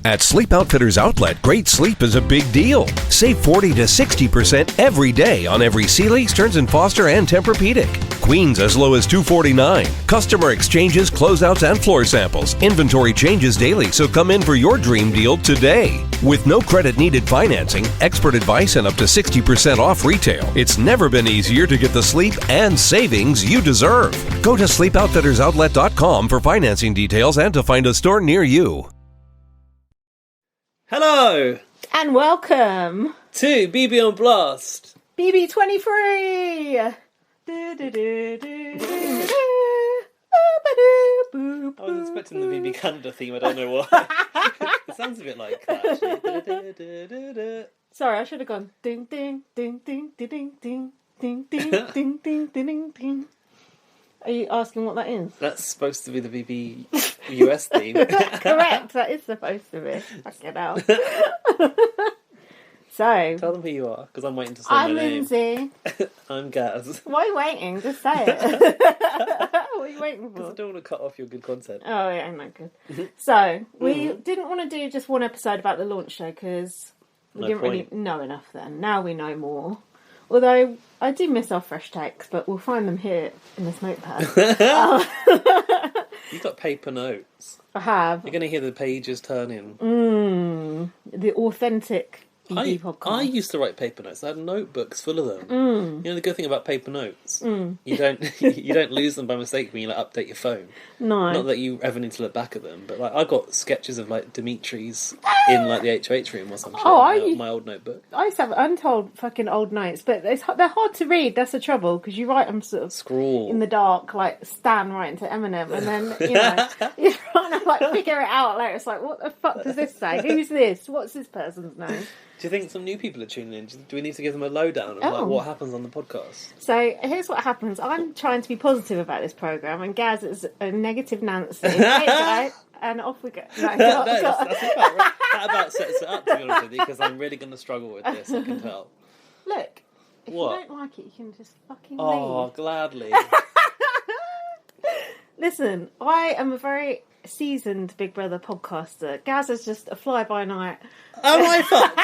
At Sleep Outfitters Outlet, great sleep is a big deal. Save 40 to 60% every day on every Sealy, Stearns & Foster, and Tempur-Pedic. Queens as low as $249. Customer exchanges, closeouts, and floor samples. Inventory changes daily, so come in for your dream deal today. With no credit needed financing, expert advice, and up to 60% off retail, it's never been easier to get the sleep and savings you deserve. Go to sleepoutfittersoutlet.com for financing details and to find a store near you. Hello! And welcome to BB on Blast. BB23! I was expecting the BB Canada theme, I don't know why. It sounds a bit like that, actually. Sorry, I should have gone ding ding ding ding ding ding ding ding ding ding ding ding ding. Are you asking what that is? That's supposed to be the BB US theme. Correct, that is supposed to be. Fucking hell. So, tell them who you are, because I'm waiting to say my name. I'm Lindsay. I'm Gaz. Why are you waiting? Just say it. What are you waiting for? Because I don't want to cut off your good content. Oh, yeah, I'm not good. So, we didn't want to do just one episode about the launch show, because we didn't really know enough then. Now we know more. Although, I do miss our fresh takes, but we'll find them here in this notepad. You've got paper notes. I have. You're going to hear the pages turning. The authentic BB podcast. I used to write paper notes. I had notebooks full of them. You know the good thing about paper notes? You don't lose them by mistake when you update your phone. No. Not that you ever need to look back at them, but I got sketches of Dimitri's in the HOH room or something. My old notebook. I used to have untold fucking old notes, but they're hard to read. That's the trouble, because you write them sort of scrawl in the dark, like Stan writing to Eminem, and then you're trying to figure it out later. It's like, what the fuck does this say? Who's this? What's this person's name? Do you think some new people are tuning in? Do we need to give them a lowdown of what happens on the podcast? So here's what happens. I'm trying to be positive about this programme, and Gaz is a negative Nancy. Right? And off we go. Right, that's about right. That about sets it up, to be honest with you, because I'm really going to struggle with this, I can tell. Look, if you don't like it, you can just fucking leave. Oh, gladly. Listen, I am a very seasoned Big Brother podcaster. Gaz is just a fly-by-night. Oh my fuck!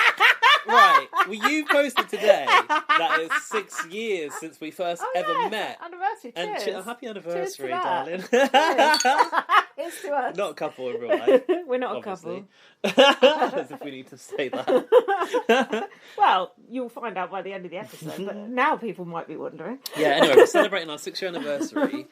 Right, well, you posted today that it's 6 years since we first ever met. Anniversary, cheers. And happy anniversary, darling. It's to us. Not a couple in real life. We're not obviously. a couple. As if we need to say that. Well, you'll find out by the end of the episode, but now people might be wondering. Yeah, anyway, we're celebrating our 6-year anniversary.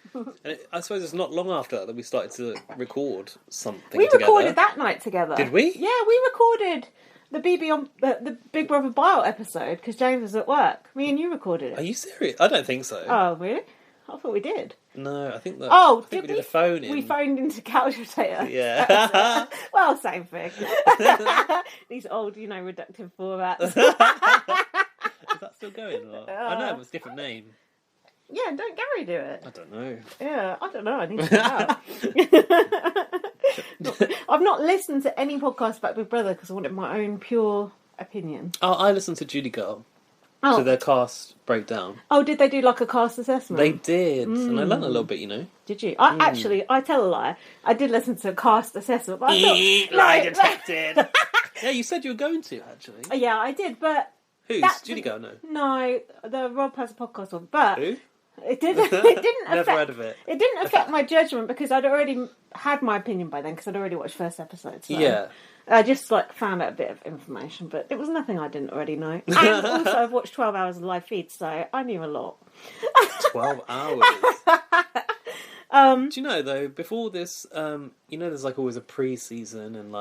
And I suppose it's not long after that we started to record something together. We recorded that night together. Did we? Yeah, we recorded the BB on the Big Brother Bio episode because James was at work. Me and you recorded it. Are you serious? I don't think so. Oh, really? I thought we did. No, I think that. Oh, we did a phone in. We phoned into Couch Potato. Yeah. Well, same thing. These old, reductive formats. Is that still going? Or? I know it was a different name. Yeah, don't Gary do it? I don't know. Yeah, I don't know. I need to find out. I've not listened to any podcast about Big Brother because I wanted my own pure opinion. Oh, I listened to Judy Girl. To their cast breakdown. Oh, did they do like a cast assessment? They did, and I learned a little bit, Did you? I tell a lie. I did listen to a cast assessment, but I thought... Lie detected! Yeah, you said you were going to, actually. Yeah, I did, but... Who's? Judy Girl? No. No, the Rob has a podcast one, but... Who? It didn't affect... Never heard of it. It didn't affect my judgment because I'd already had my opinion by then because I'd already watched first episode. So. Yeah. I just found out a bit of information, but it was nothing I didn't already know. And also, I've watched 12 hours of live feed, so I knew a lot. 12 hours. Do you know though? Before this, there's always a pre-season, and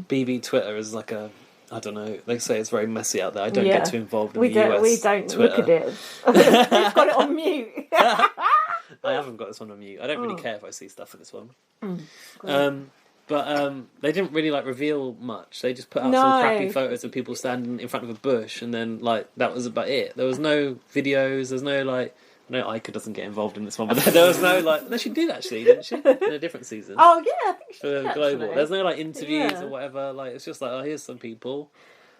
BB Twitter is a. I don't know. They say it's very messy out there. I don't get too involved in the US. We don't Twitter. Look at it. We've got it on mute. I haven't got this one on mute. I don't really care if I see stuff in this one. But they didn't really reveal much. They just put out some crappy photos of people standing in front of a bush, and then that was about it. There was no videos. There's no no, Ica doesn't get involved in this one, but there was no no, she did actually, didn't she? In a different season. Oh yeah, I think she did. Global. Actually. There's no interviews or whatever. It's just here's some people.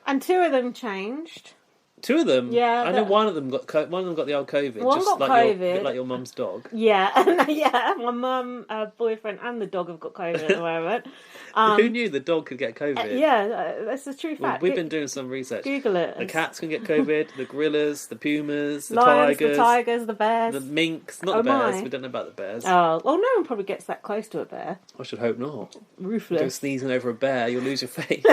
And 2 of them changed. 2 of them? Yeah. I know one of them got the old COVID. One got COVID. A bit like your mum's dog. Yeah, my mum, boyfriend and the dog have got COVID at the moment. Who knew the dog could get COVID? That's a true fact. We've been doing some research. Google it. The cats can get COVID, the gorillas, the pumas, the lions, tigers, the bears. the minks. Not the bears. We don't know about the bears. Oh, well, no one probably gets that close to a bear. I should hope not. Ruthless. Go sneezing over a bear, you'll lose your face.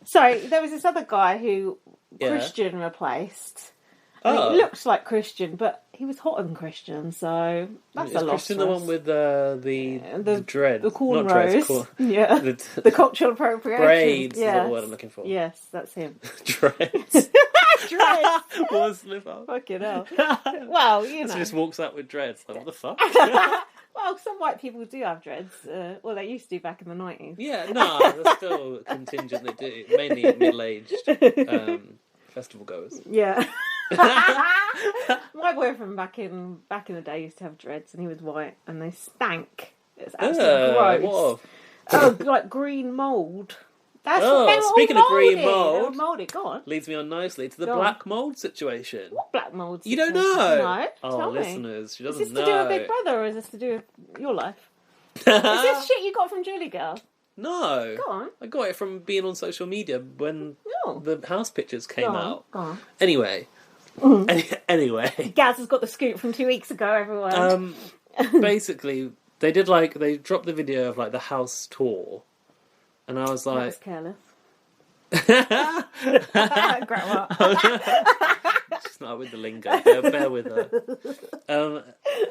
Sorry, there was this other guy who Christian replaced. He looks like Christian, but he was hotter than Christian, so that's a loss. Christian the one with the dread, the cornrows, the cultural appropriation. Braids is the word I'm looking for. Yes, that's him. Dreads. Dreads. What slip up? Fucking hell. Well, you know. He just walks out with dreads. Like, what the fuck? Well, some white people do have dreads. Well, they used to back in the 90s. Yeah, no, there's still a contingent that do. Mainly middle-aged festival goers. Yeah. My boyfriend back in the day used to have dreads, and he was white, and they stank. It's absolutely gross. What? Like green mould. Speaking of green mould, they were mouldy. Go on. Leads me on nicely to the black mould situation. What black mould? You don't know? No. Oh, listeners, she doesn't know. Is this to do with Big Brother, or is this to do with your life? Is this shit you got from Julie Girl? No. Go on. I got it from being on social media when the house pictures came out. Go on. Anyway. Anyway. Gaz has got the scoop from 2 weeks ago, everyone. Basically, they dropped the video of like the house tour. And I was like... That was careless. She's not with the lingo. Bear with her. And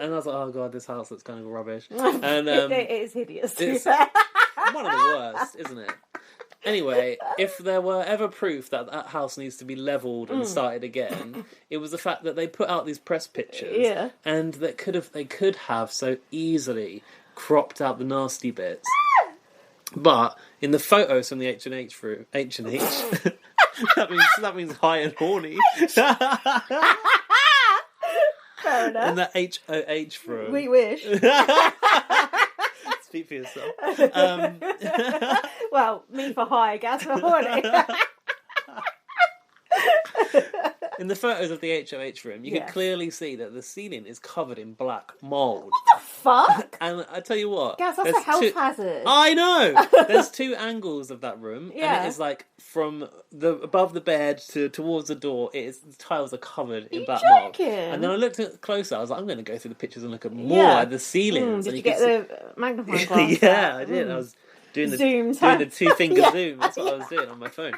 I was like, oh god, this house looks kind of rubbish. And it is hideous. It's one of the worst, isn't it? Anyway, if there were ever proof that house needs to be levelled and started again, it was the fact that they put out these press pictures, and they could have so easily cropped out the nasty bits. But in the photos from the H&H room, H&H, that means high and horny. Fair enough. In the HOH room. We wish. Speak for yourself. Well, me for high, Gaz for horny. In the photos of the HOH room, you can clearly see that the ceiling is covered in black mould. What the fuck? And I tell you what... Gaz, that's a health hazard. I know! There's two angles of that room, and it is like from above the bed towards the door, the tiles are covered in black mould. And then I looked at it closer, I was like, I'm going to go through the pictures and look at more at the ceilings. Did you get the magnifying glass? Yeah, I did. I was doing the two-finger zoom. That's what I was doing on my phone.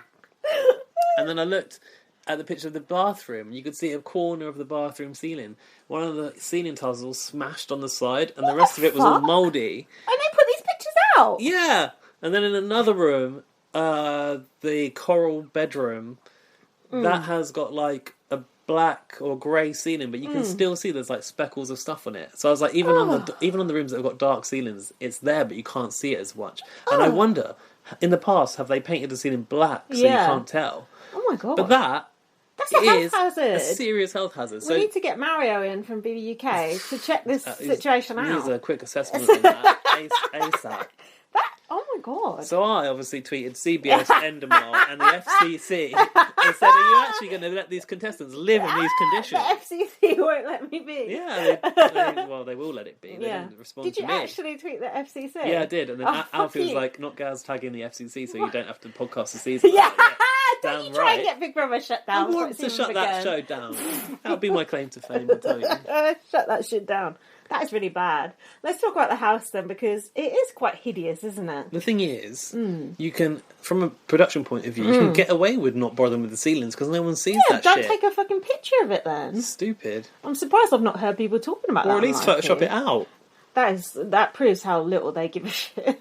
And then I looked at the picture of the bathroom. You could see a corner of the bathroom ceiling. One of the ceiling tiles was all smashed on the side, and the rest of it was all mouldy. And they put these pictures out? Yeah. And then in another room, the coral bedroom, that has got like a black or grey ceiling, but you can still see there's like speckles of stuff on it. So I was like, even on the rooms that have got dark ceilings, it's there, but you can't see it as much. And I wonder, in the past, have they painted the ceiling black so you can't tell? Oh my god! But that's a health hazard. A serious health hazard. We need to get Mario in from BB UK to check this situation out. Needs a quick assessment on that ASAP. Oh my god! So I obviously tweeted CBS, Endemol, and the FCC and said, "Are you actually going to let these contestants live in these conditions?" The FCC won't let me be. Yeah, they will let it be. They didn't respond Did to you me. actually tweet the FCC? Yeah, I did. And then Alfie was like, "Not Gaz tagging the FCC, so you don't have to podcast the season." Yeah. Damn you try and get Big Brother shut down. I want to shut that show down. That'll be my claim to fame, I tell you. Shut that shit down. That is really bad. Let's talk about the house then, because it is quite hideous, isn't it? The thing is, you can, from a production point of view, you can get away with not bothering with the ceilings because no one sees that shit. Don't take a fucking picture of it then. Stupid. I'm surprised I've not heard people talking about that. Or at least Photoshop it out. That proves how little they give a shit.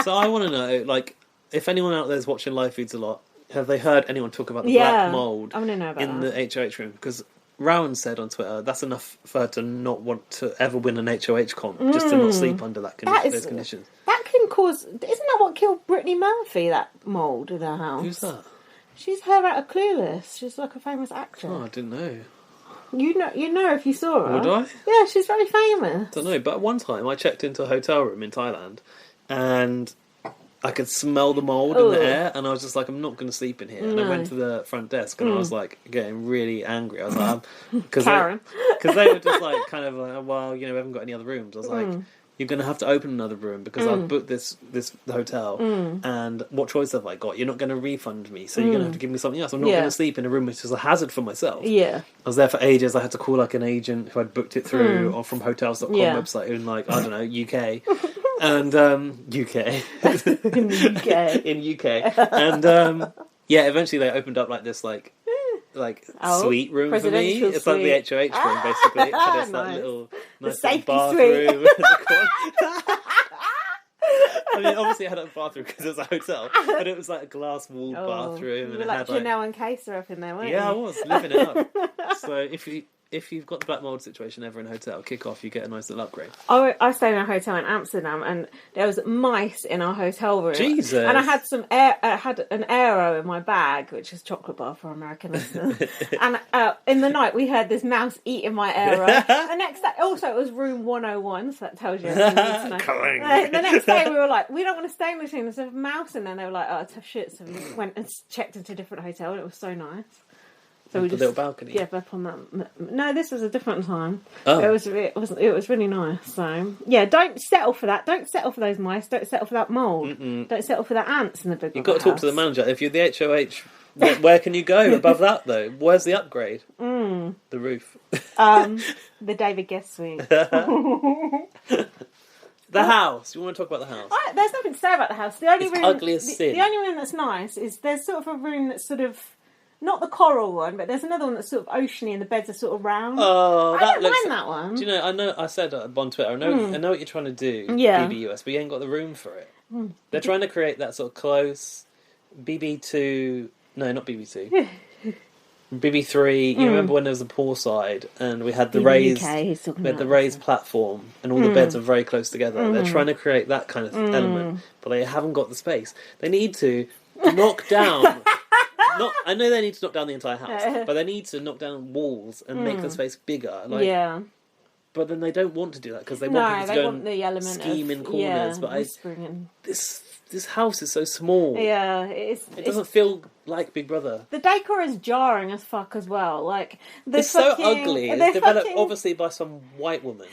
So I want to know, like, if anyone out there is watching live feeds a lot, have they heard anyone talk about the black mould in the HOH room? Because Rowan said on Twitter, that's enough for her to not want to ever win an HOH comp, just to not sleep under those conditions. That can cause... Isn't that what killed Brittany Murphy, that mould in her house? Who's that? She's her out of Clueless. She's like a famous actress. Oh, I didn't know. You know if you saw her. Would I? Yeah, she's very famous. I don't know, but one time I checked into a hotel room in Thailand and I could smell the mould in the air, and I was just like, I'm not going to sleep in here. And I went to the front desk, and I was like getting really angry. I was like, because they were just like kind of like, well, we haven't got any other rooms. I was like, you're going to have to open another room because I've booked this hotel, and what choice have I got? You're not going to refund me, so you're going to have to give me something else. I'm not going to sleep in a room which is a hazard for myself. Yeah. I was there for ages. I had to call like an agent who I'd booked it through or from hotels.com website in like, I don't know, UK. And UK. In the UK. In UK. And eventually they opened up like this like suite room for me. It's like the HOH room basically. It had this like little nice little bathroom. I mean, obviously it had a bathroom because it was a hotel, but it was like a glass walled bathroom. You and were it like had Janelle and Kayser up in there, weren't you? Yeah, I was living it up. So if you've got the black mold situation ever in a hotel, kick off, you get a nice little upgrade. I stayed in a hotel in Amsterdam, and there was mice in our hotel room. Jesus! And I had I had an Aero in my bag, which is chocolate bar for American listeners. And in the night, we heard this mouse eating my Aero. The next day, also it was room 101, so that tells you everything you need to know. The next day, we were like, we don't want to stay in this room. There's a mouse in there. And they were like, oh, tough shit. So we went and checked into a different hotel, and it was so nice. So we just, little balcony. Yeah, up on that. No, this was a different time. Oh. It was really nice. So yeah, don't settle for that. Don't settle for those mice. Don't settle for that mold. Don't settle for the ants in the big. You've got to talk to the manager. If you're the HOH, where can you go above that though? Where's the upgrade? The roof. The David Guest suite. The house. You want to talk about the house? There's nothing to say about the house. The only room, ugly as sin. The only room that's nice is there's sort of a room that's sort of. Not the coral one, but there's another one that's sort of oceany and the beds are sort of round. Oh, I don't mind that one. Do you know, I said on Twitter, I know what you're trying to do, BBUS, but you ain't got the room for it. They're trying to create that sort of close BB2, no, not BB2, BB3, you remember when there was a poolside and we had the raised platform and all the beds are very close together. They're trying to create that kind of element, but they haven't got the space. They need to knock down... I know they need to knock down the entire house, but they need to knock down walls and make the space bigger. But then they don't want to do that because they want people to go and scheme in corners. But this house is so small. Yeah, it doesn't feel like Big Brother. The decor is jarring as fuck as well. Like it's so ugly. It's developed obviously by some white woman.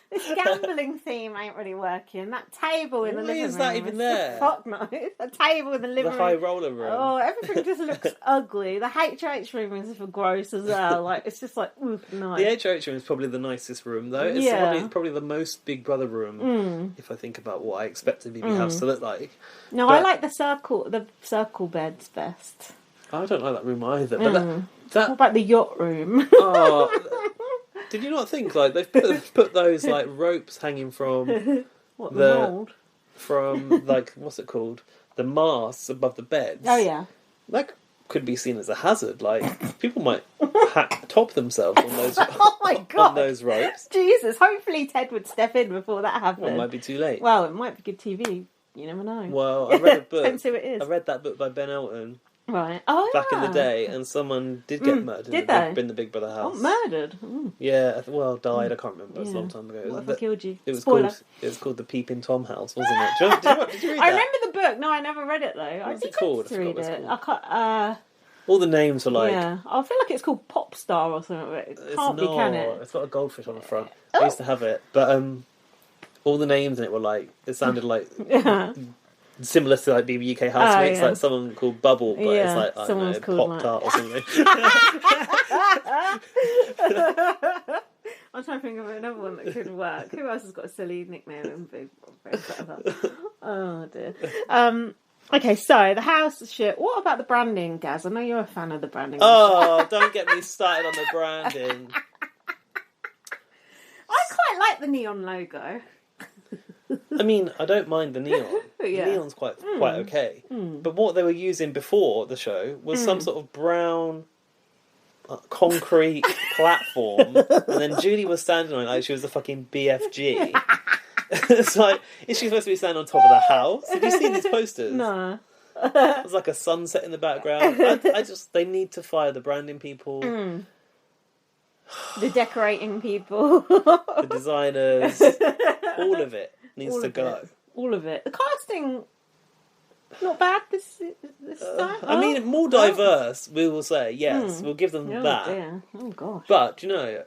This gambling theme ain't really working. That table in the living room. Why is that even there? Fuck no. A table in the living room. The high roller room. Oh, everything just looks ugly. The HH room is gross as well. Like it's just like, oof, no. The HH room is probably the nicest room though. It's probably the most Big Brother room. If I think about what I expect a BB house to look like. No, I like the circle beds best. I don't like that room either. But what about the yacht room? Oh. Did you not think like they've put those like ropes hanging from the mold? From like what's it called? The masts above the beds. Oh yeah. That could be seen as a hazard. Like people might top themselves on those. Oh my god! On those ropes. Jesus! Hopefully Ted would step in before that happened. Well, it might be too late. Well, it might be good TV. You never know. Well, I read a book. Depends who it is. I read that book by Ben Elton. Right. Oh, back in the day, and someone did get murdered in the Big Brother house. Oh, murdered? Mm. Yeah, died. I can't remember. It's a long time ago. What killed you? It was called the Peeping Tom house, wasn't it? Did you read that? I remember the book. No, I never read it though. What's it called? I forgot what it's called. I can't. All the names are like. Yeah, I feel like it's called Pop Star or something. But it can't be, can it? It's got a goldfish on the front. I used to have it, but all the names in it were like. It sounded like. Similar to like BB UK housemates, like someone called Bubble, but it's like I don't know, Pop Tart or something. I'm trying to think of another one that could work. Who else has got a silly nickname? Oh dear. Okay, so the house is shit. What about the branding, Gaz? I know you're a fan of the branding. Oh, don't get me started on the branding. I quite like the neon logo. I mean, I don't mind the neon. The neon's quite okay. But what they were using before the show was some sort of brown concrete platform, and then Julie was standing on it like she was a fucking BFG. It's like, is she supposed to be standing on top of the house? Have you seen these posters? No. There's like a sunset in the background. They need to fire the branding people. The decorating people. The designers. All of it needs to go. All of it. The casting not bad this time. I mean, more diverse. We will say yes. We'll give them that. Dear. Oh gosh. But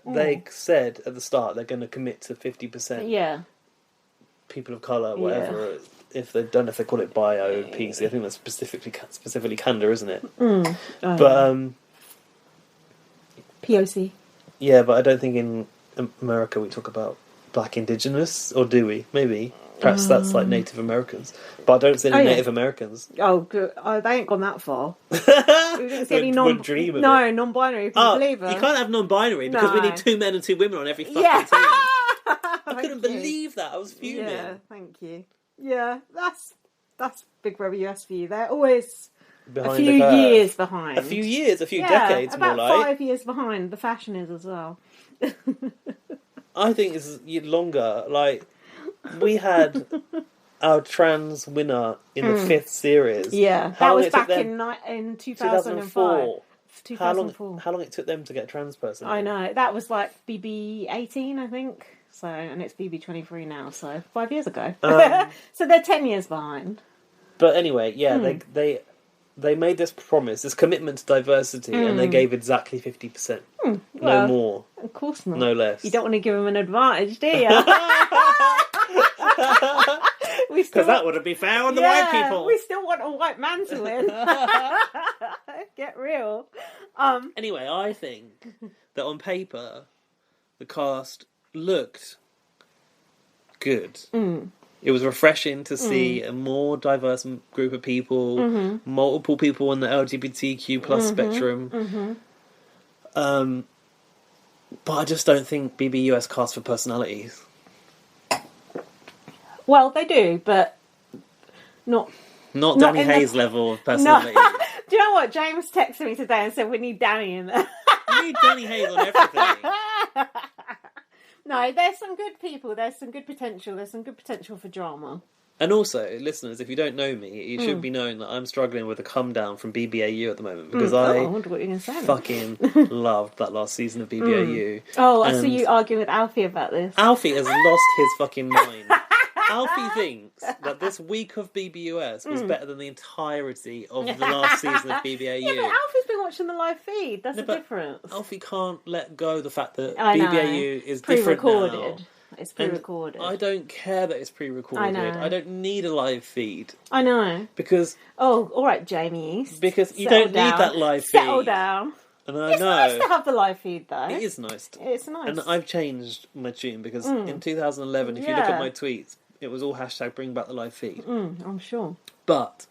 they said at the start they're going to commit to 50%. Yeah. People of colour, whatever. If they don't know if they call it bio PC, I think that's specifically Canada, isn't it? But POC. Yeah, but I don't think in America we talk about Black Indigenous, or do we? Maybe. Perhaps that's like Native Americans. But I don't see any Native Americans. Oh, good. Oh, they ain't gone that far. We didn't see any non-binary people, believe it. You can't have non-binary because we need 2 men and 2 women on every fucking team. I couldn't believe that. I was fuming. Yeah, thank you. Yeah, that's Big Brother US for you. They're always a few years behind. A few decades, about more like. 5 years behind. The fashion is as well. I think it's longer. Like, we had our trans winner in the 5th series. Yeah, that was back in 2004. 2004. How long it took them to get a trans person? I know. That was like BB18, I think. So, and it's BB23 now, so 5 years ago. So they're 10 years behind. But anyway, they made this promise, this commitment to diversity, and they gave exactly 50%. No more. Of course not. No less. You don't want to give them an advantage, do you? Because that wouldn't be fair on the white people. We still want a white man to win. Get real. Anyway, I think that on paper, the cast looked good. It was refreshing to see a more diverse group of people, multiple people on the LGBTQ plus spectrum. But I just don't think BBUS cast for personalities. Well, they do, but not Danny Hayes level of personality. No. Do you know what? James texted me today and said we need Danny in there. We need Danny Hayes on everything. No, there's some good people. There's some good potential. There's some good potential for drama. And also, listeners, if you don't know me, it should be known that I'm struggling with a come down from BBAU at the moment because I wonder what you're going to say. Fucking loved that last season of BBAU. Oh, I see you arguing with Alfie about this. Alfie has lost his fucking mind. Alfie thinks that this week of BBUS was better than the entirety of the last season of BBAU. Yeah, but Alfie's been watching the live feed. That's the difference. Alfie can't let go the fact that BBAU is different now. It's pre-recorded. And I don't care that it's pre-recorded. I know. I don't need a live feed. I know. Because... Oh, all right, Jamie East. Because you don't need that live feed. Settle down. And I it's know. Nice to have the live feed, though. It is nice. It's nice. And I've changed my tune because in 2011, if you look at my tweets, it was all hashtag bring back the live feed. I'm sure. But,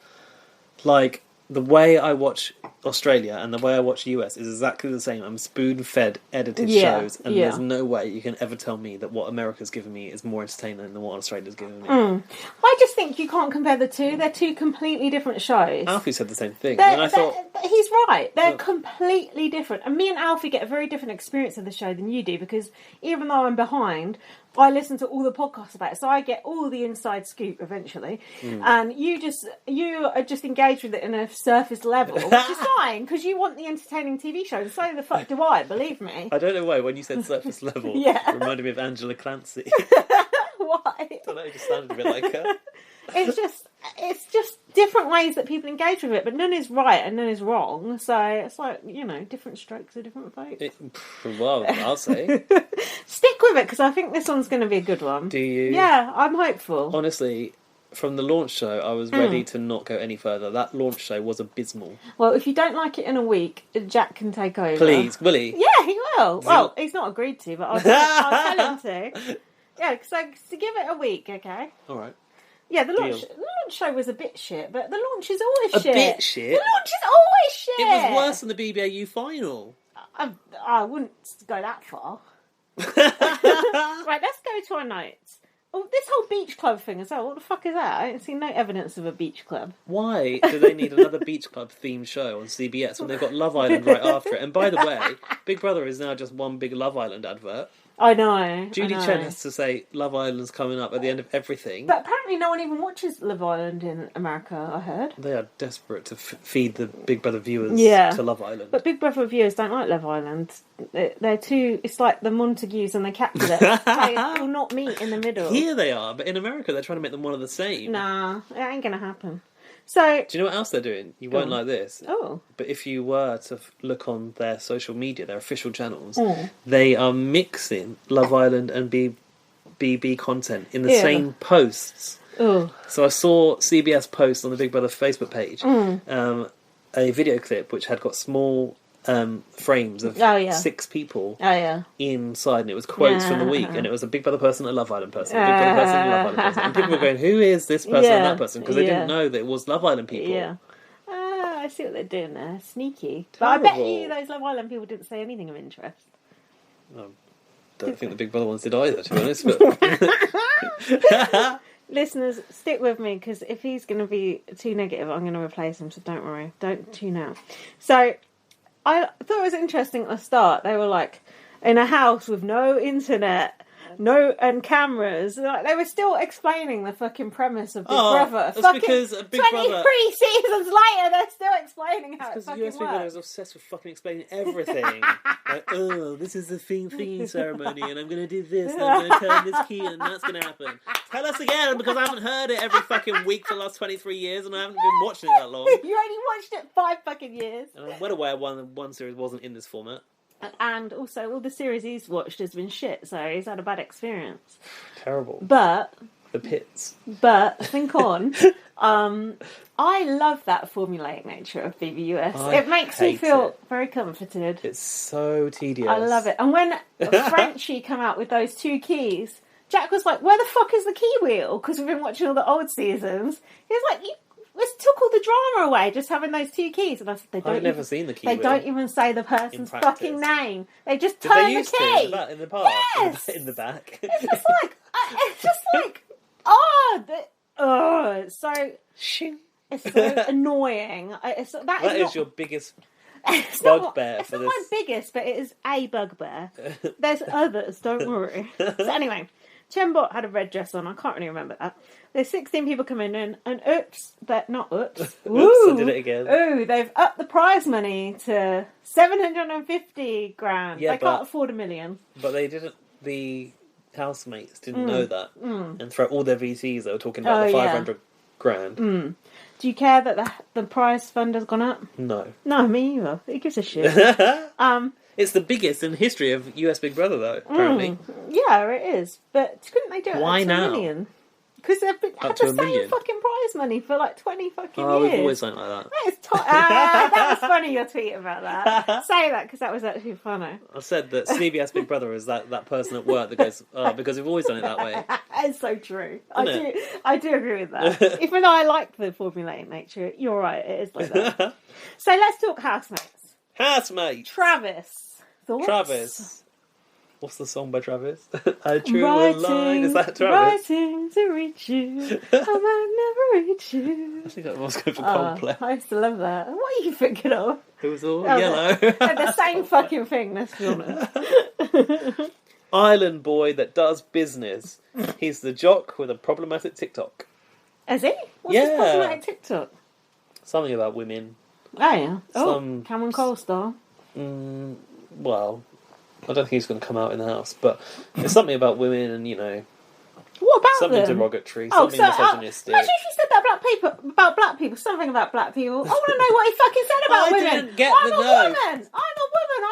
like, the way I watch Australia and the way I watch US is exactly the same. I'm spoon-fed edited shows, and there's no way you can ever tell me that what America's given me is more entertaining than what Australia's given me. I just think you can't compare the two. They're two completely different shows. Alfie said the same thing. And I thought... He's right. They're completely different. And me and Alfie get a very different experience of the show than you do, because even though I'm behind, I listen to all the podcasts about it, so I get all the inside scoop eventually. And you are just engaged with it in a surface level, which is fine, because you want the entertaining TV show, and so the fuck do I, believe me. I don't know why, when you said surface level, it reminded me of Angela Clancy. Why? I don't know, it just sounded a bit like her. It's just different ways that people engage with it, but none is right and none is wrong. So it's like, different strokes for different folks. Well, I'll say. Stick with it, because I think this one's going to be a good one. Do you? Yeah, I'm hopeful. Honestly, from the launch show, I was ready to not go any further. That launch show was abysmal. Well, if you don't like it in a week, Jack can take over. Please, will he? Yeah, he will. Well, he's not agreed to, but I'll tell him to. Yeah, so give it a week, okay? All right. Yeah, the launch show was a bit shit, but the launch is always shit. A bit shit? The launch is always shit! It was worse than the BBAU final. I wouldn't go that far. Right, let's go to our notes. Oh, this whole beach club thing as well. What the fuck is that? I ain't seen no evidence of a beach club. Why do they need another beach club themed show on CBS when they've got Love Island right after it? And by the way, Big Brother is now just one big Love Island advert. I know. Judy Chen has to say Love Island's coming up at the end of everything. But apparently no one even watches Love Island in America, I heard. They are desperate to feed the Big Brother viewers to Love Island. But Big Brother viewers don't like Love Island. They're too... It's like the Montagues and the Capulets. They will not meet in the middle. Here they are, but in America they're trying to make them one of the same. Nah, it ain't going to happen. So, do you know what else they're doing? You won't like this. Oh. But if you were to look on their social media, their official channels, they are mixing Love Island and BB content in the same posts. Oh. So I saw CBS post on the Big Brother Facebook page a video clip which had got small frames of 6 people inside, and it was quotes from the week, and it was a Big Brother person, a Love Island person, a Big Brother person, a Love Island person, and people were going, who is this person and that person? Because they didn't know that it was Love Island people. Yeah. I see what they're doing there. Sneaky. Terrible. But I bet you those Love Island people didn't say anything of interest. I don't think the Big Brother ones did either, to be honest. But listeners, stick with me, because if he's going to be too negative, I'm going to replace him, so don't worry. Don't tune out. So, I thought it was interesting at the start. They were like, in a house with no internet, and cameras. Like, they were still explaining the fucking premise of Big Brother. That's because Big 23 Brother... seasons later, they're still explaining how it fucking US Big Brother is obsessed with fucking explaining everything. Like, this is the theme ceremony, and I'm going to do this, and I'm going to turn this key, and that's going to happen. Tell us again, because I haven't heard it every fucking week for the last 23 years, and I haven't been watching it that long. You only watched it 5 fucking years. And I'm well aware one series wasn't in this format. And also, all the series he's watched has been shit, so he's had a bad experience. Terrible. But... The pits. But, think on. I love that formulaic nature of BBUS. It makes me feel very comforted. It's so tedious. I love it. And when Frenchie came out with those 2 keys, Jack was like, where the fuck is the key wheel? Because we've been watching all the old seasons. He was like, let's took all the drama away, just having those 2 keys. And I said, I've never seen the key wheel. They don't even say the person's fucking name. They just turn the key. In the past? Yes! In the back. It's just like, it's so... It's so annoying. That is your biggest bugbear for this. It's not my biggest, but it is a bugbear. There's others, don't worry. So anyway, Chembot had a red dress on. I can't really remember that. There's 16 people coming in, and oops, I did it again. Ooh, they've upped the prize money to 750 grand. Yeah, they can't afford $1 million. But they didn't. The housemates didn't know that, and throughout all their VCs, they were talking about the 500 grand. Do you care that the prize fund has gone up? No. No, me either. It gives a shit. It's the biggest in the history of US Big Brother, though, apparently. Yeah, it is. But couldn't they do it Why up to now? $1 million? Because they've had the same fucking prize money for like 20 fucking years. We've always done it like that. That was funny, your tweet about that. Say that, because that was actually funny. I said that CBS Big Brother is that person at work that goes, because we've always done it that way. It's so true. I do agree with that. Even though I like the formulaic nature, you're right, it is like that. So let's talk housemates. Housemates! Travis. Thoughts? Travis. What's the song by Travis? I drew a line. Is that Travis? Writing to reach you. I might never reach you. I think I was going for Coldplay. I used to love that. What are you thinking of? It was all yellow. They're the same fucking thing, let's be honest. Island boy that does business. He's the jock with a problematic TikTok. Is he? What's his problematic TikTok? Something about women. Oh, yeah. Cameron Cole star. Well... I don't think he's going to come out in the house, but it's something about women and, what about something them? derogatory, something misogynistic. Imagine if you said that about black people, something about black people. I want to know what he fucking said about women. Didn't get I'm the a note. woman. I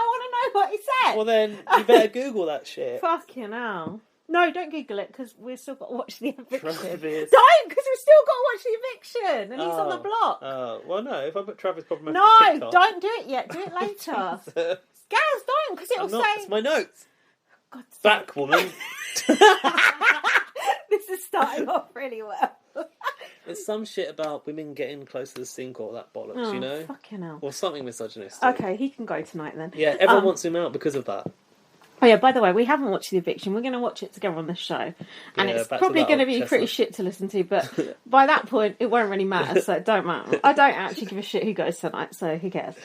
want to know what he said. Well, then you better Google that shit. Fucking hell. No, don't Google it, because we've still got to watch the eviction. Travis. Don't, because we've still got to watch the eviction, and he's on the block. Oh, well, no, if I put Travis problematic No, TikTok... don't do it yet. Do it later. Gaz, don't, because it'll say... It's my notes. God's Back, woman. This is starting off really well. It's some shit about women getting close to the sink or that bollocks, Fucking hell. Or something misogynistic. Okay, he can go tonight then. Yeah, everyone wants him out because of that. Oh yeah, by the way, we haven't watched The Eviction. We're going to watch it together on this show. And it's probably going to be pretty shit to listen to, but by that point, it won't really matter, so it don't matter. I don't actually give a shit who goes tonight, so who cares?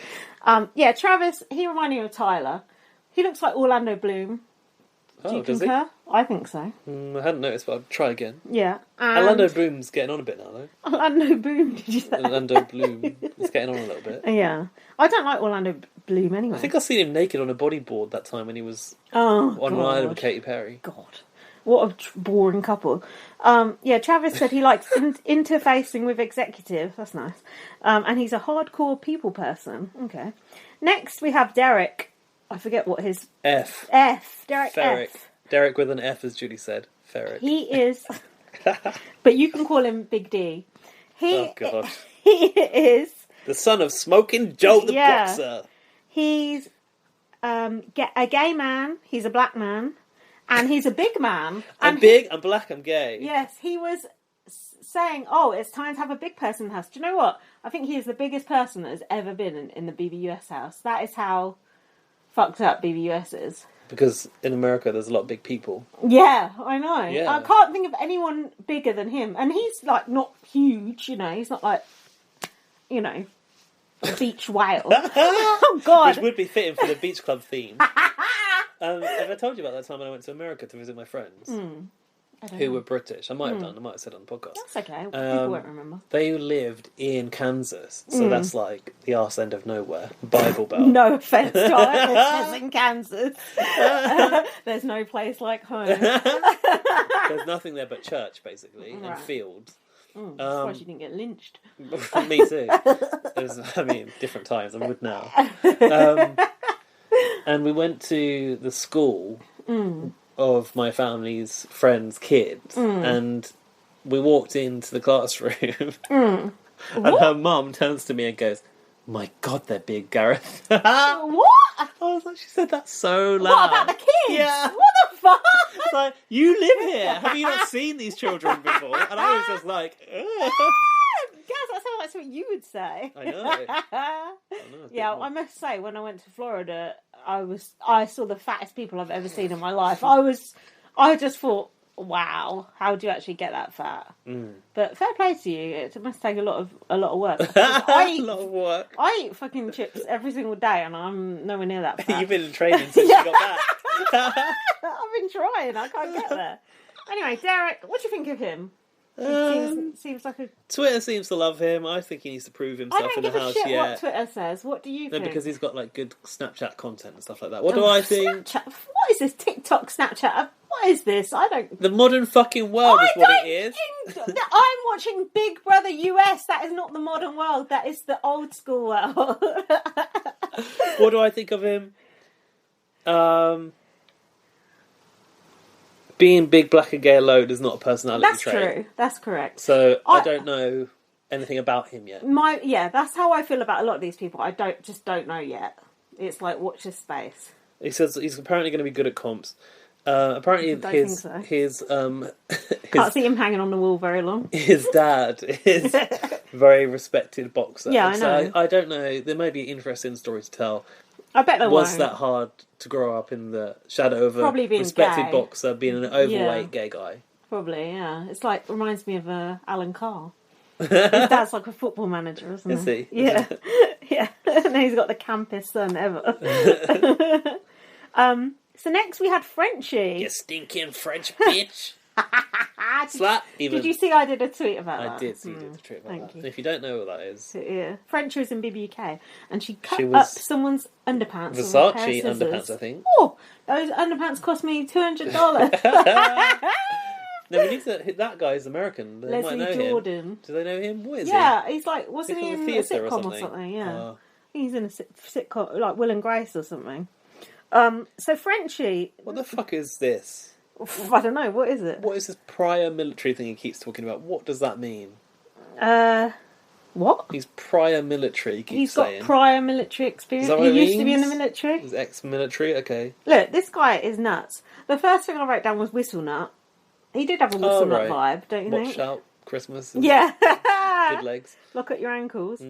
Travis, he reminded me of Tyler. He looks like Orlando Bloom. Do you concur? I think so. I hadn't noticed, but I'll try again. Yeah. Orlando Bloom's getting on a bit now, though. Orlando Bloom, did you say? Orlando Bloom is getting on a little bit. Yeah. I don't like Orlando Bloom anyway. I think I've seen him naked on a bodyboard that time when he was on an island with Katy Perry. God. What a boring couple. Travis said he likes interfacing with executives. That's nice. And he's a hardcore people person. Okay. Next, we have Derek. I forget what his... F. Derek Ferric. F. Derek with an F, as Julie said. Ferric. He is... but you can call him Big D. Oh, God. He is... the son of Smoking Joe the Boxer. He's a gay man. He's a black man. And he's a big man. I'm big, I'm black, I'm gay. Yes, he was saying, it's time to have a big person in the house. Do you know what? I think he is the biggest person that has ever been in the BBUS house. That is how fucked up BBUS is. Because in America there's a lot of big people. Yeah, I know. Yeah. I can't think of anyone bigger than him. And he's, like, not huge, He's not like, a beach whale. Oh, God. Which would be fitting for the beach club theme. Have I told you about that time when I went to America to visit my friends? Who were British. I might have done. I might have said it on the podcast. That's okay. People won't remember. They lived in Kansas. So that's like the arse end of nowhere. Bible Belt. No offence to our listeners in Kansas. There's no place like home. There's nothing there but church, basically, and fields. I'm surprised you didn't get lynched. Me too. Different times. I would now. And we went to the school of my family's friends' kids, and we walked into the classroom, and her mum turns to me and goes, "My God, they're big, Gareth." What? I was like, she said that so loud. What about the kids? Yeah. What the fuck? It's like, you live here. Have you not seen these children before? And I was just like, ugh. Guys, that sounds like something you would say. I know. Yeah, I must say, when I went to Florida, I saw the fattest people I've ever seen in my life. I just thought, wow, how do you actually get that fat? But fair play to you. It must take a lot of work. A lot of work. I eat fucking chips every single day, and I'm nowhere near that fat. You've been in training since you got back. I've been trying. I can't get there. Anyway, Derek, what do you think of him? Seems like a... Twitter seems to love him. I think he needs to prove himself in the house. I don't give a shit yet. what Twitter says. What do you think? No, because he's got like good Snapchat content and stuff like that. What do I think? Snapchat? What is this TikTok, Snapchat? What is this? I don't... The modern fucking world is what it is. I'm watching Big Brother US. That is not the modern world. That is the old school world. What do I think of him? Being big, black and gay alone is not a personality trait. That's true. That's correct. So I don't know anything about him yet. That's how I feel about a lot of these people. I don't know yet. It's like, watch this space. He says he's apparently going to be good at comps. Apparently his can't see him hanging on the wall very long. His dad is very respected boxer. Yeah, I know. So I don't know. There may be an interesting story to tell. I bet there was that hard to grow up in the shadow of a respected boxer, being an overweight gay guy. Probably, yeah. It's like, reminds me of Alan Carr. His dad's like a football manager, isn't he? Is he? Yeah. Yeah. And he's got the campest son ever. So next we had Frenchie. You stinking French bitch. Slap. Did you see I did a tweet about that? I did see you did a tweet about Thank that. you. If you don't know what that is. Yeah. Frenchie was in BBUK and she cut up someone's underpants. Versace underpants, I think. Oh, those underpants cost me $200. No, we need to. That guy's American. They Leslie might know Jordan. Him. Do they know him? What is he? Yeah, he's like, wasn't he in a theatre sitcom or something? Yeah. He's in a sitcom, like Will and Grace or something. So Frenchie... What the fuck is this? I don't know, what is it? What is this prior military thing he keeps talking about? What does that mean? What? He's prior military, he keeps saying. He's got prior military experience. He used to be in the military. He's ex-military, okay. Look, this guy is nuts. The first thing I wrote down was Whistle Nut. He did have a Whistle Nut vibe, don't you think? Watch out, Christmas. Yeah. Good legs. Look at your ankles.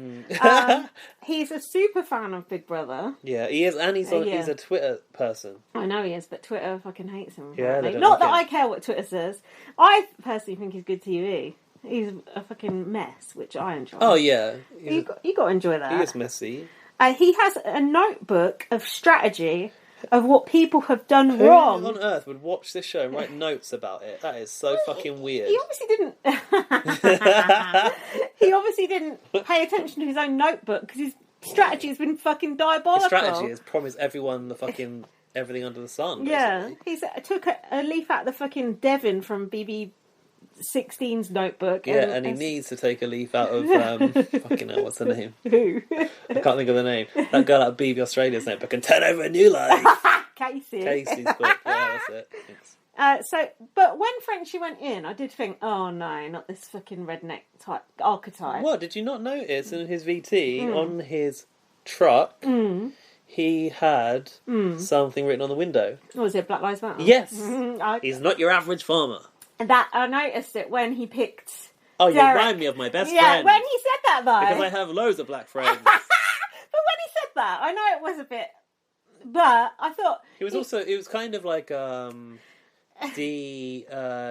He's a super fan of Big Brother. Yeah, he is, and he's a Twitter person. I know he is, but Twitter fucking hates him. Yeah, not that I care what Twitter says. I personally think he's good TV. He's a fucking mess, which I enjoy. Oh yeah, you got to enjoy that. He is messy. He has a notebook of strategy of what people have done wrong. Who on earth would watch this show and write notes about it? That is so fucking weird. He obviously didn't. He obviously didn't pay attention to his own notebook because his strategy has been fucking diabolical. His strategy is promise everyone the fucking everything under the sun. Yeah, basically. he took a leaf out of the fucking Devon from BB16's notebook. Yeah, and he needs to take a leaf out of fucking hell, what's her name? Who? I can't think of the name. That girl at BB Australia's notebook and turn over a new life. Casey's book. Yeah, that's it. Thanks. But when Frenchie went in, I did think, oh no, not this fucking redneck type archetype. What, did you not notice in his VT, on his truck, he had something written on the window? Or was it Black Lives Matter? Yes. He's not your average farmer. And that I noticed it when he picked. Oh, you Derek. remind me of my best friend. Yeah, when he said that though. Because I have loads of black friends. But when he said that, I know it was a bit. But I thought It was kind of like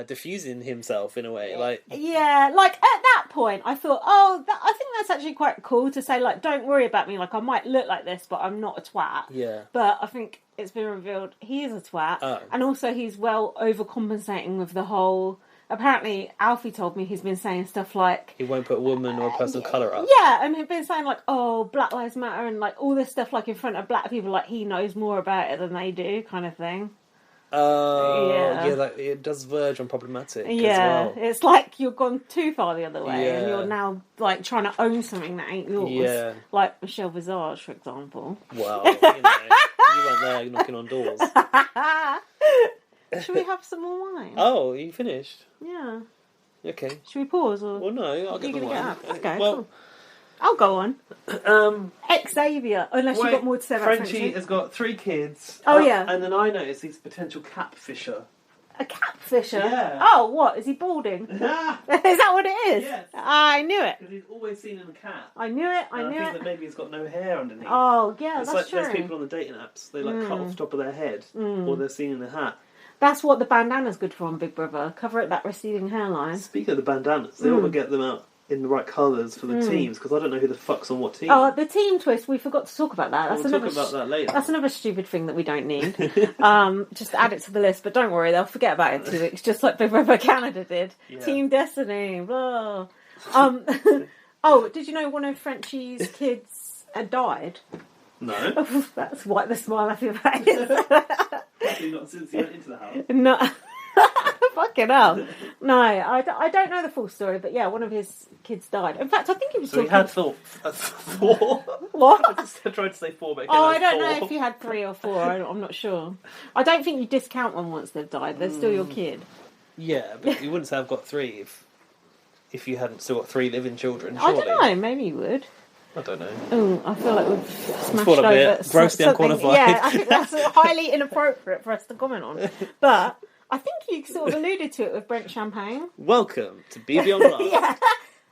diffusing himself in a way, like at that point I thought, I think that's actually quite cool to say, like, don't worry about me, like I might look like this but I'm not a twat. Yeah. But I think it's been revealed he is a twat, and also he's well overcompensating with the whole. Apparently, Alfie told me he's been saying stuff like he won't put a woman or a person of colour up. Yeah, and he's been saying like, oh, Black Lives Matter and like all this stuff like in front of black people, like he knows more about it than they do, kind of thing. Like, it does verge on problematic. Yeah, as well. It's like you've gone too far the other way, and you're now like trying to own something that ain't yours. Yeah. Like Michelle Visage, for example. Well, you weren't there knocking on doors. Should we have some more wine? Oh, you finished? Yeah. Okay. Should we pause or? Well, no, I'll get the wine. Get up? Okay. Well, cool. I'll go on. Xavier, unless you've got more to say about Frenchie. Has got 3 kids. Oh, yeah. And then I noticed he's a potential catfisher. A catfisher? Yeah. Oh, what? Is he balding? Is that what it is? Yes. I knew it. Because he's always seen in a cat. I knew it. I think that maybe he's got no hair underneath. Oh, yeah, it's that's like true. There's people on the dating apps. They cut off the top of their head, or they're seen in a hat. That's what the bandana's good for on Big Brother. Cover up that receding hairline. Speaking of the bandanas, they ought to get them out in the right colours for the teams, because I don't know who the fuck's on what team. Oh, the team twist, we forgot to talk about that. We'll talk about that later. That's another stupid thing that we don't need. Just add it to the list, but don't worry, they'll forget about it in 2 weeks, just like Big Brother Canada did. Yeah. Team Destiny, blah. Oh, did you know one of Frenchie's kids had died? No. That's why the smile off your face. Not since he went into the house. No. Fucking hell. No, I don't know the full story, but yeah, one of his kids died. In fact, I think he was talking... he had four. What? I just tried to say 4, but I don't know if you had 3 or 4. I'm not sure. I don't think you discount one once they've died. They're still your kid. Yeah, but you wouldn't say I've got 3 if you hadn't still got 3 living children, surely. I don't know, maybe you would. I don't know. Oh, I feel like we've smashed over grossly unqualified. Yeah, I think that's highly inappropriate for us to comment on. But I think you sort of alluded to it with Brent Champagne. Welcome to BB Online. Yeah.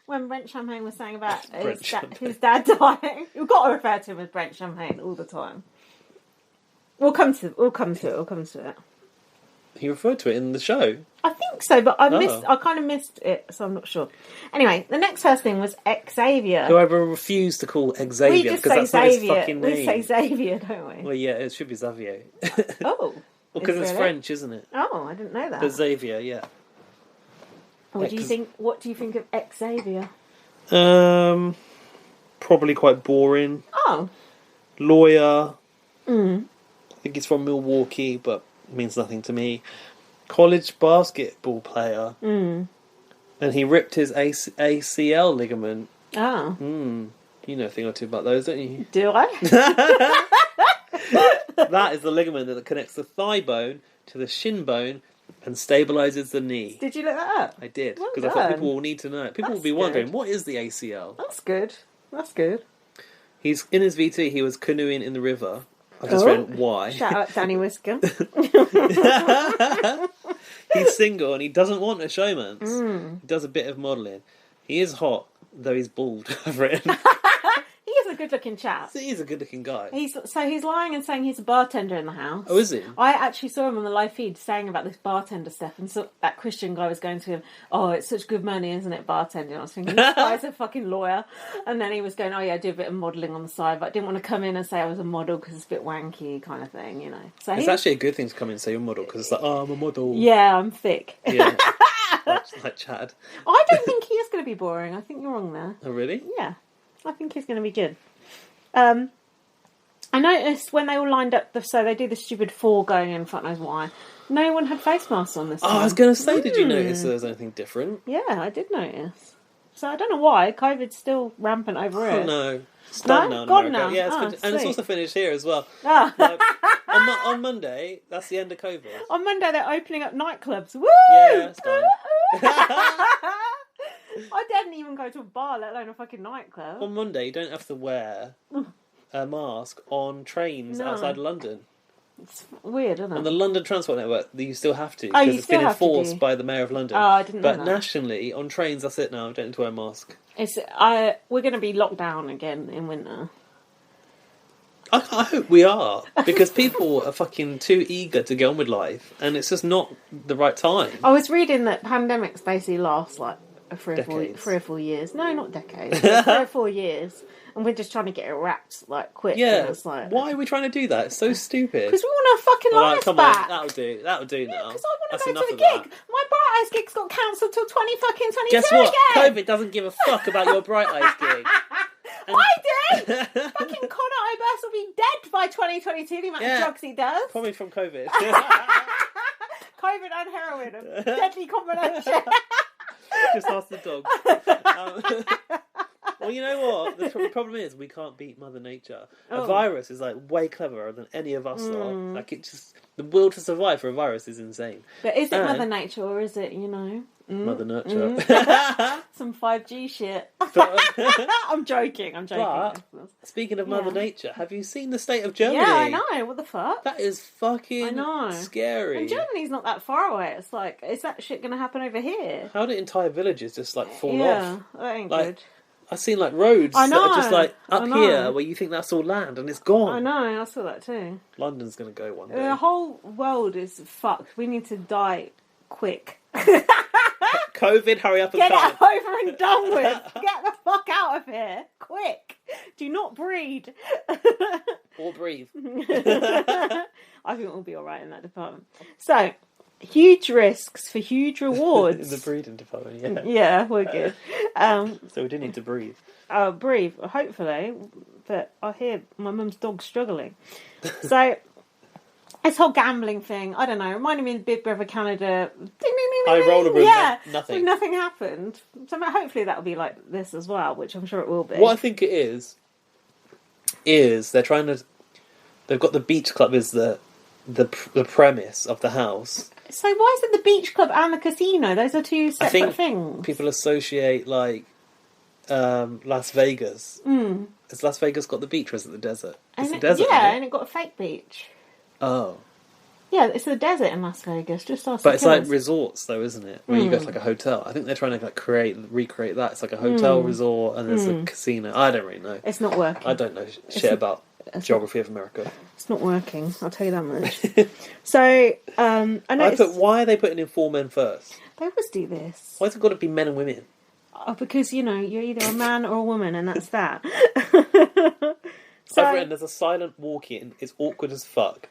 When Brent Champagne was saying about his dad dying. You've got to refer to him as Brent Champagne all the time. We'll come to it. He referred to it in the show. I think so, but I kind of missed it, so I'm not sure. Anyway, the next first thing was Xavier. Who I refuse to call Xavier because that's not his fucking name. We say Xavier, don't we? Well, yeah, it should be Xavier. Oh. Because it's French, isn't it? Oh, I didn't know that. But Xavier, yeah. What do you think of Xavier? Probably quite boring. Oh. Lawyer. I think he's from Milwaukee, but means nothing to me. College basketball player. And he ripped his ACL ligament. Oh. You know a thing or two about those, don't you? Do I? That is the ligament that connects the thigh bone to the shin bone and stabilises the knee. Did you look that up? I did, because I thought people will need to know it. People will be wondering, what is the ACL? That's good. He's in his VT, he was canoeing in the river. I just read why. Shout out Danny Whisker. He's single and he doesn't want a showman. He does a bit of modelling. He is hot, though he's bald, I've written. He is a good-looking chap. He's a good-looking guy. He's lying and saying he's a bartender in the house. Oh, is he? I actually saw him on the live feed saying about this bartender stuff, and so that Christian guy was going to him, oh, it's such good money, isn't it, bartending? I was thinking, this guy's a fucking lawyer. And then he was going, oh yeah, I do a bit of modelling on the side, but I didn't want to come in and say I was a model because it's a bit wanky kind of thing, you know. So it's actually a good thing to come in and say you're a model, because it's like, oh, I'm a model. Yeah, I'm thick. Yeah. like Chad. I don't think he is going to be boring. I think you're wrong there. Oh, really? Yeah. I think he's going to be good. I noticed when they all lined up, so they do the stupid 4 going in, fuck knows why. No one had face masks on this time. I was going to say, did you notice there was anything different? Yeah, I did notice. So I don't know why. COVID's still rampant over here. Oh, no. It's done now in Gone America. now? Yeah, Sweet. it's also finished here as well. Ah. Like, on Monday, that's the end of COVID. On Monday, they're opening up nightclubs. Woo! Yeah, it's done. I didn't even go to a bar, let alone a fucking nightclub. On Monday, you don't have to wear a mask on trains outside London. It's weird, isn't it? On the London Transport Network, you still have to, Oh, because you it's still been have to enforced do. by the Mayor of London. Oh, I didn't know But that. nationally, on trains, that's it now. You don't need to wear a mask. We're going to be locked down again in winter. I hope we are, because people are fucking too eager to get on with life, and it's just not the right time. I was reading that pandemics basically last like 3 or 4 years. No, not decades. 3 or 4 years. And we're just trying to get it wrapped, like, quick. Yeah, and it's like, why are we trying to do that? It's so stupid. because we want our fucking Like, lives come back. on, that'll do now. Because I want That's to go enough to of the gig. that. My Bright Eyes gig's got cancelled till 2022 Guess what? again. COVID doesn't give a fuck about your Bright Eyes gig. I do! Fucking Conor Oberst will be dead by 2022, the amount of drugs he does. Probably from COVID. COVID and heroin, a deadly combination. Just ask the dogs. Well, you know what? The problem is we can't beat Mother Nature. A virus is like way cleverer than any of us are. Like the will to survive for a virus is insane. But is it Mother Nature or is it, Mother Nurture? some 5G shit? But, I'm joking. but speaking of Mother Nature, have you seen the state of Germany? Yeah, I know. What the fuck? That is fucking scary. And Germany's not that far away. It's like, is that shit going to happen over here? How did entire villages just like fall off? Yeah, that ain't Like, good. I've seen like roads I know, that are just like up I know. here where you think that's all land and it's gone. I know, I saw that too. London's going to go one day. The whole world is fucked. We need to die quick. COVID, hurry up and Get come. it over and done with. Get the fuck out of here. Quick. Do not breed. Or breathe. I think we'll be alright in that department. So, huge risks for huge rewards. In the breeding department, yeah. Yeah, we're good. So we do need to breathe. Breathe, hopefully. But I hear my mum's dog's struggling. So, this whole gambling thing, I don't know, reminded me of Big Brother Canada. Ding, ding, ding, High ding, roller room, yeah, nothing. Nothing happened. So hopefully that'll be like this as well, which I'm sure it will be. What I think it is they're trying to... They've got the beach club as the premise of the house. So why is it the beach club and the casino? Those are two separate things. People associate, like, Las Vegas. Has Las Vegas got the beach or is it the desert? It's the desert, yeah, isn't it? and it got a fake beach. Oh. Yeah, it's the desert in Las Vegas. Just ask But the it's like killers. resorts, though, isn't it? Where you go to like a hotel. I think they're trying to like recreate that. It's like a hotel resort and there's a casino. I don't really know. It's not working. I don't know shit about geography of America. It's not working. I'll tell you that much. So, I noticed... why are they putting in 4 men first? They always do this. Why's it got to be men and women? Oh, because, you're either a man or a woman, and that's that. So, I've written, there's a silent walk-in. It's awkward as fuck.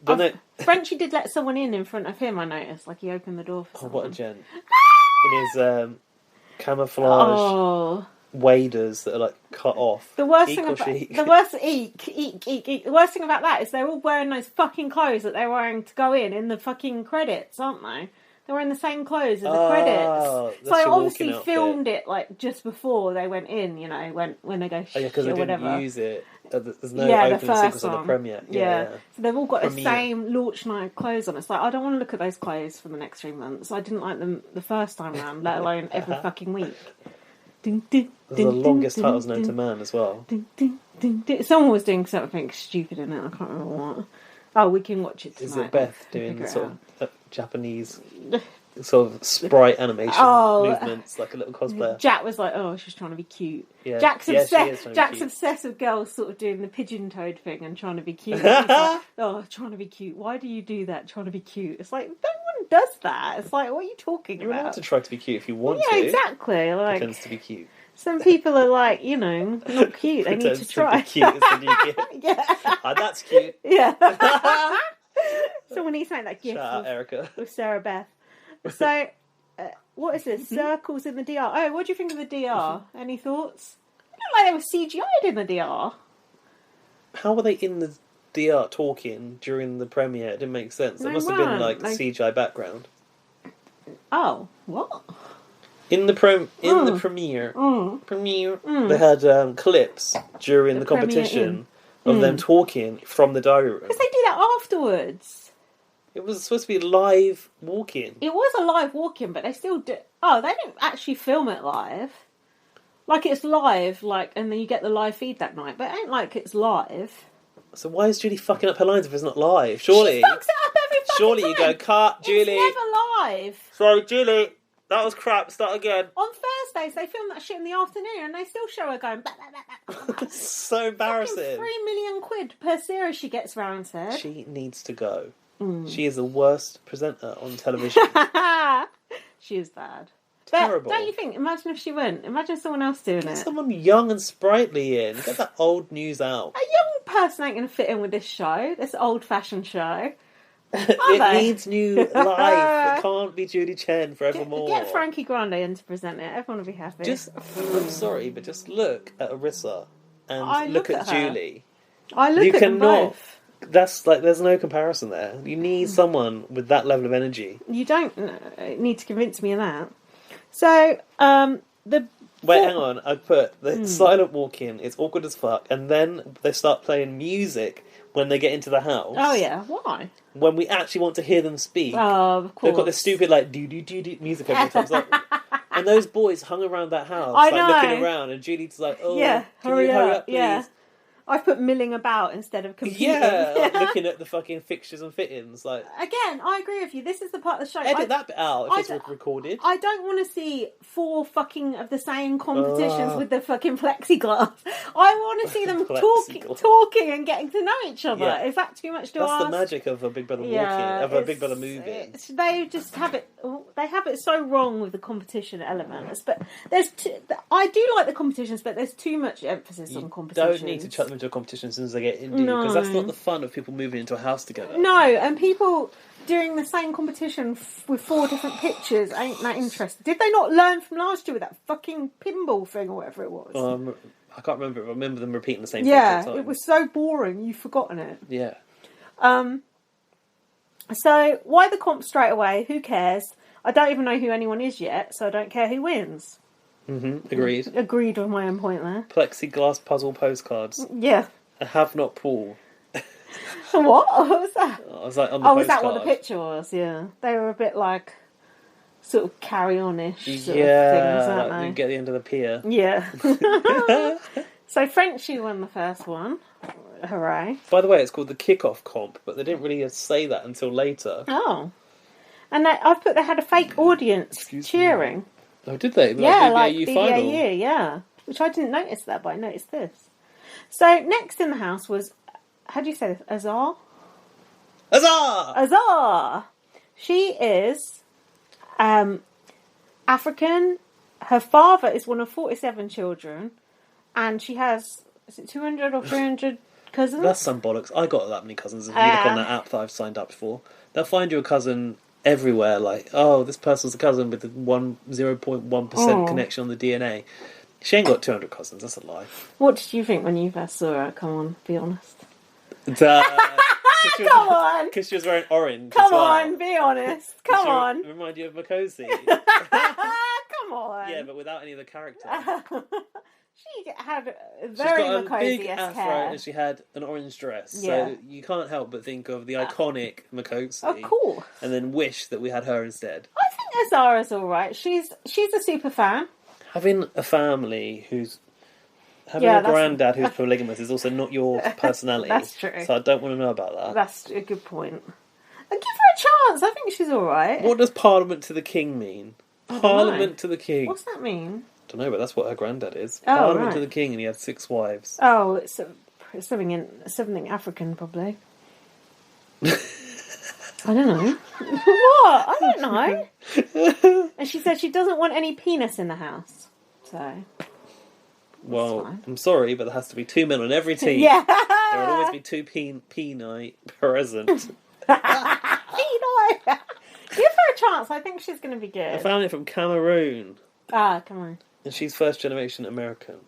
Then Frenchie did let someone in front of him, I noticed. Like, he opened the door for Oh, someone. what a gent. In his camouflage waders that are like cut off. The worst Eek thing or about chic? the worst eek. The worst thing about that is they're all wearing those fucking clothes that they're wearing to go in the fucking credits, aren't they? They're wearing the same clothes as the credits. That's So I your obviously walking outfit. filmed it like just before they went in. When they go Oh yeah, because or they didn't whatever. use it. There's no Yeah, the opening first sequence of the one. premiere. Yeah. So they've all got Premiere. the same launch night clothes on. It's like, I don't want to look at those clothes for the next 3 months. I didn't like them the first time round, let alone every fucking week. Ding, ding, Those ding, are the longest ding, titles ding, known to ding, man as well. ding, ding, ding, ding. Someone was doing something stupid in it. I can't remember what. Oh, we can watch it tonight. Is it Beth We'll doing figure it sort out. of Japanese sort of sprite animation movements like a little cosplayer? Jack was like, "Oh, she's trying to be cute." Yeah. Jack's Yeah, she is trying obsessed. to be Jack's cute. obsessed with girls sort of doing the pigeon-toed thing and trying to be cute. He's like, "Oh, trying to be cute. Why do you do that? Trying to be cute." It's like, no one does that. It's like, what are you talking You're allowed about? to try to be cute if you want Yeah, to. exactly. Like, Pretends to be cute. some people are like, not cute. They need Pretends to try. be cute is the new gift. Yeah. Ah, that's cute. Yeah. Someone needs to make that gift Shout out, Erica. with Sarah Beth. So, what is this? Circles in the DR. Oh, what do you think of the DR? Any thoughts? It looked like they were CGI'd in the DR. How were they in the DR talking during the premiere? It didn't make sense. It must have been like CGI background. Oh, what? In the premiere, they had clips during the competition of them talking from the diary room. Because they do that afterwards. It was supposed to be live walking. It was a live walking, but they still do. Oh, they didn't actually film it live. Like it's live, and then you get the live feed that night. But it ain't like it's live. So why is Julie fucking up her lines if it's not live? Surely. She fucks it up every fucking Surely time. you go, cut, Julie. It's never live. Sorry, Julie. That was crap. Start again. On Thursdays, they film that shit in the afternoon, and they still show her going. Bah, bah, bah, bah. So embarrassing. £3 million per series she gets round to. She needs to go. She is the worst presenter on television. She is bad. Terrible. But don't you think? Imagine if she went. Imagine someone else doing it. Someone young and sprightly in. Get that old news out. A young person ain't going to fit in with this show. This old-fashioned show. It needs new life. It can't be Judy Chen forevermore. Get Frankie Grande in to present it. Everyone will be happy. I'm sorry, but just look at Arissa and look at Julie. I look at them both. That's there's no comparison there. You need someone with that level of energy. You don't need to convince me of that. So, Wait, hang on. I put the silent walk-in. It's awkward as fuck, and then they start playing music when they get into the house. Oh yeah, why? When we actually want to hear them speak. Oh, of course. They've got this stupid do music every time. And those boys hung around that house, looking around, and Julie's like, "Oh, yeah, can you hurry up, please?" Yeah. I put milling about instead of competing. Yeah, looking at the fucking fixtures and fittings. Again, I agree with you. This is the part of the show. Edit that bit out if it's recorded. I don't want to see 4 fucking of the same competitions with the fucking plexiglass. I want to see them talking and getting to know each other. Yeah. Is that too much to ask? That's the magic of a Big Brother walking, of a Big Brother movie. They just have it. They have it so wrong with the competition elements. But I do like the competitions, but there's too much emphasis on competitions. Don't need to chuck them into a competition as soon as they get in, because that's not the fun of people moving into a house together. No, and people doing the same competition with 4 different pictures ain't that interesting. Did they not learn from last year with that fucking pinball thing or whatever it was? I can't remember. I remember them repeating the same thing. Yeah, it was so boring. You've forgotten it. Yeah. So why the comp straight away? Who cares? I don't even know who anyone is yet, so I don't care who wins. Agreed. Agreed with my own point there. Plexiglass puzzle postcards. Yeah. A have not pool. What was that? I was on the postcard. Was that what the picture was? Yeah. They were a bit sort of carry-on-ish sort of things, aren't they? You get the end of the pier. Yeah. So Frenchie won the first one. Hooray. By the way, it's called the kickoff comp, but they didn't really say that until later. Oh. And I've put they had a fake audience cheering. Oh, did they? Like BBAU final? BBAU, yeah. Which I didn't notice that, but I noticed this. So next in the house was, how do you say this? Azar? Azar! She is African. Her father is one of 47 children, and she has, is it 200 or 300 cousins? That's some bollocks. I got that many cousins. If you look on that app that I've signed up for, they'll find you a cousin everywhere, this person's a cousin with 0.1% connection on the DNA. She ain't got 200 cousins, that's a lie. What did you think when you first saw her? Come on, be honest. Come on! Because she was wearing orange. Come on, be honest. Come on. Remind you of Makosi. Come on. Yeah, but without any of the character. She had very Makosi-esque big afro hair. and she had an orange dress. Yeah. So you can't help but think of the iconic Makosi. Of course. And then wish that we had her instead. I think Azara's alright. She's a super fan. Having a family having a granddad who's polygamous is also not your personality. That's true. So I don't want to know about that. That's a good point. Give her a chance. I think she's alright. What does Parliament to the King mean? Parliament to the King. What's that mean? I don't know, but that's what her granddad is. Oh, Parliament to the King, and he had 6 wives. Oh, it's something African, probably. I don't know. What? I don't know. And she said she doesn't want any penis in the house. So. Well, I'm sorry, but there has to be 2 men on every team. Yeah. There will always be 2 peni present. Peni. Give her a chance. I think she's going to be good. I found it from Cameroon. Ah, come on. And she's first generation American.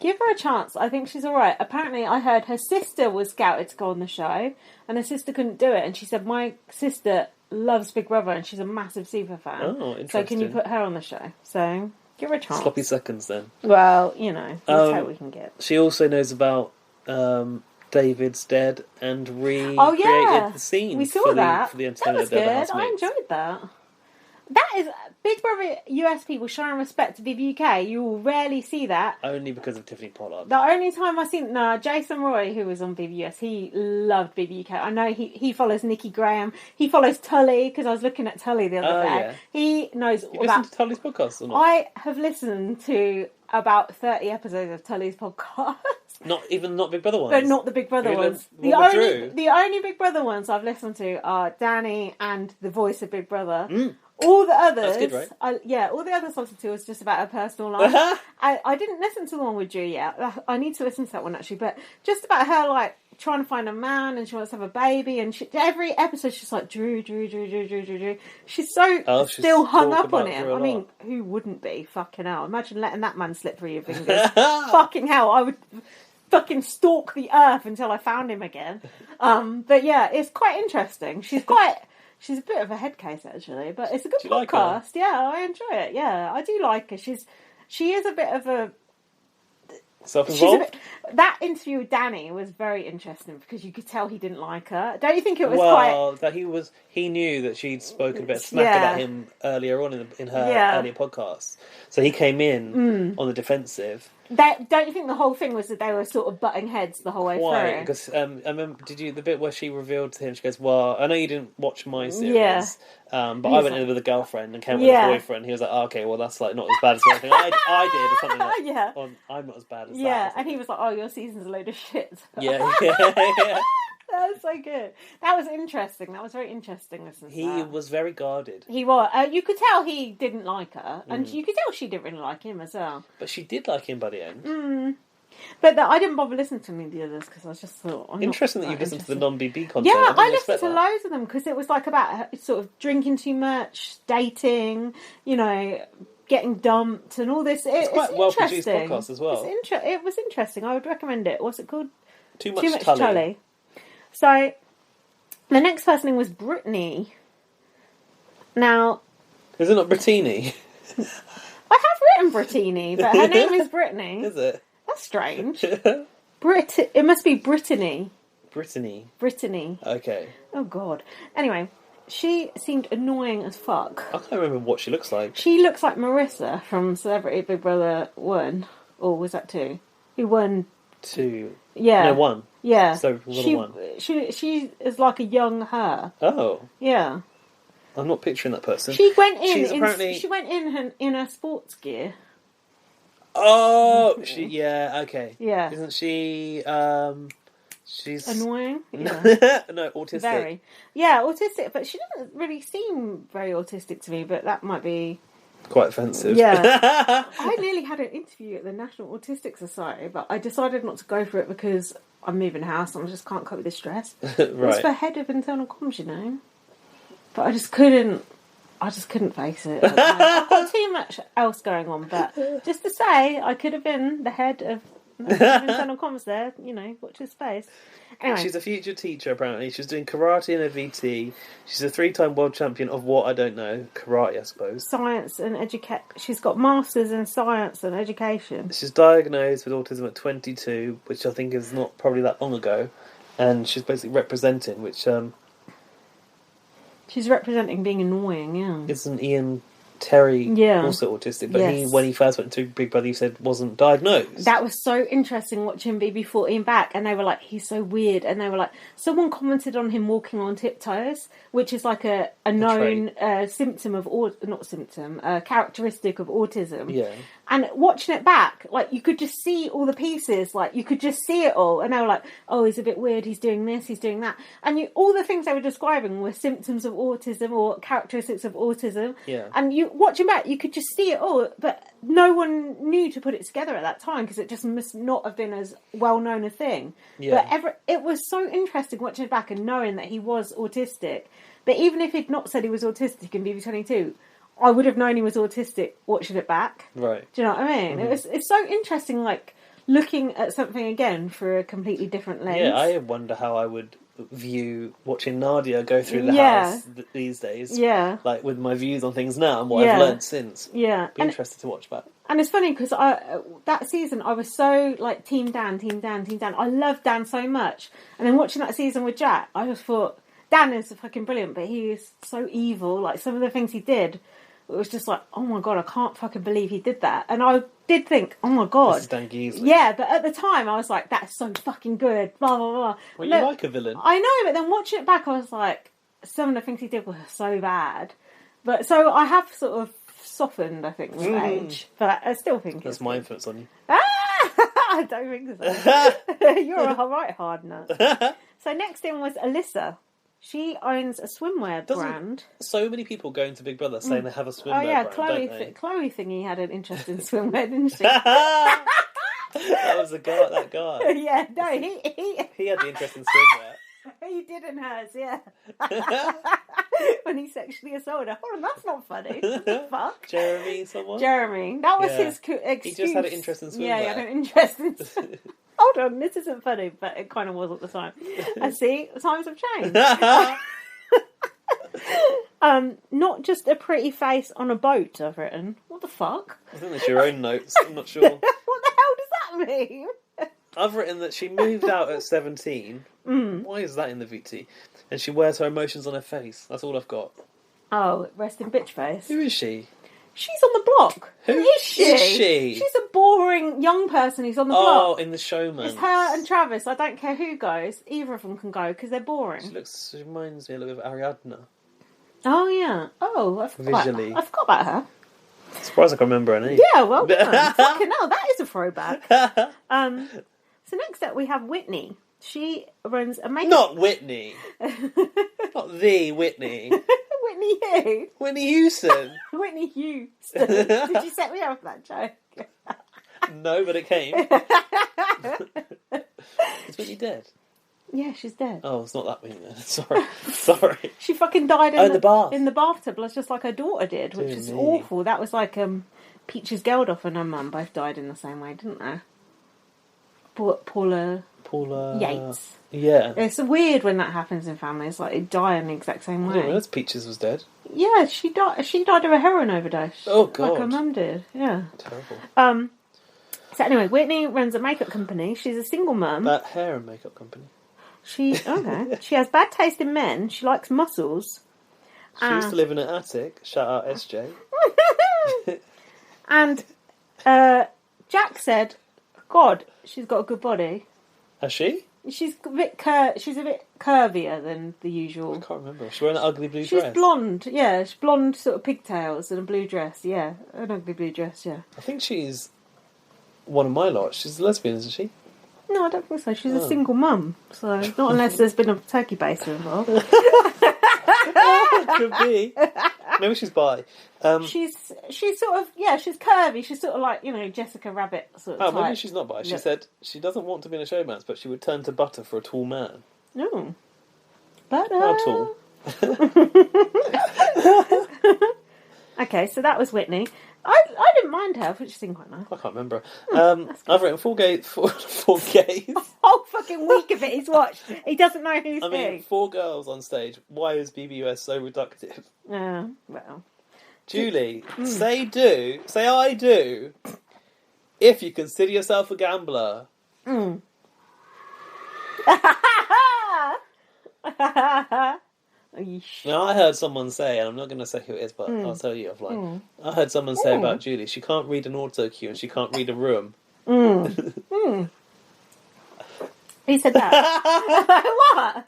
Give her a chance. I think she's all right. Apparently, I heard her sister was scouted to go on the show, and her sister couldn't do it. And she said, my sister loves Big Brother, and she's a massive super fan. Oh, interesting. So can you put her on the show? So give her a chance. Sloppy seconds, then. Well, that's how we can get. She also knows about David's dead and recreated the scene. We saw that. For the that was good. I enjoyed that. That is Big Brother US people showing respect to BB UK. You will rarely see that. Only because of Tiffany Pollard. The only time I've seen Jason Roy, who was on BB US, he loved BB UK. I know he follows Nikki Graham. He follows Tully because I was looking at Tully the other day. Yeah. He knows you listened to Tully's podcast or not? I have listened to about 30 episodes of Tully's podcast. Not Big Brother ones? But not the Big Brother ones. The only Big Brother ones I've listened to are Danny and the voice of Big Brother. All the others, that's good, right? All the others I listened to was just about her personal life. I didn't listen to the one with Drew yet. I need to listen to that one actually, but just about her like trying to find a man and she wants to have a baby, and every episode she's like Drew. She's so still hung up on him. I mean, who wouldn't be? Fucking hell! Imagine letting that man slip through your fingers. Fucking hell! I would fucking stalk the earth until I found him again. But yeah, it's quite interesting. She's a bit of a head case, actually, but it's a good podcast. Like yeah, I enjoy it. Yeah, I do like her. She is a bit of a... Self-involved? That interview with Danny was very interesting because you could tell he didn't like her. Don't you think it was quite... Well, that he knew that she'd spoken a bit of smack about him earlier on in her earlier podcast. So he came in on the defensive. Don't you think the whole thing was that they were sort of butting heads the whole way through? Because I remember, the bit where she revealed to him, she goes, well, I know you didn't watch my series, but I went in with a girlfriend and came with a boyfriend. He was like, okay, well, that's like not as bad as something I did, or something like I'm not as bad as that. Yeah, and he was like, oh, your season's a load of shit. Yeah. That was so good. That was interesting. That was very interesting. He was very guarded. He was. You could tell he didn't like her, and you could tell she didn't really like him as well. But she did like him by the end. But I didn't bother listening to any of the others because I was just thought... Interesting that you've listened to the non-BB content. Yeah, I listened to loads of them because it was like about sort of drinking too much, dating, getting dumped and all this. It's quite a well-produced podcast as well. It was interesting. I would recommend it. What's it called? Too Much Tully. So, the next person was Brittany. Now... Is it not Brittini? I have written Brittini, but her name is Brittany. Is it? That's strange. It must be Brittany. Brittany. Okay. Oh, God. Anyway, she seemed annoying as fuck. I can't remember what she looks like. She looks like Marissa from Celebrity Big Brother 1. Or was that 2? Who won? 2. Yeah. No, 1. Yeah. So, one. She is like a young her. Oh. Yeah. I'm not picturing that person. She went in her sports gear. Oh, okay. Yeah. Isn't she, she's... Annoying? Yeah. No, autistic. Very. Yeah, autistic, but she doesn't really seem very autistic to me, but that might be... Quite offensive. Yeah. I nearly had an interview at the National Autistic Society, but I decided not to go for it because I'm moving house and I just can't cope with the stress. Right. It was for head of internal comms, But I just couldn't face it. I've got too much else going on, but just to say, I could have been the head of internal comms there, watch his space. Anyway. She's a future teacher, apparently. She's doing karate in a VT. She's a 3-time world champion of what? I don't know. Karate, I suppose. Science and education. She's got masters in science and education. She's diagnosed with autism at 22, which I think is not probably that long ago. And she's basically representing, which... She's representing being annoying, yeah. Isn't Ian Terry also autistic? But he, when he first went to Big Brother, he said wasn't diagnosed. That was so interesting watching BB14 back, and they were like, he's so weird. And they were like, someone commented on him walking on tiptoes, which is like a known symptom of, characteristic of autism. Yeah. And watching it back, like, you could just see all the pieces, like, you could just see it all. And they were like, oh, he's a bit weird, he's doing this, he's doing that. And all the things they were describing were symptoms of autism or characteristics of autism. Yeah. And watching back, you could just see it all, but no one knew to put it together at that time because it just must not have been as well known a thing. Yeah. But it was so interesting watching it back and knowing that he was autistic. But even if he'd not said he was autistic in BB22, I would have known he was autistic watching it back. Right. Do you know what I mean? Mm-hmm. It's so interesting, like looking at something again through a completely different lens. Yeah, I wonder how I would view watching Nadia go through the house these days. Yeah. Like, with my views on things now and what I've learned since. Yeah. Be interested to watch that. And it's funny because that season I was so like Team Dan. I loved Dan so much, and then watching that season with Jack, I just thought Dan is fucking brilliant, but he is so evil. Like some of the things he did, it was just like, oh my god, I can't fucking believe he did that. And I did think, oh my god, this is Dan Geesley. Yeah, but at the time I was like, that's so fucking good. Blah blah blah. Well, you like a villain. I know, but then watching it back, I was like, some of the things he did were so bad. But so I have sort of softened, I think, with age, but I still think that's my influence on you. I don't think so. You're a right hard nut. So next in was Alyssa. She owns a swimwear brand. So many people going to Big Brother saying they have a swimwear brand, don't they? Chloe thingy had an interest in swimwear, didn't she? That was that guy. Yeah, no, he had the interest in swimwear. He did in hers, yeah. When he sexually assaulted her. Oh, that's not funny. What the fuck? Jeremy, someone? Jeremy. That was his excuse. He just had an interest in swimwear. Yeah, he had an interest in Hold on, this isn't funny, but it kind of was at the time. I see, times have changed. Not just a pretty face on a boat, I've written. What the fuck? I think that's your own notes. I'm not sure. What the hell does that mean? I've written that she moved out at 17. Why is that in the VT? And she wears her emotions on her face. That's all I've got. Oh, resting bitch face. Who is she? She's on the block. Who is she? She's a boring young person who's on the block. Oh, in the Showman. It's her and Travis. I don't care who goes. Either of them can go because they're boring. She reminds me a little bit of Ariadna. Oh, yeah. Oh, I forgot about her. Surprised I can remember her name. Yeah, well done. Fucking hell, that is a throwback. So next up we have Whitney. She runs a makeup... Not Whitney. Not the Whitney. Whitney who? Whitney Houston. Whitney Houston. Did you set me up for that joke? No, but it came. Is Whitney dead? Yeah, she's dead. Oh, it's not that Whitney then. Sorry. She fucking died in the bath. In the bathtub, just like her daughter did, which is awful. That was like Peaches Geldof and her mum both died in the same way, didn't they? Paula Yates. Yeah. It's weird when that happens in families, like they die in the exact same way. I didn't realise Peaches was dead. Yeah, she died of a heroin overdose. Oh god. Like her mum did. Yeah. Terrible. So anyway, Whitney runs a makeup company. She's a single mum. That hair and makeup company. She has bad taste in men. She likes muscles. She used to live in an attic. Shout out SJ. And Jack said, God, she's got a good body. Has she? She's a bit curvier than the usual. I can't remember. She's wearing an ugly blue dress. She's blonde, yeah. She's blonde sort of pigtails and a blue dress, yeah. An ugly blue dress, yeah. I think she's one of my lot. She's a lesbian, isn't she? No, I don't think so. She's a single mum. So, not unless there's been a turkey baster involved. Could be. Maybe she's bi. She's sort of, she's curvy. She's sort of like, Jessica Rabbit sort of type. Maybe she's not bi. She said she doesn't want to be in a showman's, but she would turn to butter for a tall man. No. Butter. How tall? Okay, so that was Whitney. I didn't mind her, but she seemed quite nice. I can't remember. I've written four gays. A whole fucking week of it he's watched. He doesn't know who's who. 4 girls on stage. Why is BBUS so reductive? Well. Julie, say I do, if you consider yourself a gambler. Now, I heard someone say, and I'm not going to say who it is, but I'll tell you offline. I heard someone say about Julie, she can't read an auto cue and she can't read a room. He said that. What?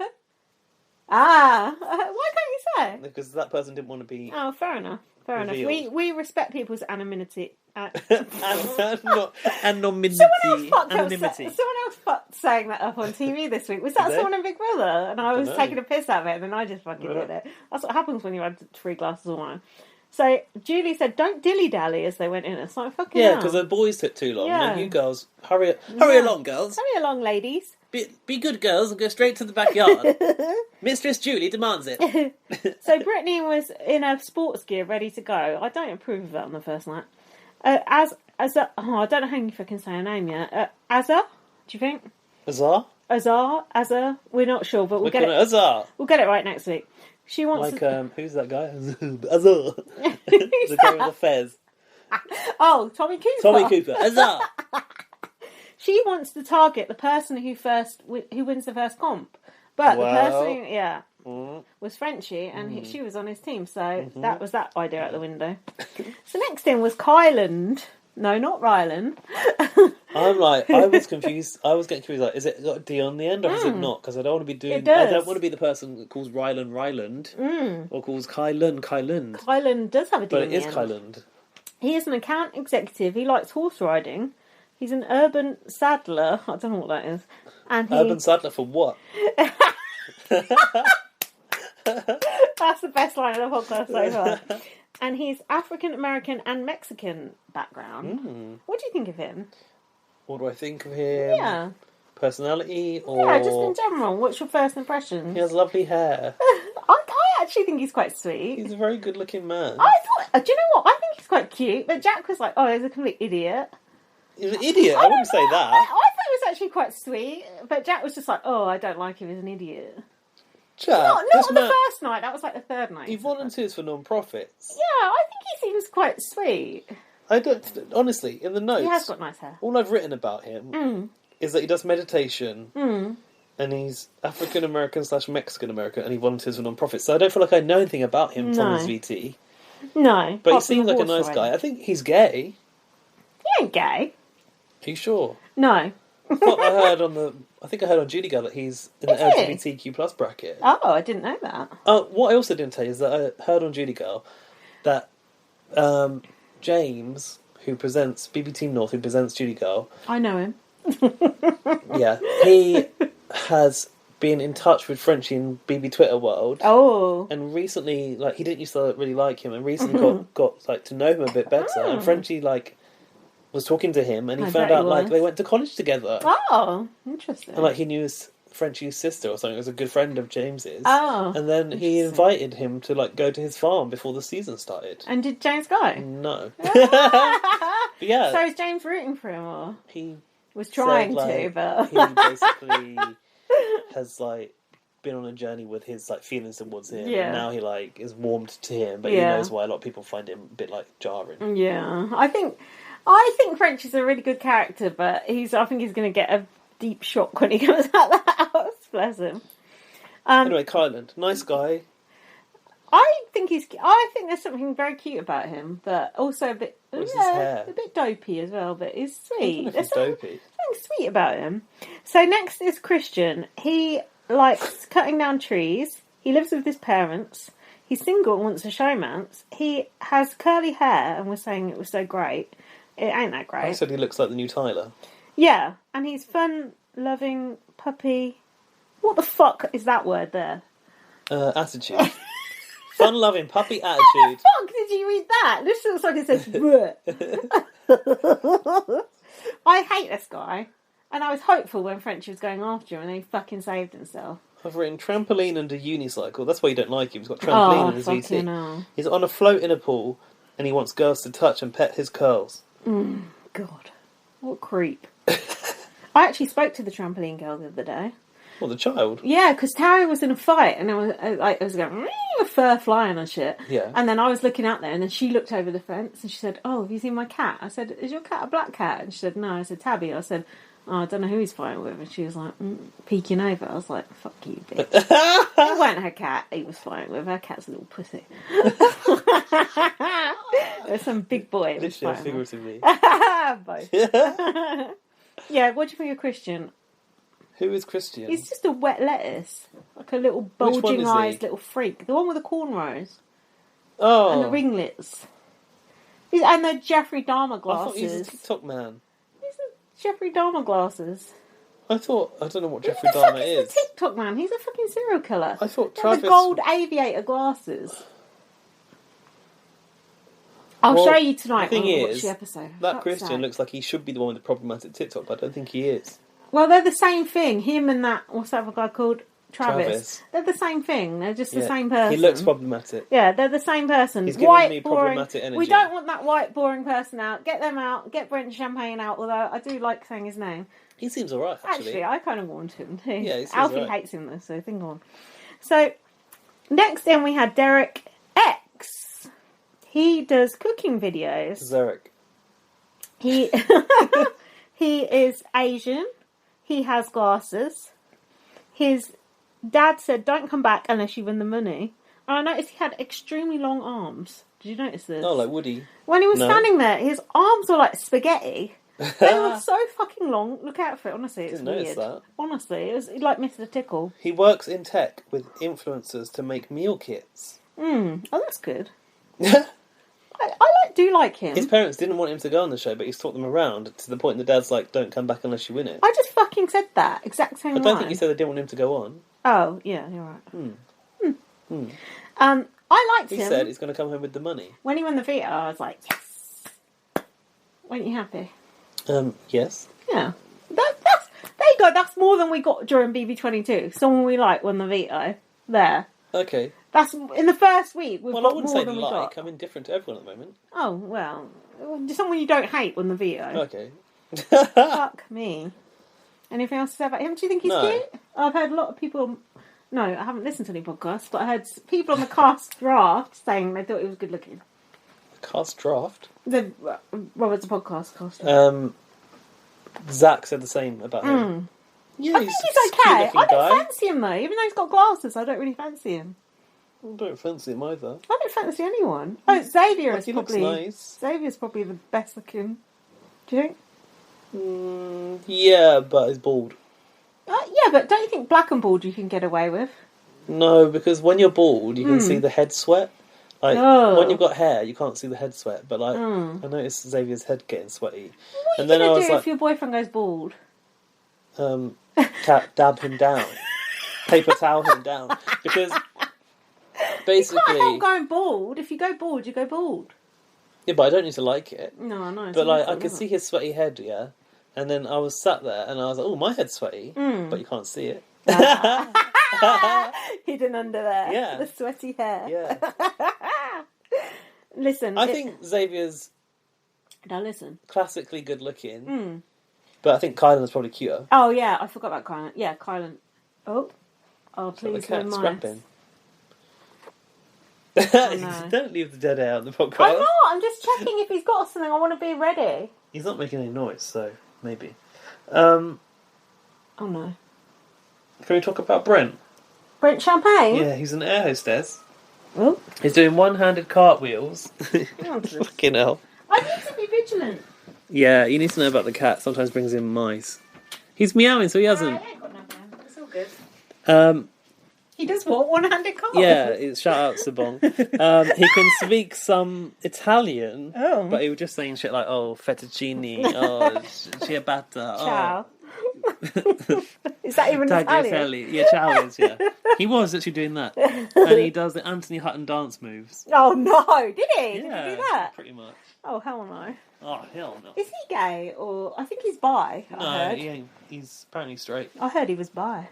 Why can't you say? Because that person didn't want to be. Oh, fair enough. We respect people's anonymity. Anonymity. Someone else fucked saying that up on TV this week. Was that someone in Big Brother? And I was taking a piss out of it, and then I just fucking did it. That's what happens when you had 3 glasses of wine. So Julie said, "Don't dilly dally" as they went in. It's like fucking because the boys took too long. Yeah. No, you girls, hurry along, girls. Hurry along, ladies. Be good girls and go straight to the backyard. Mistress Julie demands it. So Brittany was in her sports gear, ready to go. I don't approve of that on the first night. As Azar. Oh, I don't know how you fucking say her name yet. Azar? Do you think? Azar? Azar. We're not sure, but we'll get it. Azar. We'll get it right next week. She wants who's that guy? Azar. The guy with the fez. Oh, Tommy Cooper. Azar. She wants to target the person who wins the first comp, but the person, was Frenchie, and she was on his team, so that was that idea out the window. So next in was Kyland. No, not Ryland. I'm like, I was confused. I was getting confused. Like, is it got a D on the end or is it not? Because I don't want to be doing. I don't want to be the person that calls Ryland or calls Kyland. Kyland does have a D on the end. But it is Kyland. He is an account executive. He likes horse riding. He's an urban saddler. I don't know what that is. And urban saddler for what? That's the best line of the podcast so far. And he's African American and Mexican background. What do you think of him? What do I think of him? Yeah. Personality or... Yeah, just in general. What's your first impression? He has lovely hair. I actually think he's quite sweet. He's a very good looking man. I thought... Do you know what? I think he's quite cute. But Jack was like, oh, he's a complete idiot. He's an idiot? I wouldn't say that. I thought he was actually quite sweet. But Jack was just like, oh, I don't like him. He's an idiot. Jack, not on the first night. That was like the third night. He volunteers for non-profits. Yeah, I think he seems quite sweet. Honestly, in the notes... He has got nice hair. All I've written about him is that he does meditation and he's African-American / Mexican-American and he volunteers for non-profits. So I don't feel like I know anything about him from his VT. No. But he seems like a nice guy. I think he's gay. He ain't gay. Are you sure? No. I think I heard on Judy Girl that he's in the LGBTQ plus bracket. Oh, I didn't know that. What I also didn't tell you is that I heard on Judy Girl that James, who presents BB Team North, who presents Judy Girl... I know him. Yeah. He has been in touch with Frenchie in BB Twitter world. Oh. And recently, like, he didn't used to really like him, and recently got like to know him a bit better. And Frenchie, like, was talking to him, and he found out, like, they went to college together. Oh, interesting. And, like, he knew Frenchie's sister or something. It was a good friend of James's. Oh. And then he invited him to, like, go to his farm before the season started. And did James go? No. But yeah. So is James rooting for him, or? He was trying said, but... He basically has, like, been on a journey with his, like, feelings towards him. Yeah. And now he, like, is warmed to him, but he knows why a lot of people find him a bit, like, jarring. Yeah. I think French is a really good character, but I think he's going to get a deep shock when he comes out of the house. Bless him. Anyway, Kyland, nice guy. I think there's something very cute about him, but also a bit What's his hair? A bit dopey as well. But he's sweet. I don't know if he's dopey. Something sweet about him. So next is Christian. He likes cutting down trees. He lives with his parents. He's single and wants a showmance. He has curly hair and was saying it was so great. It ain't that great. I said he looks like the new Tyler. Yeah, and he's fun-loving puppy. What the fuck is that word there? Attitude. Fun-loving puppy attitude. How the fuck did you read that? This looks like it says I hate this guy. And I was hopeful when Frenchie was going after him and he fucking saved himself. I've written trampoline and a unicycle. That's why you don't like him. He's got trampoline in his VT. No. He's on a float in a pool and he wants girls to touch and pet his curls. God. What creep. I actually spoke to the trampoline girl the other day. What, the child? Yeah, because Tarry was in a fight and I was going, fur flying and shit. Yeah. And then I was looking out there and then she looked over the fence and she said, oh, have you seen my cat? I said, is your cat a black cat? And she said, no. I said, Tabby. I said, oh, I don't know who he's fighting with. And she was like, peeking over. I was like, fuck you, bitch. It wasn't her cat he was fighting with. Her cat's a little pussy. There's some big boy. Literally, figuratively. Both. Yeah, what do you think of Christian? Who is Christian? He's just a wet lettuce. Like a little bulging eyes little freak. The one with the cornrows. Oh. And the ringlets. And the Jeffrey Dahmer glasses. I thought he was a TikTok man. He's a Jeffrey Dahmer glasses. I don't know what Jeffrey Dahmer is. He's a TikTok man. He's a fucking serial killer. I thought Travis... The gold aviator glasses. I'll show you tonight when we watch the episode. That Christian looks like he should be the one with the problematic TikTok, but I don't think he is. Well, they're the same thing. Him and that, what's that other guy called? Travis. They're the same thing. They're just the same person. He looks problematic. Yeah, they're the same person. He's giving me problematic energy. We don't want that white, boring person out. Get them out. Get Brent Champagne out, although I do like saying his name. He seems alright, actually. I kind of want him too. Yeah, he seems Alfie right. hates him, though, so think on. So, next in we had Derek X. He does cooking videos. Zarek. He is Asian. He has glasses. His dad said, "Don't come back unless you win the money." And I noticed he had extremely long arms. Did you notice this? Oh, like Woody. When he was standing there, his arms were like spaghetti. They were so fucking long. Look out for it. Honestly, it's weird. Notice that. Honestly, it was like Mr. Tickle. He works in tech with influencers to make meal kits. Oh, that's good. I do like him. His parents didn't want him to go on the show, but he's talked them around to the point the dad's like, "Don't come back unless you win it." I just fucking said that exact same line. I don't think he said they didn't want him to go on. Oh, yeah, you're right. I liked him. He said he's going to come home with the money. When he won the veto, I was like, yes. Weren't you happy? Yes. Yeah. There you go. That's more than we got during BB23. Someone we like won the veto. There. Okay. That's in the first week. We've got I wouldn't more say than we like. got. I'm indifferent to everyone at the moment. Oh, well. Someone you don't hate won the veto. Okay. Fuck me. Anything else to say about him? Do you think he's cute? I've heard a lot of people... No, I haven't listened to any podcasts, but I heard people on the cast draft saying they thought he was good looking. Cast draft? Robert's a podcast caster. Zach said the same about him. Yeah, I think he's okay. I don't fancy him though. Even though he's got glasses, I don't really fancy him. I don't fancy him either. I don't fancy anyone. Oh, Xavier is He probably... looks nice. Xavier's probably the best looking. Do you think? Yeah, but he's bald. Yeah, but don't you think black and bald you can get away with? No, because when you're bald, you can see the head sweat. Like, when you've got hair, you can't see the head sweat. But, like, I noticed Xavier's head getting sweaty. What are you going to do if your boyfriend goes bald? Dab him down. Paper towel him down. Because, basically... You can't help going bald. If you go bald, you go bald. Yeah, but I don't need to like it. No, I know. But, like, I could see his sweaty head, yeah? And then I was sat there and I was like, oh, my head's sweaty. But you can't see it. Hidden under there. Yeah. The sweaty hair. Yeah. Listen. I think Xavier's classically good looking. But I think Kylan's probably cuter. Oh, yeah. I forgot about Kylan. Yeah, Kylan. Oh, please no mice. Scrapping. Oh, no. Don't leave the dead air on the podcast. I'm not. I'm just checking if he's got something. I want to be ready. He's not making any noise, so maybe. Oh, no. Can we talk about Brent? Brent Champagne? Yeah, he's an air hostess. Oh. He's doing one-handed cartwheels. Fucking hell. I need to be vigilant. Yeah, you need to know about the cat. Sometimes brings in mice. He's meowing, so he hasn't. I ain't got nothing. It's all good. He does what? One-handed cartwheels? Yeah, shout out Sabong. He can speak some Italian, but he was just saying shit like, oh, fettuccine, oh, ciabatta, Ciao. Is that even Italian? Yeah, ciao is, yeah. He was actually doing that. And he does the Anthony Hutton dance moves. Oh, no. Did he? Yeah, Did he do that? pretty much. Oh, hell no. Oh, hell no. Is he gay? Or I think he's bi, I heard. He ain't. He's apparently straight. I heard he was bi.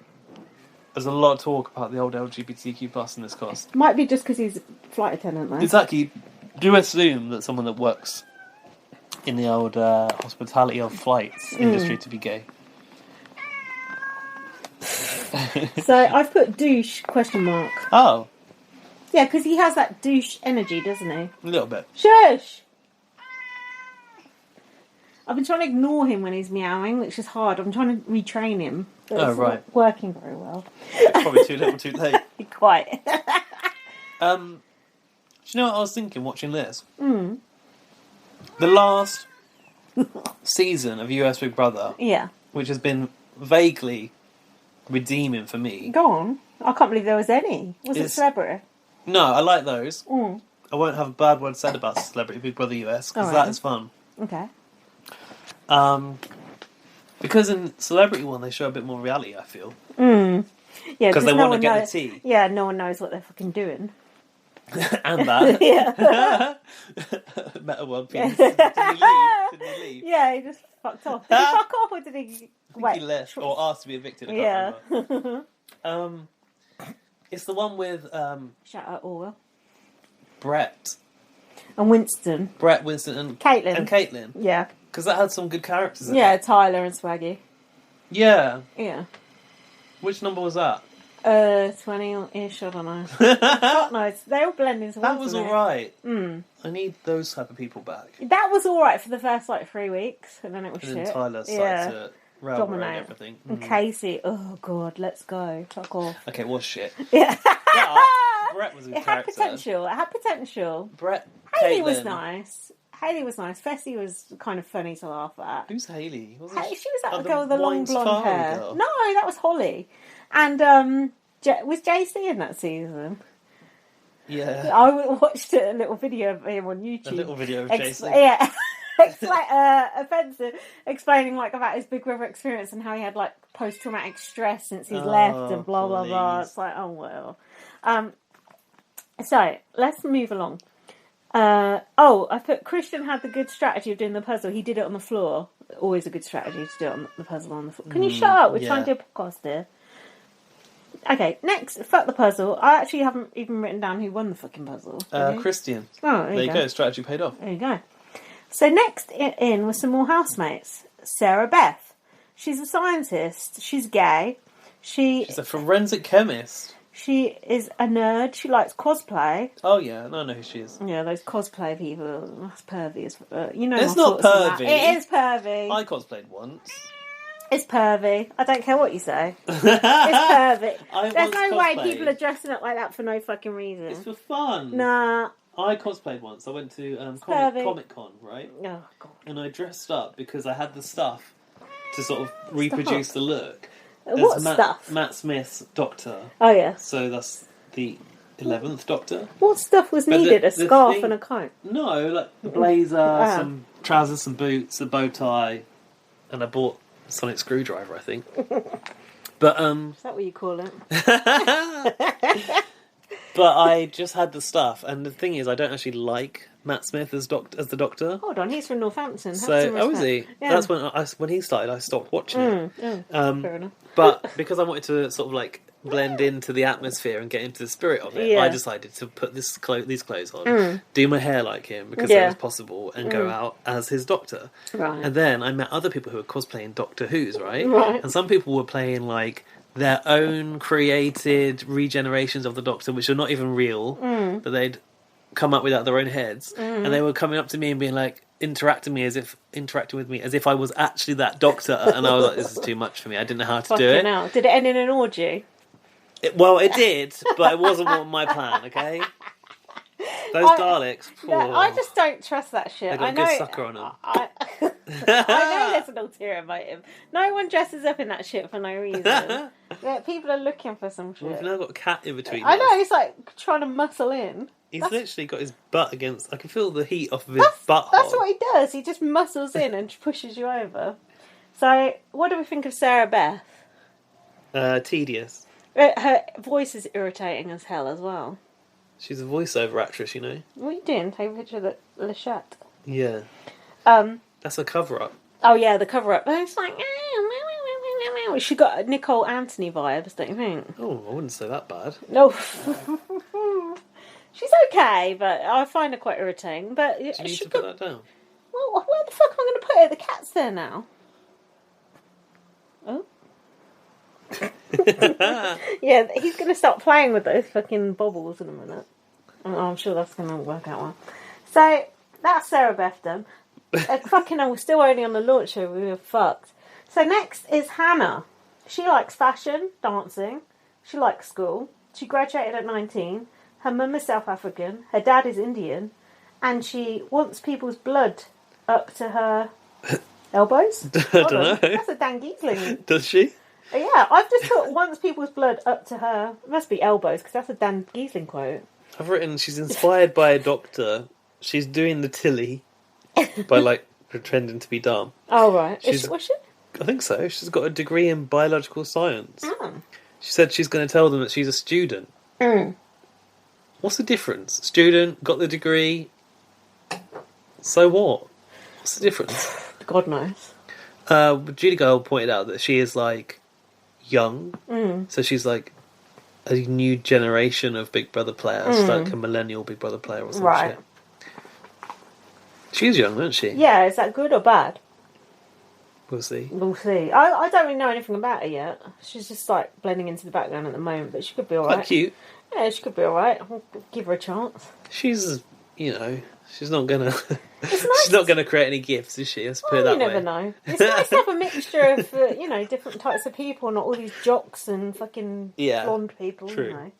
There's a lot of talk about the old LGBTQ plus in this cast. Might be just because he's a flight attendant, though. Exactly. Do assume that someone that works in the old hospitality of flights industry to be gay. So I've put douche ? Oh. Yeah, because he has that douche energy, doesn't he? A little bit. Shush! I've been trying to ignore him when he's meowing, which is hard. I'm trying to retrain him. But it's not working very well. It's probably too little too late. Quite. Do you know what I was thinking watching this? The last season of US Big Brother, which has been vaguely redeeming for me. Go on. I can't believe there was any. Was it Celebrity? No, I like those. I won't have a bad word said about Celebrity Big Brother US, because that is fun. Okay. Because in Celebrity one they show a bit more reality, I feel. Yeah, because they want to get the tea. Yeah, no one knows what they're fucking doing. And that. Yeah. Meta World Peace. Did he leave? Yeah, he just fucked off. Did he fuck off or did he... I think he left, or asked to be evicted. I can't remember. It's the one with Shout out Orwell. Brett, And Winston, and Caitlin. Yeah. Because that had some good characters in Yeah, it. Tyler and Swaggy. Yeah. Yeah. Which number was that? 20-ish, I don't know. God knows. They all blend into one. That was alright. I need those type of people back. That was alright for the first, 3 weeks, and then it was And shit. then Tyler started to railroad dominate everything. And Casey, oh god, let's go. Fuck off. Okay, it was shit. Yeah. But Brett was a good character. It had potential. Brett, Hayley Caitlin. was nice. Fessy was kind of funny to laugh at. Who's Hayley? She was that girl with the long blonde hair. Girl? No, that was Holly. And was JC in that season? Yeah. I watched a little video of him on YouTube. A little video of JC. Yeah. It's offensive, explaining about his Big Brother experience and how he had post-traumatic stress since he's left and blah blah blah. It's oh well. So let's move along. I put Christian had the good strategy of doing the puzzle. He did it on the floor. Always a good strategy to do it on the puzzle on the floor. Can you shut up? We're trying to do a podcast here. Okay, next, fuck the puzzle. I actually haven't even written down who won the fucking puzzle. Christian. Oh, there you go. Strategy paid off. There you go. So next in was some more housemates. Sarah Beth. She's a scientist. She's gay. She's a forensic chemist. She is a nerd. She likes cosplay. Oh yeah, I know who she is. Yeah, those cosplay people. That's pervy. It's not pervy. It is pervy. I cosplayed once. It's pervy. I don't care what you say. It's pervy. There's no way people are dressing up like that for no fucking reason. It's for fun. Nah. I cosplayed once. I went to Comic Con, right? Oh, God. And I dressed up because I had the stuff to sort of reproduce the look. What stuff? Matt Smith's Doctor. Oh, yeah. So that's the 11th Doctor. What stuff was needed? A scarf and a coat? No, like a blazer, some trousers, some boots, a bow tie, and I bought a sonic screwdriver, I think. But is that what you call it? But I just had the stuff, and the thing is, I don't actually like Matt Smith as the Doctor. Hold on, he's from Northampton. So, is he? Yeah. That's when he started. I stopped watching it. Fair enough. But because I wanted to sort of blend into the atmosphere and get into the spirit of it, I decided to put these clothes on, do my hair like him because it was possible, and go out as his Doctor. Right. And then I met other people who were cosplaying Doctor Who's, right? And some people were playing their own created regenerations of the Doctor, which are not even real, that they'd come up with out of their own heads, and they were coming up to me and being interacting with me as if I was actually that Doctor, and I was like, this is too much for me. I didn't know how to do it. Hell. Did it end in an orgy? It did, but it wasn't my plan, okay? Those Daleks. No, I just don't trust that shit. They got a good sucker on them. I know there's an ulterior motive. No one dresses up in that shit for no reason. People are looking for some shit. We've now got a cat in between I us. know, he's trying to muscle in. He's literally got his butt against... I can feel the heat off of his butthole. That's what he does. He just muscles in and pushes you over. So, what do we think of Sarah Beth? Tedious. Her voice is irritating as hell as well. She's a voiceover actress, you know. What are you doing? Take a picture of the Lachette. Yeah. That's a cover-up. Oh, yeah, the cover-up. But it's she got Nicole Anthony vibes, don't you think? Oh, I wouldn't say that bad. No. She's okay, but I find her quite irritating. But Do you need to put that down? Well, where the fuck am I going to put it? The cat's there now. Oh. Yeah, he's going to start playing with those fucking bobbles in a minute. I'm sure that's going to work out well. So, that's Sarah Beth done. Fucking hell, we're still only on the launch show. We were fucked. So next is Hannah. She likes fashion, dancing. She likes school. She graduated at 19. Her mum is South African. Her dad is Indian. And she wants people's blood up to her elbows. I don't know. That's a Dan Giesling. Does she? Yeah, I've just put wants people's blood up to her. It must be elbows, because that's a Dan Giesling quote. I've written she's inspired by a doctor. She's doing the Tilly by pretending to be dumb. Oh, right. Was she? I think so. She's got a degree in biological science. Oh. She said she's going to tell them that she's a student. What's the difference? Student, got the degree. So what? What's the difference? God knows. Judy Girl pointed out that she is young. So she's like a new generation of Big Brother players. She's like a millennial Big Brother player or some shit. She's young, isn't she? Yeah, is that good or bad? We'll see. We'll see. I don't really know anything about her yet. She's just like blending into the background at the moment, but she could be alright. Quite cute. Yeah, she could be alright. I'll give her a chance. She's, she's not gonna... She's not gonna create any gifts, is she? Let's put it that way. You never know. It's nice to have a mixture of, different types of people, not all these jocks and fucking blonde people, True.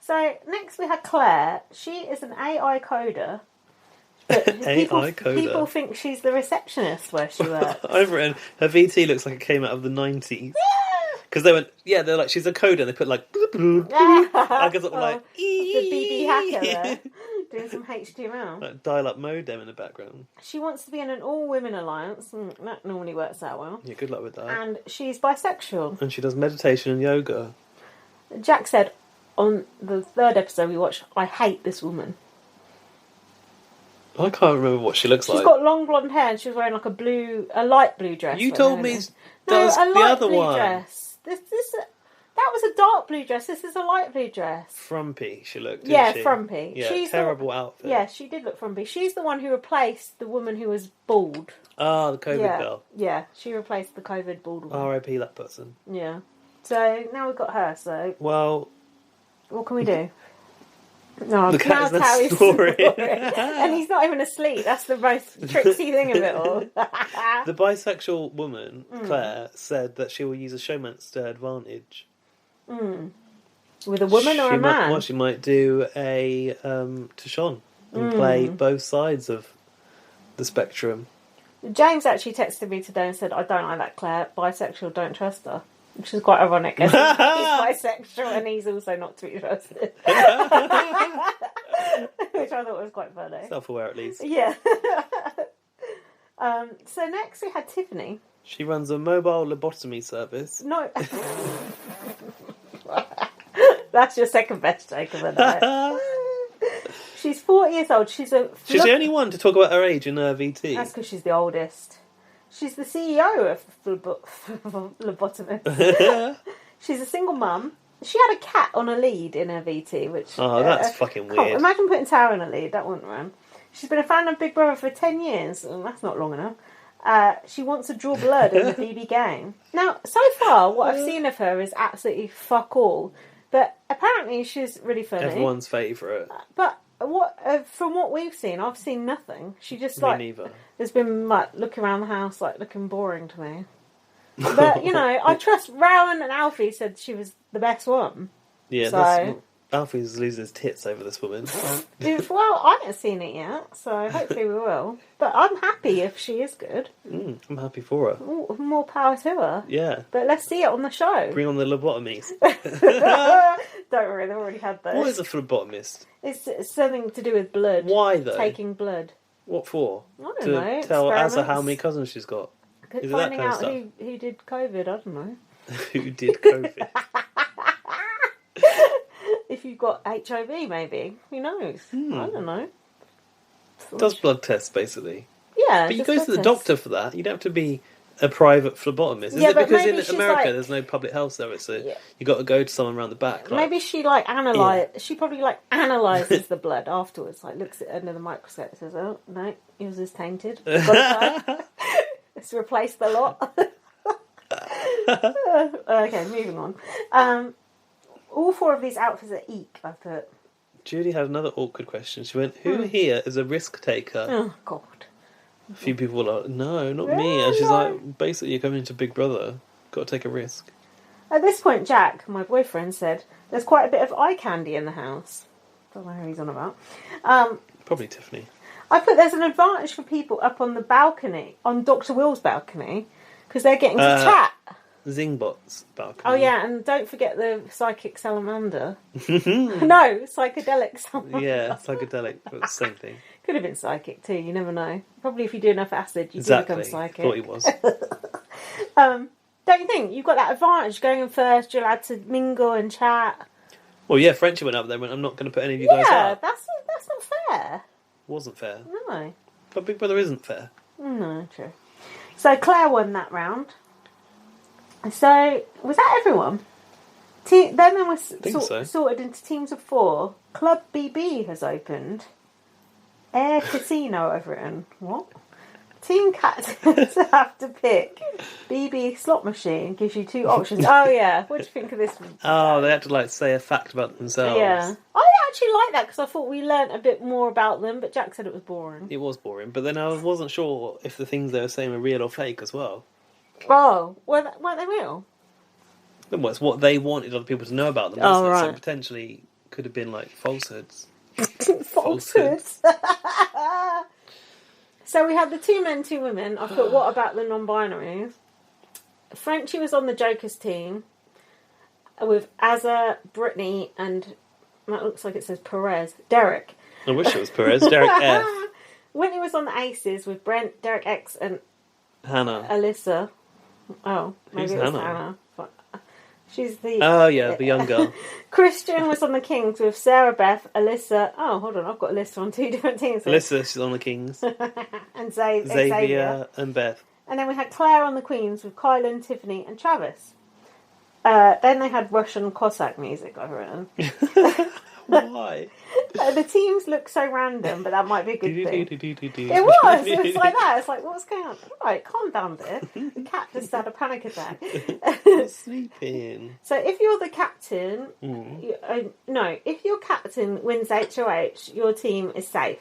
So, next we had Claire. She is an AI coder. But people think she's the receptionist where she works. I've written, her VT looks like it came out of the 90s. Because they went, they're like, she's a coder, and they put like, I guess it was like, the BB hacker there, doing some HTML. Like dial-up modem in the background. She wants to be in an all-women alliance, and that normally works out well. Yeah, good luck with that. And she's bisexual. And she does meditation and yoga. Jack said on the third episode we watched, I hate this woman. I can't remember what she looks like. She's got long blonde hair and she was wearing like a light blue dress. You told me that was a the light other blue one. Dress. That was a dark blue dress. This is a light blue dress. Frumpy, she looked. Yeah, she? frumpy. Yeah, She's terrible outfit. Yeah, she did look frumpy. She's the one who replaced the woman who was bald. Ah, the COVID girl. Yeah, she replaced the COVID bald woman. R.I.P. that person. Yeah. So now we've got her. So well, what can we do? No, the cat is that story. And he's not even asleep. That's the most tricksy thing of it all. The bisexual woman, Claire, said that she will use a showman's to her advantage. With a woman or a man? She might do a Tashon and play both sides of the spectrum. James actually texted me today and said, I don't like that Claire. Bisexual, don't trust her. Which is quite ironic, as he's bisexual and he's also not to be trusted. Which I thought was quite funny. Self-aware at least. Yeah. So next we had Tiffany. She runs a mobile lobotomy service. No. That's your second best take of the night. She's 40 years old. She's the only one to talk about her age in her VT. That's because she's the oldest. She's the CEO of Lobotomist. She's a single mum. She had a cat on a lead in her VT, which... Oh, that's fucking weird. Imagine putting Tara on a lead. That wouldn't run. She's been a fan of Big Brother for 10 years, and that's not long enough. She wants to draw blood in the BB game. Now, so far, what I've seen of her is absolutely fuck all. But apparently she's really funny. Everyone's favourite. But from what we've seen, I've seen nothing. She just Me neither. Has been looking around the house looking boring to me. But I trust Rowan and Alfie said she was the best one. Yeah, so Alfie's losing his tits over this woman. Well, I haven't seen it yet, so hopefully we will. But I'm happy if she is good. I'm happy for her. Ooh, more power to her. Yeah. But let's see it on the show. Bring on the lobotomies. Don't worry, they've already had those. What is a phlebotomist? It's something to do with blood. Why though? Taking blood. What for? I don't know. To tell Asa how many cousins she's got. Is it that Finding kind of out stuff? who did COVID, I don't know. Who did COVID? If you've got HIV, maybe. Who knows? I don't know. Does blood tests, basically. Yeah. But you go to the doctor for that. You don't have to be a private phlebotomist. Is Yeah, it but because in maybe she's America there's no public health service, so you got to go to someone around the back? Maybe she she probably analyses the blood afterwards, looks at it under the microscope and says, oh, no, yours is tainted. Let's replace the lot. Okay, moving on. All four of these outfits are eek, I put. Judy had another awkward question. She went, who here is a risk taker? Oh, God. A few people were like, no, not me. And she's like, basically, you're coming into Big Brother. Got to take a risk. At this point, Jack, my boyfriend, said, there's quite a bit of eye candy in the house. Don't know who he's on about. Probably Tiffany. I put there's an advantage for people up on the balcony, on Dr. Will's balcony, because they're getting to chat. Zingbot's balcony. Oh, yeah, and don't forget the psychic salamander. No, psychedelic salamander. Yeah, psychedelic, but the same thing. Could have been psychic too, you never know. Probably if you do enough acid, you do become psychic. Thought he was. Don't you think? You've got that advantage going in first, you're allowed to mingle and chat. Well, yeah, Frenchie went up there and went, I'm not going to put any of you guys out. Yeah, that's not fair. Wasn't fair. No. But Big Brother isn't fair. No, true. So Claire won that round. So, was that everyone? Then there was so. sorted into teams of 4. Club BB has opened. Air Casino, I've written. What? Team captains have to pick. BB slot machine gives you 2 options. Oh, yeah. What do you think of this one? Oh, they had to, like, say a fact about themselves. Yeah. I actually like that because I thought we learnt a bit more about them, but Jack said it was boring. It was boring, but then I wasn't sure if the things they were saying were real or fake as well. Oh, weren't they real? Well, it's what they wanted other people to know about them. Oh, right. So potentially could have been, like, falsehoods. Falsehoods. So we had the 2 men, 2 women. I thought, what about the non-binaries? Frenchie was on the Jokers team with Azza, Brittany, and that looks like it says Perez. Derek. I wish it was Perez. Derek F. Whitney was on the Aces with Brent, Derek X, and Hannah. Alyssa. Oh, maybe Who's it was Hannah? Hannah. She's the... Oh, yeah, the young girl. Christian was on the Kings with Sarah Beth, Alyssa... Oh, hold on, I've got Alyssa on 2 different teams. Alyssa, she's on the Kings. And Xavier and Beth. And then we had Claire on the Queens with Kylan, Tiffany and Travis. Then they had Russian Cossack music, I've written. Why? The teams look so random, but that might be a good thing. It was like that. It's like, what's going on? Right, calm down, dear. The cat just had a panic attack. I'm sleeping. So if you're the captain, if your captain wins HOH, your team is safe.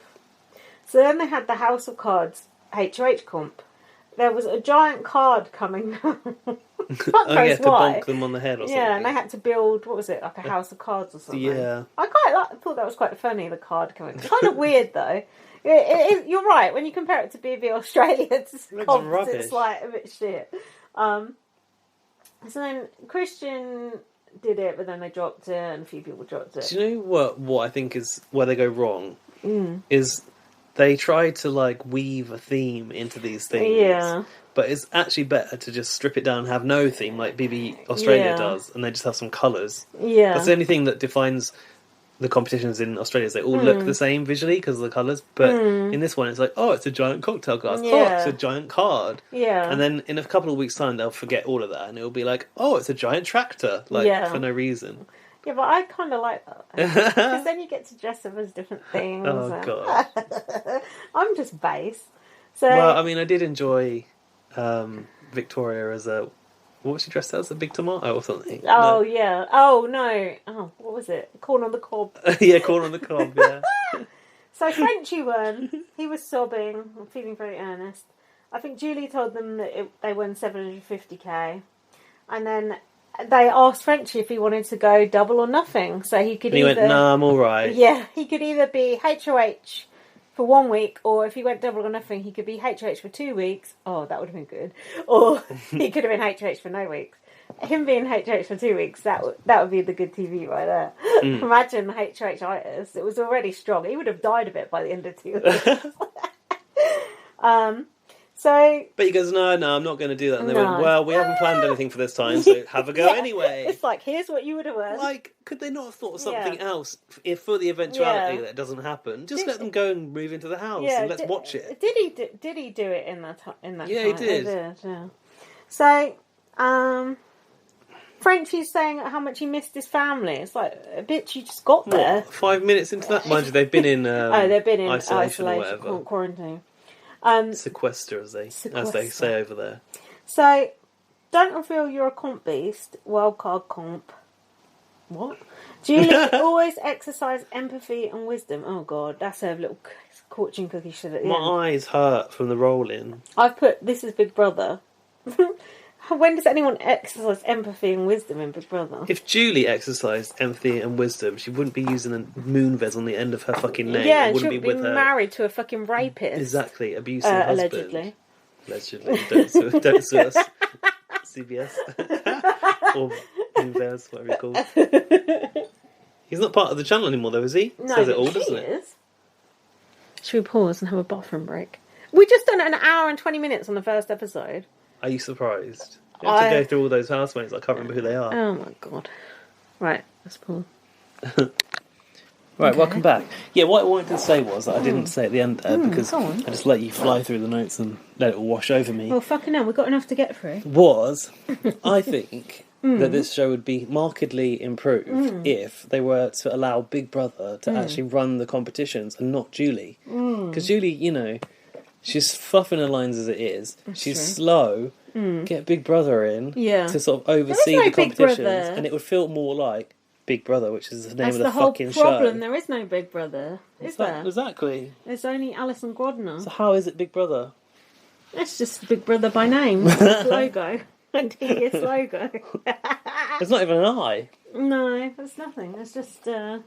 So then they had the House of Cards HOH comp. There was a giant card coming down. To bonk them on the head or something. Yeah, and they had to build, what was it, like a house of cards or something. Yeah. I thought that was quite funny, the card coming. It's kind of weird though. You're right, when you compare it to BB Australia, it's like a bit shit. So then Christian did it, but then they dropped it, and a few people dropped it. Do you know what I think is where they go wrong? Is they try to, like, weave a theme into these things. Yeah. But it's actually better to just strip it down and have no theme like BB Australia does, and they just have some colours. Yeah. That's the only thing that defines the competitions in Australia, is they all look the same visually because of the colours. But in this one, it's like, oh, it's a giant cocktail glass. Yeah. Oh, it's a giant card. Yeah. And then in a couple of weeks' time, they'll forget all of that, and it'll be like, oh, it's a giant tractor, for no reason. Yeah, but I kind of like that. Because then you get to dress up as different things. Oh, God. I'm just base. So, well, I mean, I did enjoy Victoria as a... What was she dressed as? A big tomato or something? Oh, no. Yeah. Oh, no. Oh, what was it? Corn on the cob. Yeah, corn on the cob, yeah. So Frenchie won. He was sobbing, feeling very earnest. I think Julie told them that they won 750k. And then... they asked Frenchie if he wanted to go double or nothing, so he could. And he went, "Nah, I'm all right." Yeah, he could either be HOH for 1 week, or if he went double or nothing, he could be HOH for 2 weeks. Oh, that would have been good. Or he could have been HOH for no weeks. Him being HOH for 2 weeks, that would be the good TV right there. Imagine the HOH-itis. It was already strong. He would have died a bit by the end of 2 weeks. But he goes, no, I'm not going to do that. And they went, well, we haven't planned anything for this time, so have a go anyway. It's like, here's what you would have earned. Like, could they not have thought of something else for the eventuality that it doesn't happen? Just let them go and move into the house and let's watch it. Did he do it in that time? Yeah, he did. Yeah. So, Frenchie's saying how much he missed his family. It's like, bitch, you just got there. 5 minutes into that? Mind you, they've been in isolation or whatever. Quarantine. Sequester, as they say over there. So, don't reveal you're a comp beast. Wildcard comp. What? Julie always exercise empathy and wisdom. Oh God, that's a little fortune cookie shit at the end. My eyes hurt from the rolling. I've put, this is Big Brother. When does anyone exercise empathy and wisdom in Big Brother? If Julie exercised empathy and wisdom, she wouldn't be using a moon vez on the end of her fucking name. Yeah, and she wouldn't be married to a fucking rapist. Exactly, abusive husband. Allegedly. Don't sue us. CBS. Or moon vez, whatever you're called. He's not part of the channel anymore though, is he? No, says it all, doesn't it? Should we pause and have a bathroom break? We just done an hour and 20 minutes on the first episode. Are you surprised? You have to go through all those housemates. I can't remember who they are. Oh my God. Right, let's pause. Right, Okay. welcome back. Yeah, what I wanted to say was that I didn't say at the end there because go on. I just let you fly through the notes and let it all wash over me. Well, fucking hell, we've got enough to get through. I think that this show would be markedly improved if they were to allow Big Brother to actually run the competitions and not Julie. Because Julie, you know, she's fluffing her lines as it is. She's true. slow. Get Big Brother in to sort of oversee no the Big competitions, Brother. and it would feel more like Big Brother, which is the name That's of the the whole fucking problem. show. There is no Big Brother, is there? Exactly. There's only Alison Grodner. So how is it Big Brother? That's just Big Brother by name. His logo. And his logo. There's not even an eye. No, there's nothing. There's just the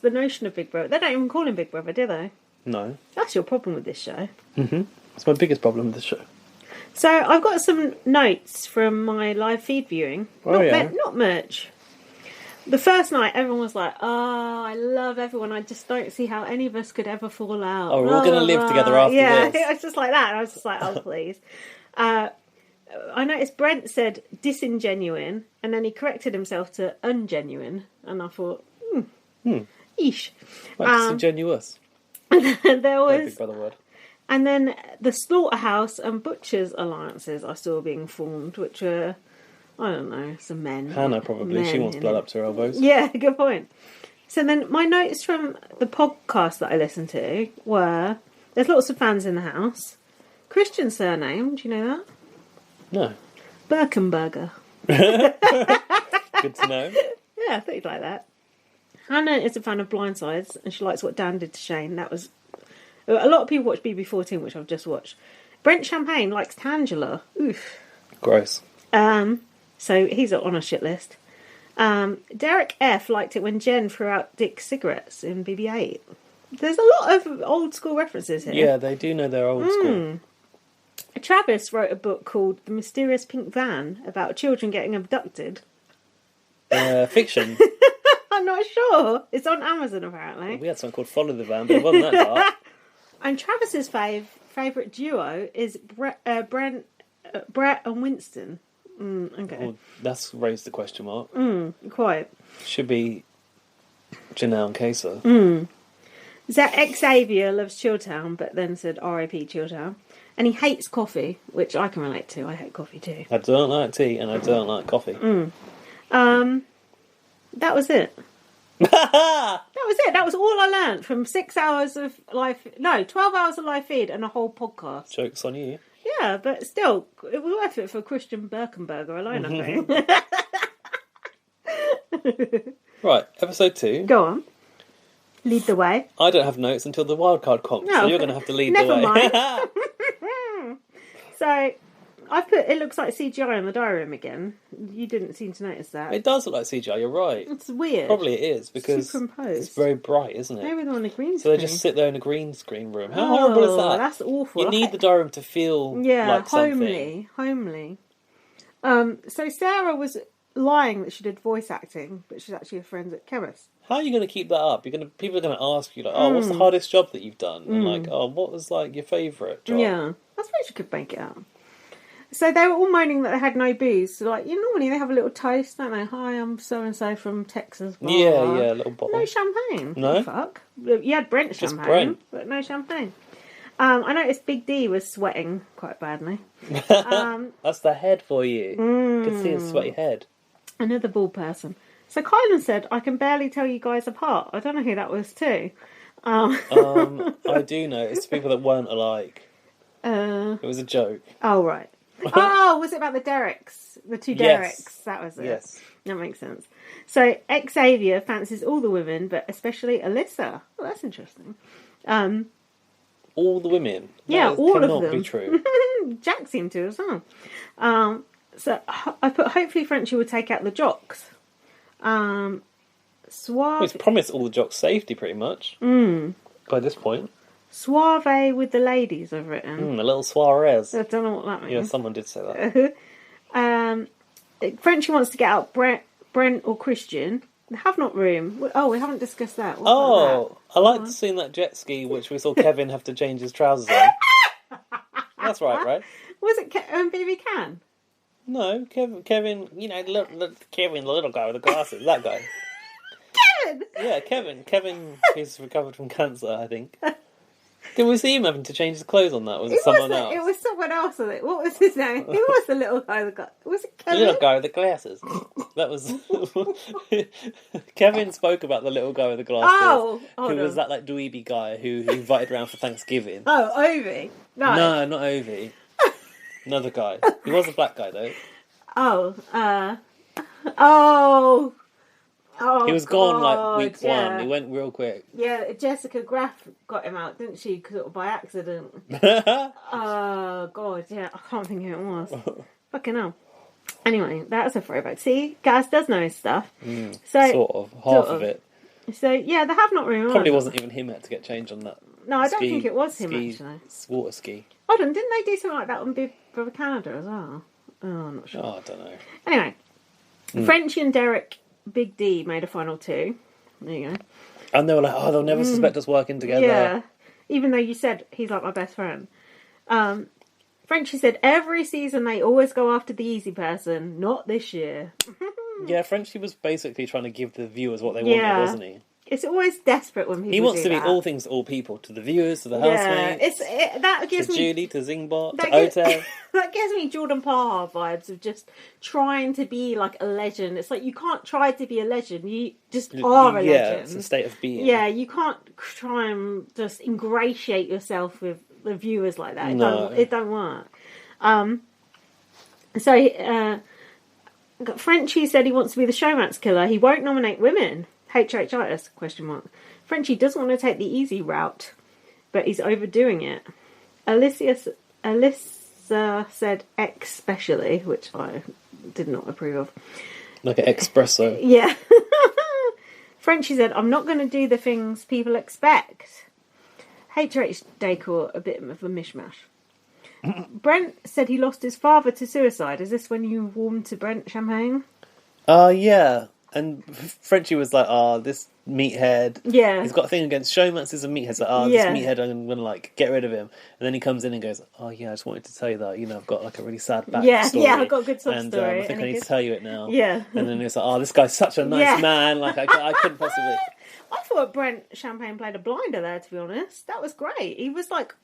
notion of Big Brother. They don't even call him Big Brother, do they? No. That's your problem with this show. It's my biggest problem with the show. So I've got some notes from my live feed viewing. Not much. The first night, everyone was like, "Oh, I love everyone. I just don't see how any of us could ever fall out." Oh, we're all going to live together after this. Yeah, it was just like that. And I was just like, "Oh, please." I noticed Brent said disingenuine, and then he corrected himself to ungenuine, and I thought, "Eesh." Like disingenuous. And there No was, Big Brother word. and then the slaughterhouse and butchers alliances I saw being formed, which are, I don't know, some men. Hannah probably. She Men wants in blood it. up to her elbows. Yeah, good point. So then my notes from the podcast that I listened to were, there's lots of fans in the house. Christian surname, do you know that? No. Birkenberger. Good to know. Yeah, I thought you'd like that. Hannah is a fan of Blindsides, and she likes what Dan did to Shane. That was... A lot of people watch BB14, which I've just watched. Brent Champagne likes Tangela. Oof. Gross. So he's on a shit list. Derek F liked it when Jen threw out Dick's cigarettes in BB8. There's a lot of old school references here. Yeah, they do know their old school. Travis wrote a book called The Mysterious Pink Van about children getting abducted. Fiction. I'm not sure. It's on Amazon, apparently. We had something called Follow the Van, but it wasn't that dark. And Travis's favourite duo is Brett and Winston. Okay. Well, that's raised the question mark. Quite. Should be Janelle and Kesa. Xavier loves Chilltown, but then said R.I.P. Chilltown. And he hates coffee, which I can relate to. I hate coffee too. I don't like tea and I don't like coffee. That was it. That was all I learnt from 6 hours of 12 hours of live feed and a whole podcast. Joke's on you. Yeah, but still, it was worth it for Christian Birkenberger alone, I think. Right, episode 2. Go on. Lead the way. I don't have notes until the wildcard comp, so you're going to have to lead the way. Never mind. So, I've put, it looks like CGI in the diary room again. You didn't seem to notice that. It does look like CGI, you're right. It's weird. Probably it is, because Superimposed. it's very bright, isn't it? Maybe they're on the green So screen. they just sit there in a green screen room. How horrible is that? That's awful. You need the diary room to feel like something. homely. So Sarah was lying that she did voice acting, but she's actually a forensic chemist. How are you going to keep that up? People are going to ask you, like, oh, what's the hardest job that you've done? And like, oh, what was like your favourite job? Yeah, I suppose you could make it up. So they were all moaning that they had no booze. So like, normally they have a little toast, don't they? Hi, I'm so and so from Texas. Blah, Yeah, blah. yeah, a little bottle. No champagne. No? Fuck. You had Brent Just champagne, Brent. but no champagne. I noticed Big D was sweating quite badly. That's the head for you. You can see his sweaty head. Another bald person. So Kylan said, I can barely tell you guys apart. I don't know who that was too. I do know. It's people that weren't alike. It was a joke. Oh, right. Oh, was it about the Derricks? The two Derricks? Yes. That was it. Yes. That makes sense. So Xavier fancies all the women, but especially Alyssa. Well, that's interesting. All the women. Yeah, all of cannot them. be true. Jack seemed to as well. So I put, hopefully Frenchie will take out the jocks. Suave. Well, he's promised all the jocks safety, pretty much. By this point. Suave with the ladies, I've written. A little soirees. I don't know what that means. Yeah, someone did say that. Frenchie wants to get out Brent or Christian. They have not room. Oh, we haven't discussed that. What about Oh, I like to see that jet ski, which we saw Kevin have to change his trousers on. That's right? that? Was it BB Can? No, Kevin, you know, look, Kevin, the little guy with the glasses, that guy. Kevin? Yeah, Kevin. Kevin, who's recovered from cancer, I think. Did we see him having to change his clothes on that? Was it someone else? It was someone else, wasn't it? What was his name? Who was the little guy that got... Was it Kevin? The little guy with the glasses. That was... Kevin spoke about the little guy with the glasses. Oh, who was that, like, dweeby guy who he invited around for Thanksgiving. Oh, Ovi. No, not Ovi. Another guy. He was a black guy, though. Oh, he was gone like week 1. He went real quick. Yeah, Jessica Graff got him out, didn't she? Sort of by accident. Oh God, yeah, I can't think who it was. Fucking hell. Anyway, that's a throwback. See, Gaz does know his stuff. So sort of half of it. So yeah, they have not really. Probably wasn't even him who had to get changed on that. No, I don't think it was him actually. Water ski. Hold on, didn't they do something like that on Big Brother Canada as well? Oh, I'm not sure. Oh, I don't know. Anyway, Frenchie and Derek Big D made a final 2. There you go. And they were like, oh, they'll never suspect us working together. Yeah. Even though you said he's like my best friend. Frenchie said every season they always go after the easy person. Not this year. Yeah, Frenchie was basically trying to give the viewers what they wanted, wasn't he? It's always desperate when people He wants to do be that. all things to all people. To the viewers, to the housemates. That gives to me... Julie, to Zingbot, to Gives, Ote. that gives me Jordan Parhar vibes of just trying to be like a legend. It's like you can't try to be a legend. You just are a legend. Yeah, it's a state of being. Yeah, you can't try and just ingratiate yourself with the viewers like that. It don't work. Frenchie said he wants to be the showmance killer. He won't nominate women. HHIS, question mark. Frenchie doesn't want to take the easy route, but he's overdoing it. Alyssa said especially, which I did not approve of. Like an espresso. Yeah. Frenchie said, I'm not going to do the things people expect. HH decor, a bit of a mishmash. Brent said he lost his father to suicide. Is this when you warmed to Brent Champagne? Yeah. And Frenchie was like, this meathead. Yeah. He's got a thing against showmances and meatheads. Like, this meathead, I'm going to, like, get rid of him. And then he comes in and goes, I just wanted to tell you that, I've got, like, a really sad backstory. Yeah, I've got a good sub and, story. I think I need to tell you it now. Yeah. And then he was like, this guy's such a nice man. Like, I couldn't possibly... I thought Brent Champagne played a blinder there, to be honest. That was great. He was, like...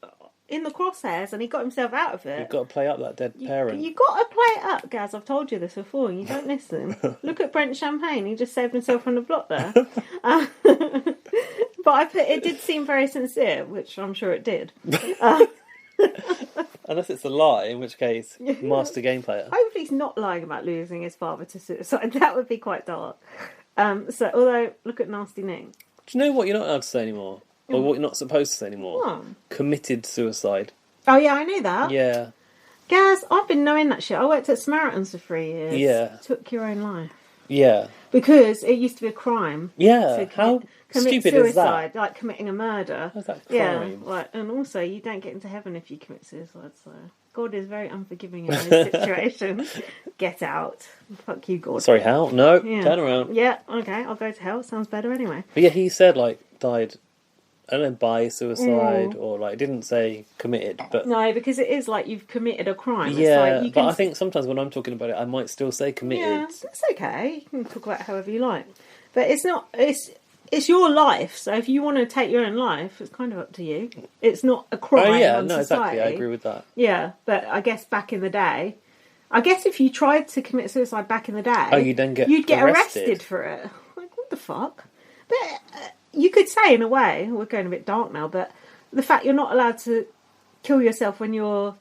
in the crosshairs, and he got himself out of it. You've got to play up that dead parent. You've got to play it up, Gaz. I've told you this before, and you don't listen. Look at Brent Champagne. He just saved himself from the block there. But it did seem very sincere, which I'm sure it did. Unless it's a lie, in which case, master game player. Hopefully he's not lying about losing his father to suicide. That would be quite dark. Although, look at Nasty Nick. Do you know what you're not allowed to say anymore? Or what you're not supposed to say anymore? What? Committed suicide. Oh, yeah, I knew that. Yeah. Gaz, I've been knowing that shit. I worked at Samaritans for 3 years. Yeah. Took your own life. Yeah. Because it used to be a crime. Yeah. How stupid suicide, is that? Like committing a murder. How's that crime? Yeah. And also, you don't get into heaven if you commit suicide, so... God is very unforgiving in this situation. Get out. Fuck you, God. Sorry, hell? No. Yeah. Turn around. Yeah, okay, I'll go to hell. Sounds better anyway. But yeah, he said, like, died... I don't know, by suicide or like didn't say committed, but no, because it is like you've committed a crime. Yeah, it's like but I think sometimes when I'm talking about it, I might still say committed. Yeah, that's okay. You can talk about it however you like, but it's not. It's your life. So if you want to take your own life, it's kind of up to you. It's not a crime. Oh yeah, on no, society. exactly. I agree with that. Yeah, but I guess back in the day, if you tried to commit suicide back in the day, you'd get arrested for it. Like what the fuck? But. You could say, in a way, we're going a bit dark now, but the fact you're not allowed to kill yourself when you're,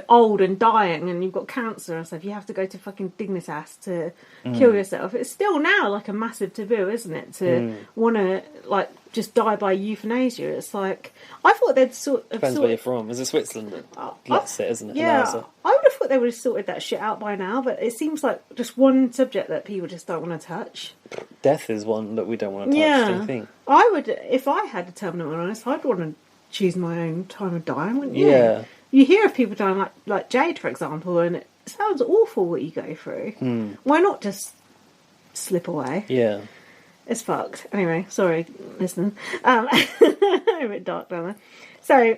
old and dying and you've got cancer and stuff, you have to go to fucking Dignitas to kill yourself. It's still now like a massive taboo, isn't it? To want to, like, just die by euthanasia. It's like, I thought they'd Depends where you're from. Is it Switzerland that lets it, isn't it? Yeah, I would have thought they would have sorted that shit out by now, but it seems like just one subject that people just don't want to touch. Death is one that we don't want to touch, do you think? I would, if I had a terminal illness, I'd want to choose my own time of dying, wouldn't you? Yeah. You hear of people dying like Jade, for example, and it sounds awful what you go through. Why not just slip away? Yeah. It's fucked. Anyway, sorry, listen. A bit dark down there. So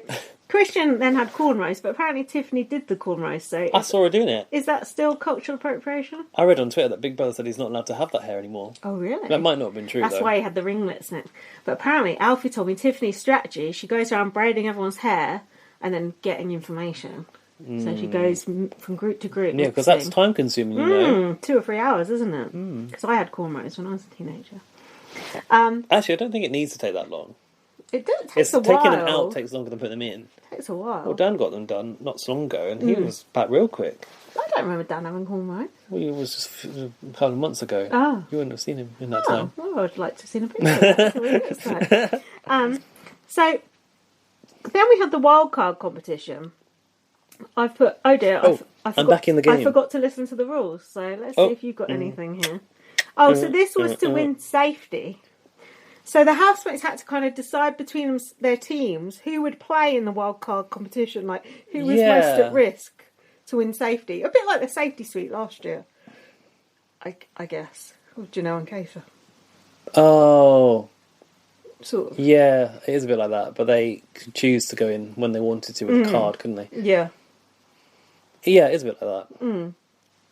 Christian then had corn roast, but apparently Tiffany did the corn roast. So I saw her doing it. Is that still cultural appropriation? I read on Twitter that Big Brother said he's not allowed to have that hair anymore. Oh, really? That might not have been true, That's why he had the ringlets next. But apparently Alfie told me Tiffany's strategy, she goes around braiding everyone's hair and then getting information. So she goes from group to group. Yeah, because that's time consuming, you know. 2 or 3 hours, isn't it? Because I had cornrows when I was a teenager. Actually, I don't think it needs to take that long. It takes a while. Taking them out takes longer than putting them in. It takes a while. Well, Dan got them done not so long ago, and he was back real quick. I don't remember Dan having cornrows. Well, it was just a couple of months ago. Oh. You wouldn't have seen him in that time. Well, I'd like to have seen a picture. That's what it looks like. So then we had the wildcard competition. I've put, oh dear, I'm back in the game. I forgot to listen to the rules, so let's see if you've got anything here. Oh, so this was to win safety. So the housemates had to kind of decide between their teams who would play in the wildcard competition, like who was most at risk to win safety. A bit like the safety suite last year, I guess. Or do you know, in case? Oh. Sort of. Yeah, it is a bit like that, but they could choose to go in when they wanted to with a card, couldn't they? Yeah. Yeah, it is a bit like that.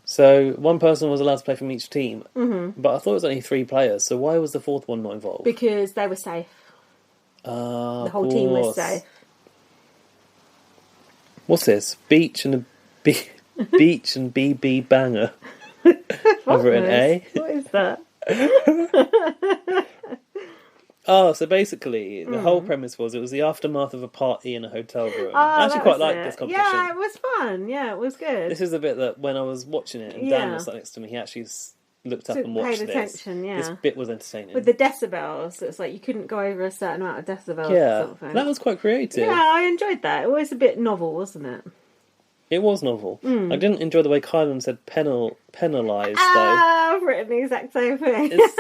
So one person was allowed to play from each team, but I thought it was only 3 players, so why was the 4th one not involved? Because they were safe. The whole team was safe. What's this? Beach and BB banger. I've written A. What is that? Oh, so basically, the whole premise was it was the aftermath of a party in a hotel room. I actually quite liked this competition. Yeah, it was fun. Yeah, it was good. This is the bit that when I was watching it and Dan was sat next to me, he actually looked up and watched paid attention, this. This bit was entertaining. With the decibels, it's like you couldn't go over a certain amount of decibels. Yeah, sort of thing. that was quite creative. Yeah, I enjoyed that. It was a bit novel, wasn't it? It was novel. I didn't enjoy the way Kylan said penalised, though. I've written the exact same thing. Is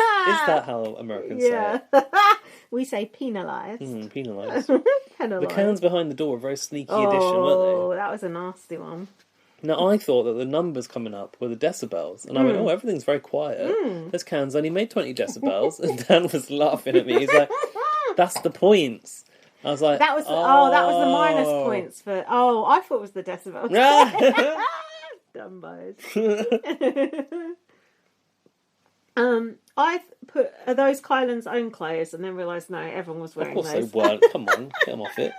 that how Americans say it? We say penalised. Penalised. Penalised. The cans behind the door were a very sneaky addition, weren't Oh, that was a nasty one. Now, I thought that the numbers coming up were the decibels. And I went, everything's very quiet. This can's only made 20 decibels. And Dan was laughing at me. He's like, that's the points. I was like, that was the minus points for. Oh, I thought it was the decibels. Dumbos. I put, are those Kylan's own clothes, and then realised no, everyone was wearing those. Of course they weren't. Come on, get them off it.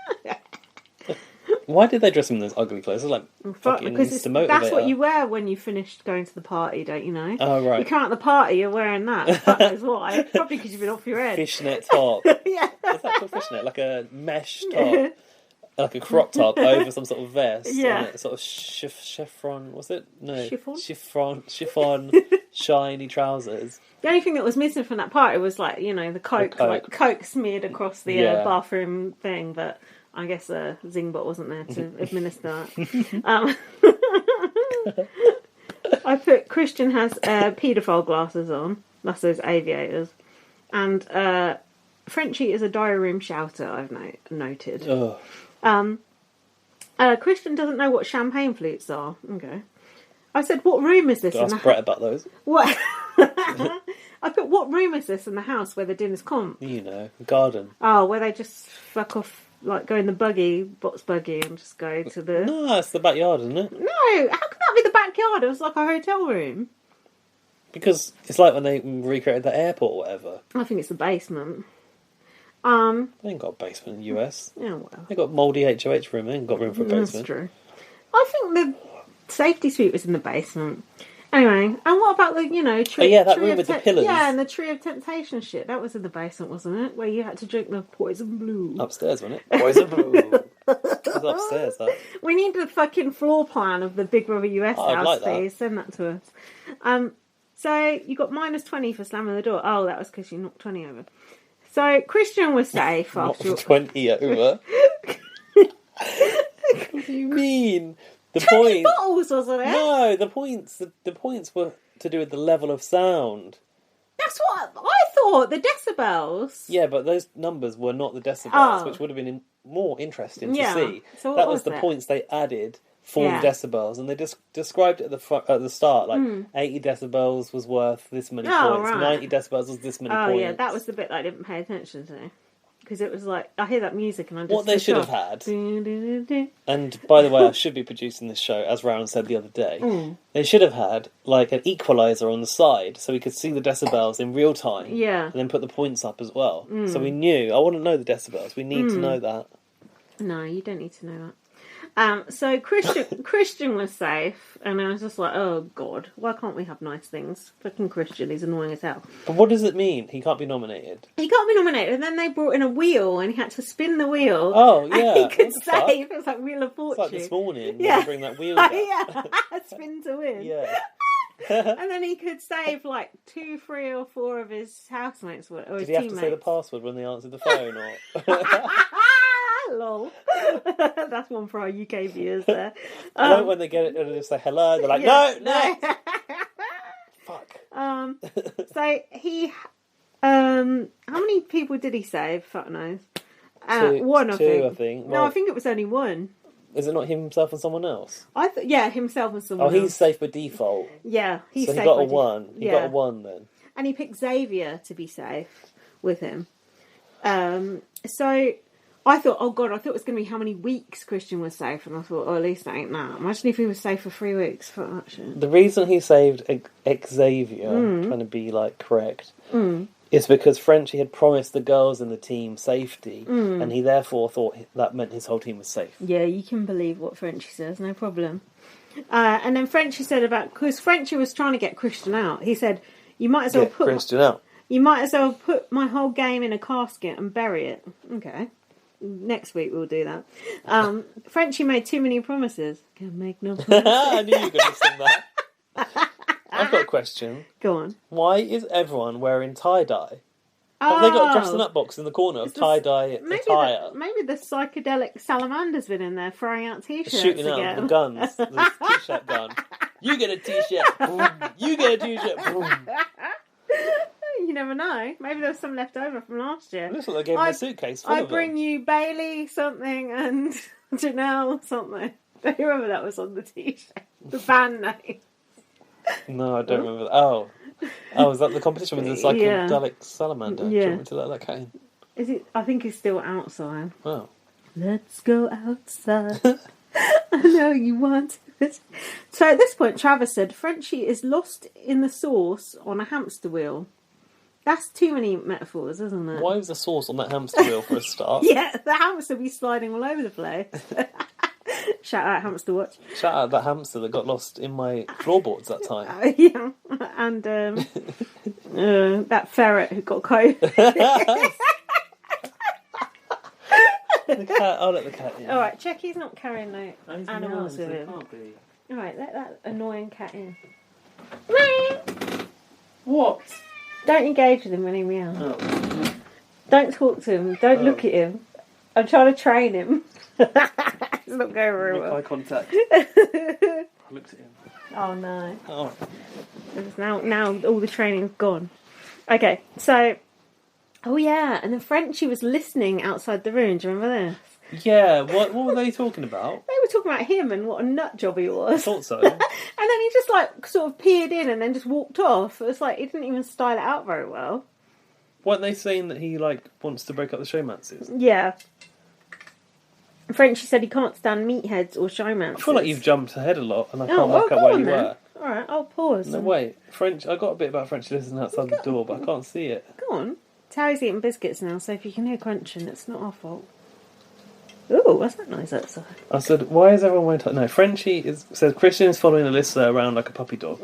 Why did they dress him in those ugly clothes? It's like fucking because that's what you wear when you finished going to the party, don't you know? Oh, right. You come out the party, you're wearing that. Fuck knows why. Probably because you've been off your head. Fishnet top. Yeah. Is that called fishnet? Like a mesh top. Like a crop top over some sort of vest. Yeah. And sort of chiffon, was it? No. Chiffon? Chiffon, shiny trousers. The only thing that was missing from that party was, like, you know, the Coke. Like Coke smeared across the bathroom thing, but I guess Zingbot wasn't there to administer that. I put Christian has paedophile glasses on. That's those aviators. And Frenchie is a diary room shouter, I've noted. Christian doesn't know what champagne flutes are. Okay. I said, what room is this in the house? Brett about those. What? I put, what room is this in the house where the dinner's comp? You know, garden. Oh, where they just fuck off, like go in the box buggy and just go to the... No, it's the backyard, isn't it? No, how can that be the backyard? It was like a hotel room. Because it's like when they recreated the airport or whatever. I think it's the basement. They ain't got a basement in the US. Yeah, well. They got mouldy HOH room. They ain't got room for a basement. That's true. I think the safety suite was in the basement. Anyway, and what about the, you know, tree? Oh yeah, that room with the pillars. Yeah, and the Tree of Temptation shit. That was in the basement, wasn't it? Where you had to drink the poison blue. Upstairs, wasn't it? Poison blue. It was upstairs, that. We need the fucking floor plan of the Big Brother US house, like that. please. Send that to us. So you got minus 20 for slamming the door. Oh, that was because you knocked 20 over. So Christian was safe after... Not 20 over. What do you mean? The 20 bottles, wasn't it? No, the points were to do with the level of sound. That's what I thought, the decibels. Yeah, but those numbers were not the decibels, which would have been more interesting to see. So that was the points they added for the decibels, and they described it at the start, like 80 decibels was worth this many points, 90 decibels was this many points. Oh yeah, that was the bit I didn't pay attention to. because it was like, I hear that music and I just... What they should have had, and by the way, I should be producing this show, as Rowan said the other day, they should have had, like, an equaliser on the side, so we could see the decibels in real time, and then put the points up as well. So we knew, I wouldn't know the decibels, we need to know that. No, you don't need to know that. So Christian was safe, and I was just like, oh god, why can't we have nice things? Fucking Christian, he's annoying as hell. But what does it mean? He can't be nominated. He can't be nominated, and then they brought in a wheel, and he had to spin the wheel. Oh yeah, and he could save. It was like Wheel of Fortune. It's like this morning. Yeah, they bring that wheel back. Spin to win. Yeah. And then he could save like 2, 3, or 4 of his housemates or his teammates. Did he have to say the password when they answered the phone, or? Lol. That's one for our UK viewers there. When they get it and they say hello, they're like, no. Fuck. So he, how many people did he save? Fuck knows. One, I think. Well, no, I think it was only one. Is it not himself and someone else? Himself and someone else. Oh, he's safe by default. Yeah, he's safe. So he got a 1. He got a 1 then. And he picked Xavier to be safe with him. So I thought, oh god, I thought it was going to be how many weeks Christian was safe, and I thought, oh, at least that ain't that. Imagine if he was safe for 3 weeks. Fuck that shit. The reason he saved Xavier, trying to be like correct, is because Frenchie had promised the girls in the team safety, and he therefore thought that meant his whole team was safe. Yeah, you can believe what Frenchie says, no problem. And then Frenchie said because Frenchie was trying to get Christian out, he said, you might as well put Christian out. You might as well put my whole game in a casket and bury it. Okay. Next week we'll do that. Frenchie made too many promises. Can make no promises. I knew you were going to sing that. I've got a question. Go on. Why is everyone wearing tie-dye? Have they got a dress-and-up box in the corner of tie-dye attire? Maybe the psychedelic salamander's been in there throwing out t-shirts shooting again. out the guns. The t-shirt gun. You get a t-shirt. You get a t-shirt. You never know. Maybe there was some left over from last year. Looks like they gave him a suitcase full I of bring them. you Bailey something and Janelle something. Don't you remember that was on the t-shirt? The band name. No, I don't remember that. Oh, is that the competition with the psychedelic salamander? Do you want me to let that cat in? Is it? I think he's still outside. Oh. Let's go outside. I know you want to. So at this point, Travis said, Frenchie is lost in the sauce on a hamster wheel. That's too many metaphors, isn't it? Why was the sauce on that hamster wheel for a start? Yeah, the hamster will be sliding all over the place. Shout out Hamster Watch. Shout out that hamster that got lost in my floorboards that time. Yeah, and that ferret who got COVID. The cat, I'll let the cat in. Alright, check he's not carrying no animals with him. Alright, let that annoying cat in. What? Don't engage with him when he meows. Oh. Don't talk to him. Don't look at him. I'm trying to train him. It's not going very well. Eye contact. I looked at him. Oh no. Oh. Now all the training's gone. Okay, so... Oh yeah, and then Frenchie was listening outside the room. Do you remember this? Yeah, what were they talking about? They were talking about him and what a nut job he was. I thought so. And then he just like sort of peered in and then just walked off. It was like he didn't even style it out very well. Weren't they saying that he like wants to break up the showmances? Yeah. Frenchie said he can't stand meatheads or showmances. I feel like you've jumped ahead a lot and I can't work out where you were. Alright, I'll pause. No, wait. French. I got a bit about French listening outside the door, but I can't see it. Go on. Terry's eating biscuits now, so if you can hear crunching, it's not our fault. Ooh, what's that noise outside? I said, why is everyone wearing... No, Frenchie says Christian is following Alyssa around like a puppy dog.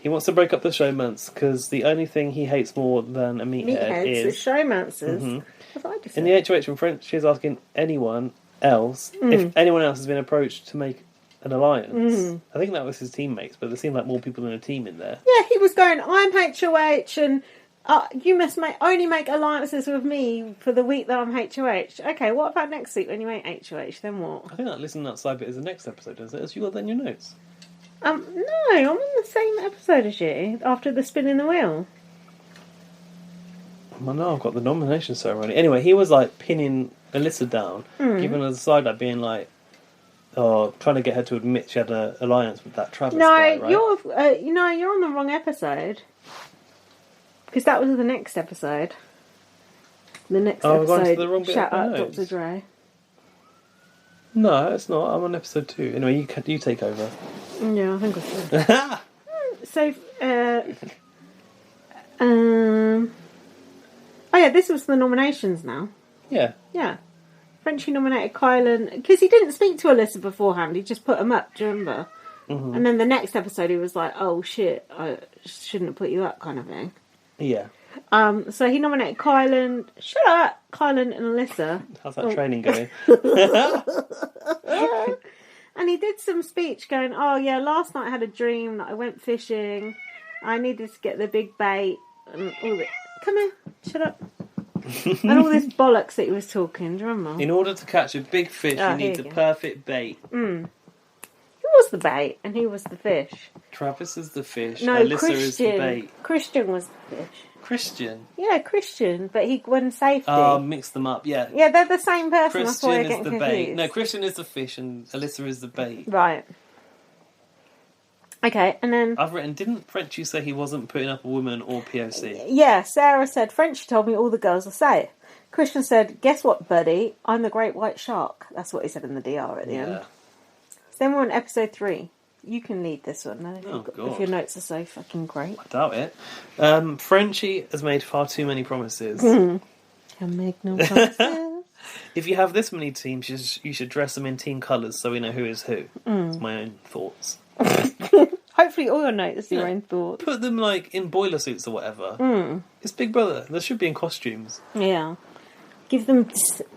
He wants to break up the showmance because the only thing he hates more than a meathead is... showmancers. In the HOH, when Frenchie is asking anyone else if anyone else has been approached to make an alliance. I think that was his teammates, but there seemed like more people in a team in there. Yeah, he was going, I'm HOH and... you must only make alliances with me for the week that I'm HOH. Okay, what about next week when you ain't HOH? Then what? I think that listening outside bit is the next episode, isn't it? Has you got that in your notes? No, I'm on the same episode as you, after the spinning the wheel. Well, no, I've got the nomination ceremony. Anyway, he was like pinning Alyssa down, giving her the side eye, being like, trying to get her to admit she had an alliance with that Travis guy, right? You're on the wrong episode. Because that was the next episode. The next we're going to episode, the wrong bit shout of my out notes. Dr. Dre. No, it's not. I'm on episode 2. Anyway, you take over. Yeah, I think I should. So, oh yeah, this was the nominations now. Yeah. Yeah. Frenchie nominated Kylan, because he didn't speak to Alyssa beforehand, he just put them up, do you remember? Mm-hmm. And then the next episode he was like, oh shit, I shouldn't have put you up, kind of thing. Yeah. So he nominated Kylan, shut up, Kylan and Alyssa. How's that training going? And he did some speech going, oh yeah, last night I had a dream that I went fishing, I needed to get the big bait, and all that. Come here, shut up. And all this bollocks that he was talking, do you remember? In order to catch a big fish, you need the perfect bait. He was the bait, and he was the fish. Travis is the fish, No, Alyssa Christian. is the bait. Christian was the fish. Christian? Yeah, Christian, but he won safety. Oh, mix them up, yeah. Yeah, they're the same person, that's why Christian you're is the getting bait. confused. No, Christian is the fish and Alyssa is the bait. Right. Okay, and then... I've written, didn't Frenchie say he wasn't putting up a woman or POC? Yeah, Sarah said, Frenchie told me all the girls will say it. Christian said, guess what, buddy? I'm the great white shark. That's what he said in the DR at the end. So then we're on episode 3. You can lead this one now, if your notes are so fucking great. I doubt it. Frenchie has made far too many promises. Can make no promises. If you have this many teams, you should dress them in team colours so we know who is who. It's my own thoughts. Hopefully all your notes are your own thoughts. Put them like in boiler suits or whatever. It's Big Brother. They should be in costumes. Yeah. Give them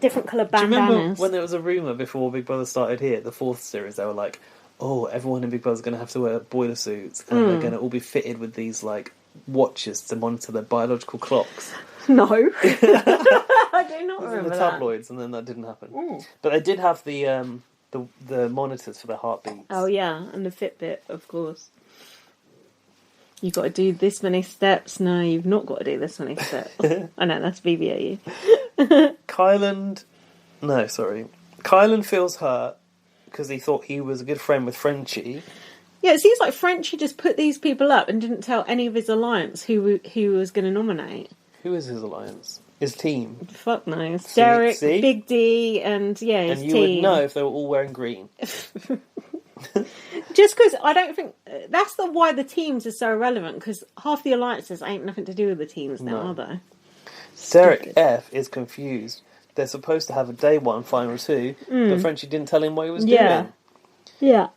different colour bandanas. Do you remember when there was a rumour before Big Brother started here, the 4th series, they were like, oh, everyone in Big Brother's going to have to wear boiler suits and they're going to all be fitted with these like watches to monitor their biological clocks. No. I do not remember in the tabloids, and then that didn't happen. But they did have the monitors for their heartbeats. Oh yeah, and the Fitbit, of course. You've got to do this many steps. No, you've not got to do this many steps. I know, that's BBAU. Kylan feels hurt because he thought he was a good friend with Frenchie. Yeah, it seems like Frenchie just put these people up and didn't tell any of his alliance who was going to nominate. Who is his alliance? His team? Fuck knows. Derek, Big D, and his team. And you would know if they were all wearing green. Just because I don't think... That's why the teams are so irrelevant, because half the alliances ain't nothing to do with the teams now, are they? Derek F is confused. They're supposed to have a day 1, final 2, but Frenchie didn't tell him what he was doing. Yeah.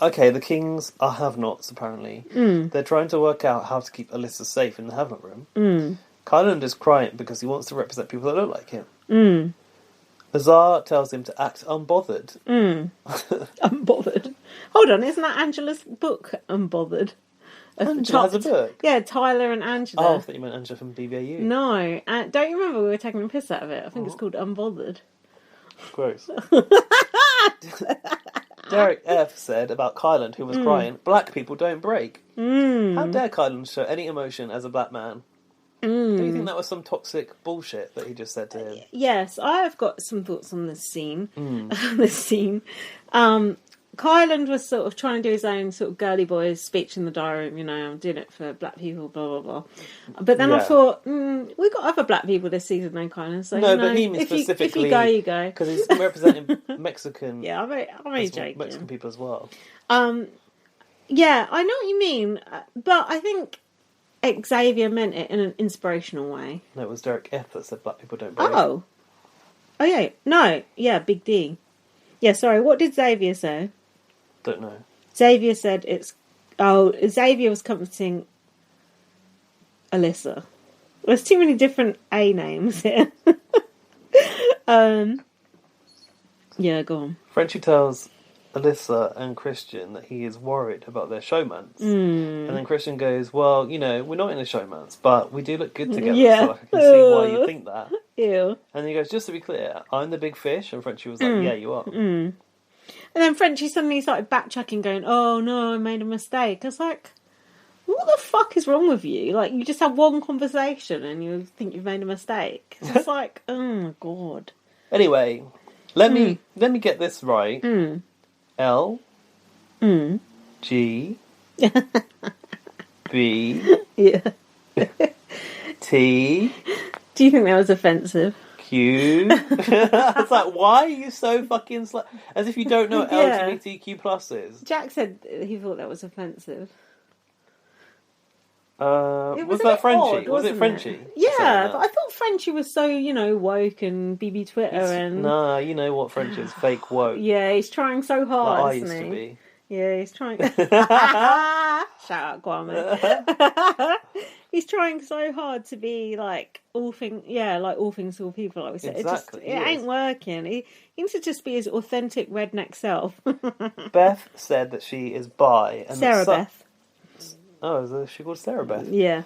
Okay, the Kings are have-nots, apparently. They're trying to work out how to keep Alyssa safe in the have-not room. Kylan is crying because he wants to represent people that don't like him. Azar tells him to act unbothered. Unbothered? Hold on, isn't that Angela's book, Unbothered? Angela has a book? Yeah, Tyler and Angela. Oh, I thought you meant Angela from BBAU. No, don't you remember we were taking a piss out of it? I think it's called Unbothered. Gross. Derek F said about Kylan, who was crying, black people don't break. How dare Kylan show any emotion as a black man? Do you think that was some toxic bullshit that he just said to him? Yes, I have got some thoughts on this scene. Kylan was sort of trying to do his own sort of girly boy speech in the diary room, I'm doing it for black people, blah, blah, blah. But then I thought, we've got other black people this season, though, Kylan. So, no, but he specifically... If you go, you go. Because he's representing Mexican... Yeah, I'm only joking. Mexican people as well. Yeah, I know what you mean, but I think Xavier meant it in an inspirational way. No, it was Derek F that said black people don't break. Oh, yeah. No, yeah, Big D. Yeah, sorry, what did Xavier say? Don't know. Xavier said Xavier was comforting Alyssa. There's too many different A names here. Yeah, go on. Frenchie tells Alyssa and Christian that he is worried about their showmance. And then Christian goes, well, we're not in a showmance, but we do look good together, so I can see why you think that. Ew. And he goes, just to be clear, I'm the big fish, and Frenchie was like, yeah, you are. And then Frenchie suddenly started backtracking, going, oh no, I made a mistake. I was like, what the fuck is wrong with you? Like, you just had one conversation and you think you've made a mistake. It's like, oh my god. Anyway, let me get this right. L G B Yeah. T Do you think that was offensive? Q. It's like, why are you so fucking as if you don't know what LGBTQ plus is. Jack said he thought that was offensive. Was that Frenchie? Was it Frenchie? Yeah, but I thought Frenchie was so, woke and BB Twitter and... Nah, you know what Frenchie is, fake woke. Yeah, he's trying so hard, like I used to be. Yeah, he's trying... Shout out, Kwame. He's trying so hard to be like all things to all people, like we said. Exactly, it ain't working. He needs to just be his authentic redneck self. Beth said that she is bi. And Sarah Beth. Oh, is she called Sarah Beth? Yeah.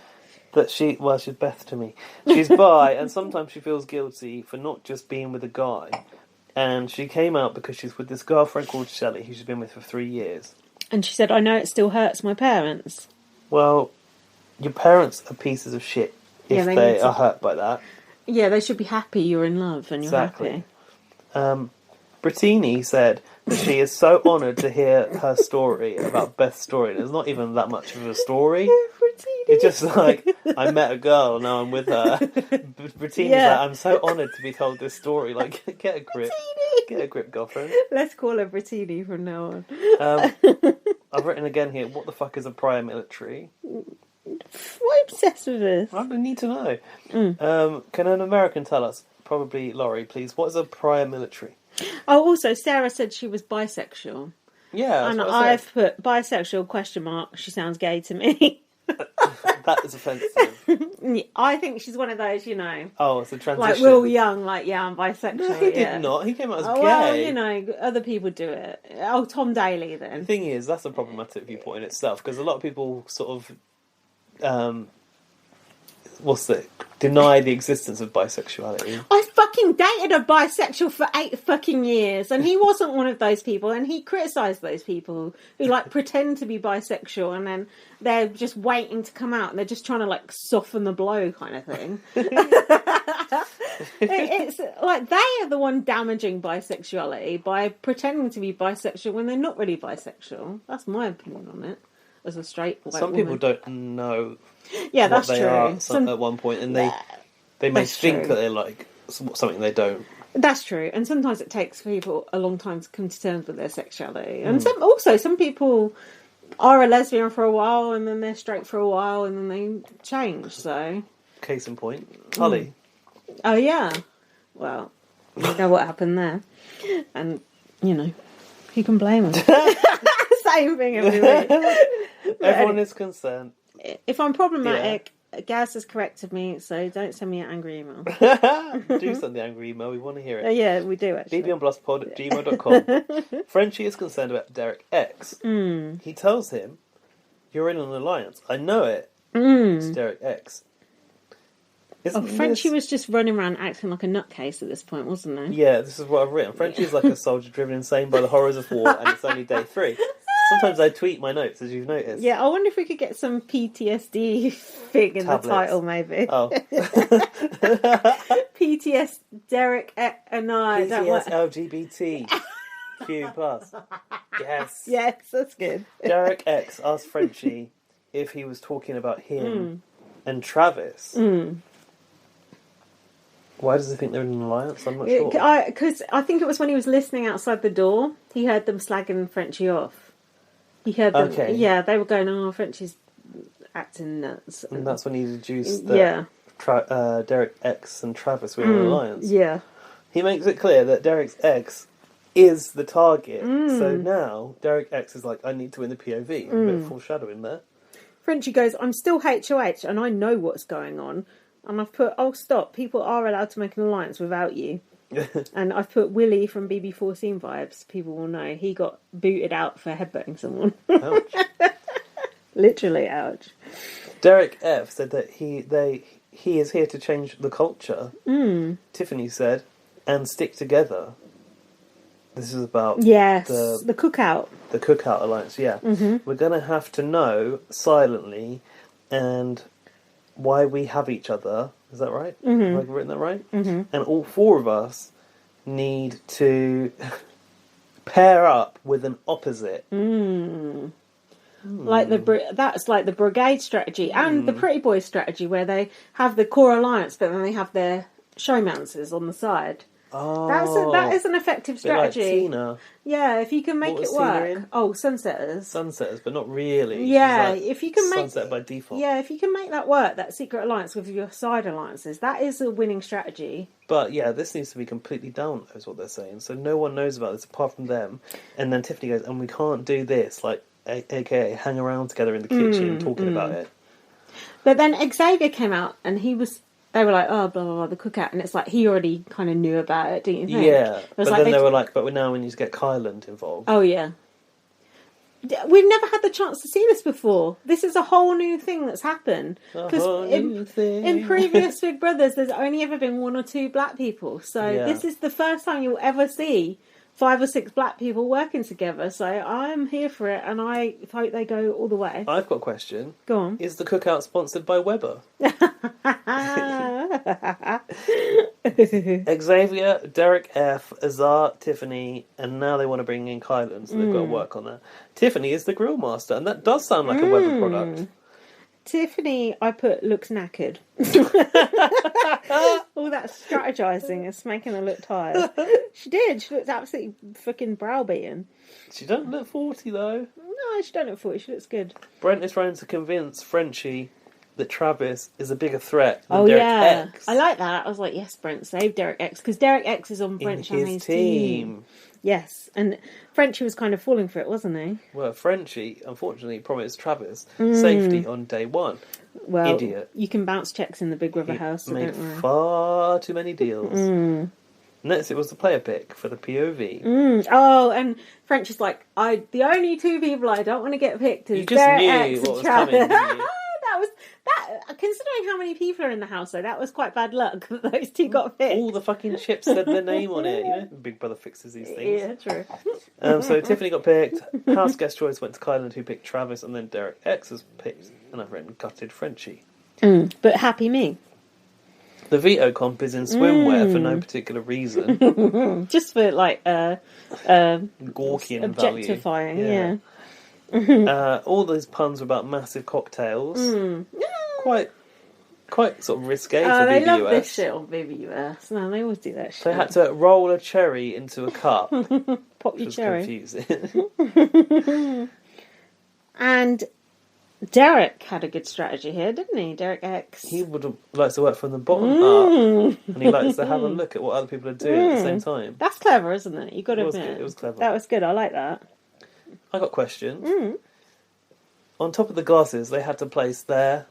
That she's Beth to me. She's bi, and sometimes she feels guilty for not just being with a guy. And she came out because she's with this girlfriend called Shelley, who she's been with for 3 years. And she said, I know it still hurts my parents. Well, your parents are pieces of shit if they are hurt by that. Yeah, they should be happy you're in love and you're happy. Brittini said that she is so honoured to hear her story about Beth's story. There's not even that much of a story. It's just like, I met a girl, now I'm with her. Brittini's like, I'm so honoured to be told this story. Like, get a grip. Brittini. Get a grip, girlfriend. Let's call her Brittini from now on. I've written again here, what the fuck is a prior military? Why are you obsessed with this? I need to know. Can an American tell us? Probably Laurie, please. What is a prior military? Oh, also, Sarah said she was bisexual. Yeah, and I've put bisexual ? She sounds gay to me. That is offensive. I think she's one of those, Oh, it's a transition. Like Will Young, I'm bisexual. No, he did not. He came out as gay. Well, other people do it. Oh, Tom Daly then. The thing is, that's a problematic viewpoint in itself, because a lot of people sort of, deny the existence of bisexuality. I fucking dated a bisexual for 8 fucking years, and he wasn't one of those people, and he criticised those people who pretend to be bisexual and then they're just waiting to come out and they're just trying to soften the blow kind of thing. It's like they are the one damaging bisexuality by pretending to be bisexual when they're not really bisexual. That's my opinion on it as a straight white woman. Some people don't know that's what they true. Are at one point, and they may think that they're like something they don't. That's true, and sometimes it takes people a long time to come to terms with their sexuality. And some people are a lesbian for a while, and then they're straight for a while, and then they change. So, case in point, Holly. Oh yeah, well, you know what happened there, and who can blame them? Same thing every week. Everyone is concerned. If I'm problematic, Gaz has corrected me, so don't send me an angry email. Do send the angry email, we want to hear it. Yeah, we do actually. bbonpluspod@gmail.com. Frenchie is concerned about Derek X. He tells him, you're in an alliance. I know it. It's Derek X. Frenchie was just running around acting like a nutcase at this point, wasn't he? Yeah, this is what I've written. Frenchie is like a soldier driven insane by the horrors of war, and it's only day 3. Sometimes I tweet my notes, as you've noticed. Yeah, I wonder if we could get some PTSD thing in the title, maybe. Oh. PTS Derek and I. PTS LGBT Q+. Yes. Yes, that's good. Derek X asked Frenchie if he was talking about him and Travis. Why does he think they're in an alliance? I'm not sure. Because I think it was when he was listening outside the door, he heard them slagging Frenchie off. He heard them. Okay. Yeah, they were going, oh, Frenchie's acting nuts. And that's when he deduced that Derek X and Travis were in an alliance. Yeah. He makes it clear that Derek's X is the target. So now Derek X is like, I need to win the POV. A bit of foreshadowing there. Frenchie goes, I'm still HOH and I know what's going on. And I've put, oh, stop, people are allowed to make an alliance without you. And I've put Willie from BB14 vibes. People will know. He got booted out for headbutting someone. Ouch. Literally, ouch. Derek F said that he is here to change the culture. Tiffany said, and stick together. This is about the cookout. The cookout alliance, yeah. We're going to have to know silently and why we have each other. Is that right? Have I written that right? And all 4 of us need to pair up with an opposite. Like that's like the brigade strategy and the pretty boy strategy, where they have the core alliance, but then they have their showmances on the side. Oh, that is an effective strategy. Bit like Tina. Yeah, if you can make it work. Oh, Sunsetters. Sunsetters, but not really. Yeah, like if you can make Sunset by default. Yeah, if you can make that work, that secret alliance with your side alliances, that is a winning strategy. But yeah, this needs to be completely down, is what they're saying. So no one knows about this apart from them. And then Tiffany goes, and we can't do this, like, aka hang around together in the kitchen talking about it. But then Xavier came out and they were like, oh, blah, blah, blah, the cookout. And it's like, he already kind of knew about it, didn't you think? Yeah. But like, then they were like, but now we need to get Kyland involved. Oh, yeah. We've never had the chance to see this before. This is a whole new thing that's happened. Because in previous Big Brothers, there's only ever been 1 or 2 black people. So this is the first time you'll ever see 5 or 6 black people working together. So I'm here for it, and I hope they go all the way. I've got a question. Go on. Is the cookout sponsored by Weber? Xavier, Derek F, Azar, Tiffany, and now they want to bring in Kylan, so they've got to work on that. Tiffany is the grill master, and that does sound like a Weber product. Tiffany, I put, looks knackered. All that strategizing is making her look tired. She did. She looked absolutely fucking browbeaten. She doesn't look 40, though. No, she don't look 40. She looks good. Brent is trying to convince Frenchie that Travis is a bigger threat than Derek X. I like that. I was like, yes, Brent, save Derek X, because Derek X is on Brent Shannon's team. Yes, and Frenchie was kind of falling for it, wasn't he? Well, Frenchie, unfortunately, promised Travis safety on day 1. Well, idiot. You can bounce checks in the Big Brother house, so made don't worry. far too many deals. Next, it was the player pick for the POV. Oh, and Frenchie's like, the only 2 people I don't want to get picked is you just Derek knew X what and was Travis. coming, didn't you? Considering how many people are in the house, though, that was quite bad luck that those 2 got picked. All the fucking chips had their name on it. You know, Big Brother fixes these things. Yeah, true. So Tiffany got picked. House guest choice went to Kylan, who picked Travis, and then Derek X was picked. And I've written gutted Frenchie. But happy me. The veto comp is in swimwear for no particular reason. Just for, like, Gawkian objectifying, value. All those puns were about massive cocktails. Quite sort of risque for BBUS. They love this shit on BBUS. No, they always do that shit. They had to roll a cherry into a cup. Pop your cherry. Confusing. And Derek had a good strategy here, didn't he? Derek X. He would have liked to work from the bottom up. And he likes to have a look at what other people are doing at the same time. That's clever, isn't it? You've got to admit. It was clever. That was good. I like that. I got questions. On top of the glasses, they had to place their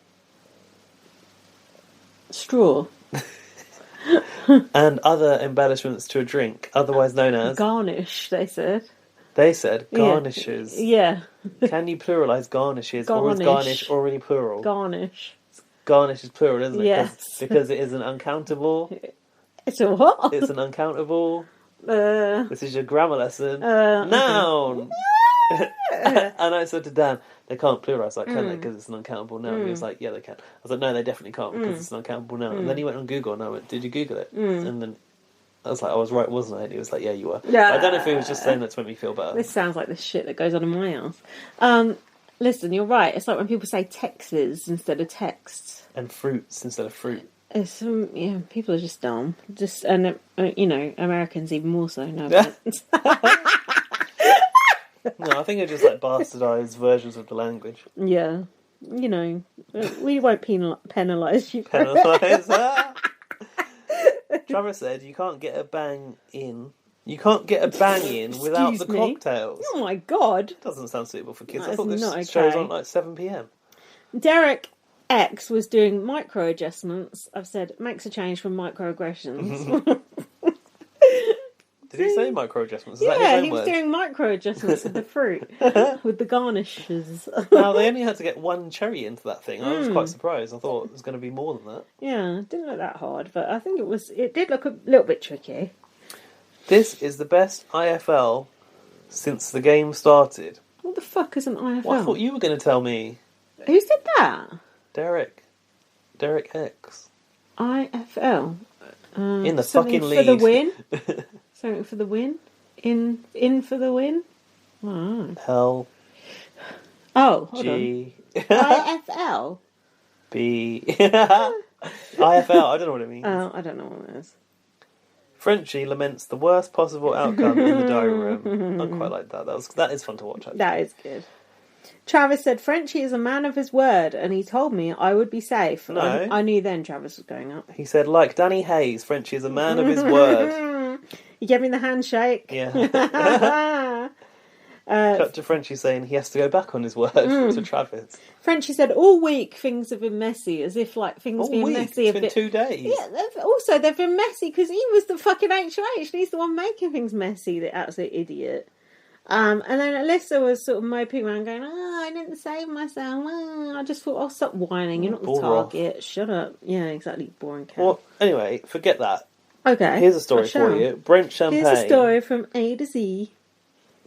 straw and other embellishments to a drink, otherwise known as garnish. They said garnishes. Yeah. Can you pluralise garnishes, or is garnish already plural? Garnish. Garnish is plural, isn't it? Yes. Because it is an uncountable. It's a what? It's an uncountable. This is your grammar lesson. Noun. And I said to Dan, they can't pluralise that, can they? Because it's an uncountable noun. He was like, yeah, they can. I was like, no, they definitely can't because it's an uncountable noun. And then he went on Google and I went, did you Google it? And then I was like, I was right, wasn't I? And he was like, yeah, you were. Yeah. But I don't know if he was just saying that to make me feel better. This sounds like the shit that goes on in my house. Listen, you're right. It's like when people say texts instead of texts. And fruits instead of fruit. It's people are just dumb. And Americans even more so. No, No, I think it's just like bastardised versions of the language. Yeah, we won't penalise you. Penalise her. Trevor said you can't get a bang in. You can't get a bang in without the cocktails. Oh my god! Doesn't sound suitable for kids. That I thought this okay. show's on like 7 p.m. Derek X was doing micro adjustments. I've said makes a change from microaggressions. Did he say micro adjustments? Yeah, he was doing micro adjustments with the fruit, with the garnishes. Now, they only had to get 1 cherry into that thing. I was quite surprised. I thought it was going to be more than that. Yeah, it didn't look that hard, but I think it did look a little bit tricky. This is the best IFL since the game started. What the fuck is an IFL? Well, I thought you were going to tell me. Who said that? Derek X. IFL. In the fucking league. For the win? Something for the win? In for the win? Oh. Hell. Oh, hold G. on. IFL? B. IFL, I don't know what it means. Oh, I don't know what it is. Frenchie laments the worst possible outcome in the diary room. I quite like that. That is fun to watch, actually. That is good. Travis said, Frenchie is a man of his word, and he told me I would be safe. No. I knew then Travis was going up. He said, like Danny Hayes, Frenchie is a man of his word. He gave me the handshake. Yeah. Cut to Frenchie saying he has to go back on his word to Travis. Frenchie said, all week things have been messy, as if like things All being week? messy It's a been bit. 2 days. Yeah, also they've been messy because he was the fucking HOH and he's the one making things messy, the absolute idiot. And then Alyssa was sort of moping around going, I didn't save myself. I just thought, stop whining. You're not the target. Off. Shut up. Yeah, exactly. Boring cat. Well, anyway, forget that. Okay. Here's a story for you. Brent Champagne. Here's a story from A to Z.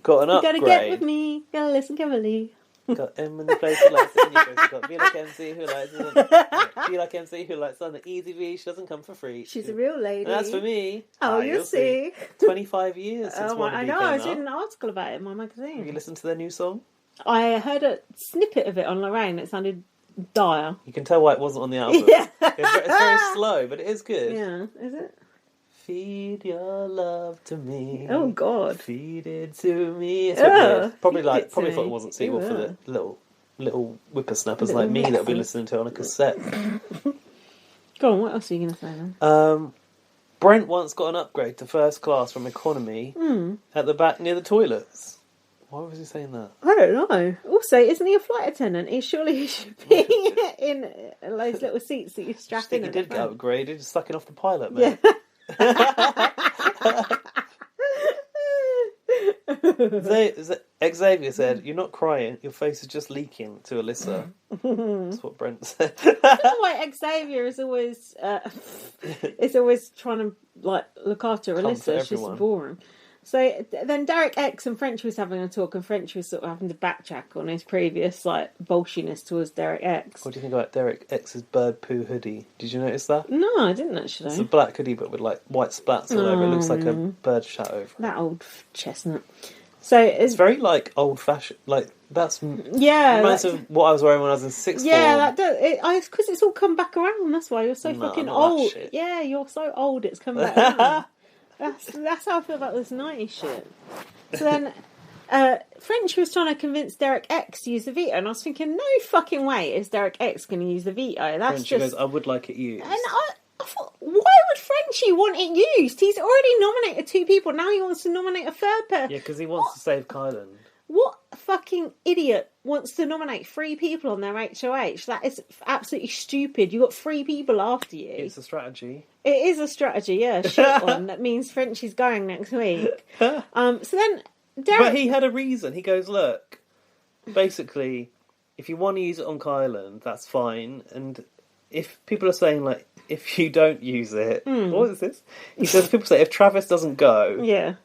Got an upgrade. You gotta get with me. Gotta listen carefully. Got M in the place who likes it in your face. Got be like MC who likes it. Be like MC who likes it on the easy V. She doesn't come for free. She's a real lady. And that's for me. Oh, you'll see. 25 years since I know. I was reading an article about it in my magazine. Have you listened to their new song? I heard a snippet of it on Lorraine. It sounded dire. You can tell why it wasn't on the album. Yeah. It's very slow, but it is good. Yeah, is it? Feed your love to me. Oh God! Feed it to me. It's weird. Probably thought it wasn't suitable for the little whippersnappers like me that'll be listening to it on a cassette. Go on. What else are you going to say then? Brent once got an upgrade to first class from economy at the back near the toilets. Why was he saying that? I don't know. Also, isn't he a flight attendant? He should be in those little seats that you strap in. He did get upgraded, just sucking off the pilot, man. Yeah. Xavier said, "You're not crying. Your face is just leaking." To Alyssa, that's what Brent said. I don't know why Xavier is always trying to like look after Alyssa. It's just boring. So then Derek X and French was having a talk, and French was sort of having to backtrack on his previous like bullshiness towards Derek X. What do you think about Derek X's bird poo hoodie? Did you notice that? No, I didn't actually. It's a black hoodie, but with like white splats all over. It looks like a bird shat over. That old chestnut. So it's very like old fashioned. Like that's reminds of what I was wearing when I was in sixth form. Yeah, that does. Because it's all come back around. That's why you're so fucking old. Yeah, you're so old. It's come back around. That's how I feel about this 90s shit. So then, French was trying to convince Derek X to use the veto, and I was thinking, no fucking way is Derek X going to use the veto. That's Frenchie goes, I would like it used. And I thought, why would Frenchie want it used? He's already nominated 2 people. Now he wants to nominate a third person. Yeah, because he wants to save Kylan. What fucking idiot wants to nominate 3 people on their HOH? That is absolutely stupid. You got 3 people after you. It's a strategy. It is a strategy, yeah. A shit one. That means Frenchie's going next week. So then, Derek... But he had a reason. He goes, look, basically, if you want to use it on Kylan, that's fine. And if people are saying, like, if you don't use it... What is this? He says, people say, if Travis doesn't go... Yeah.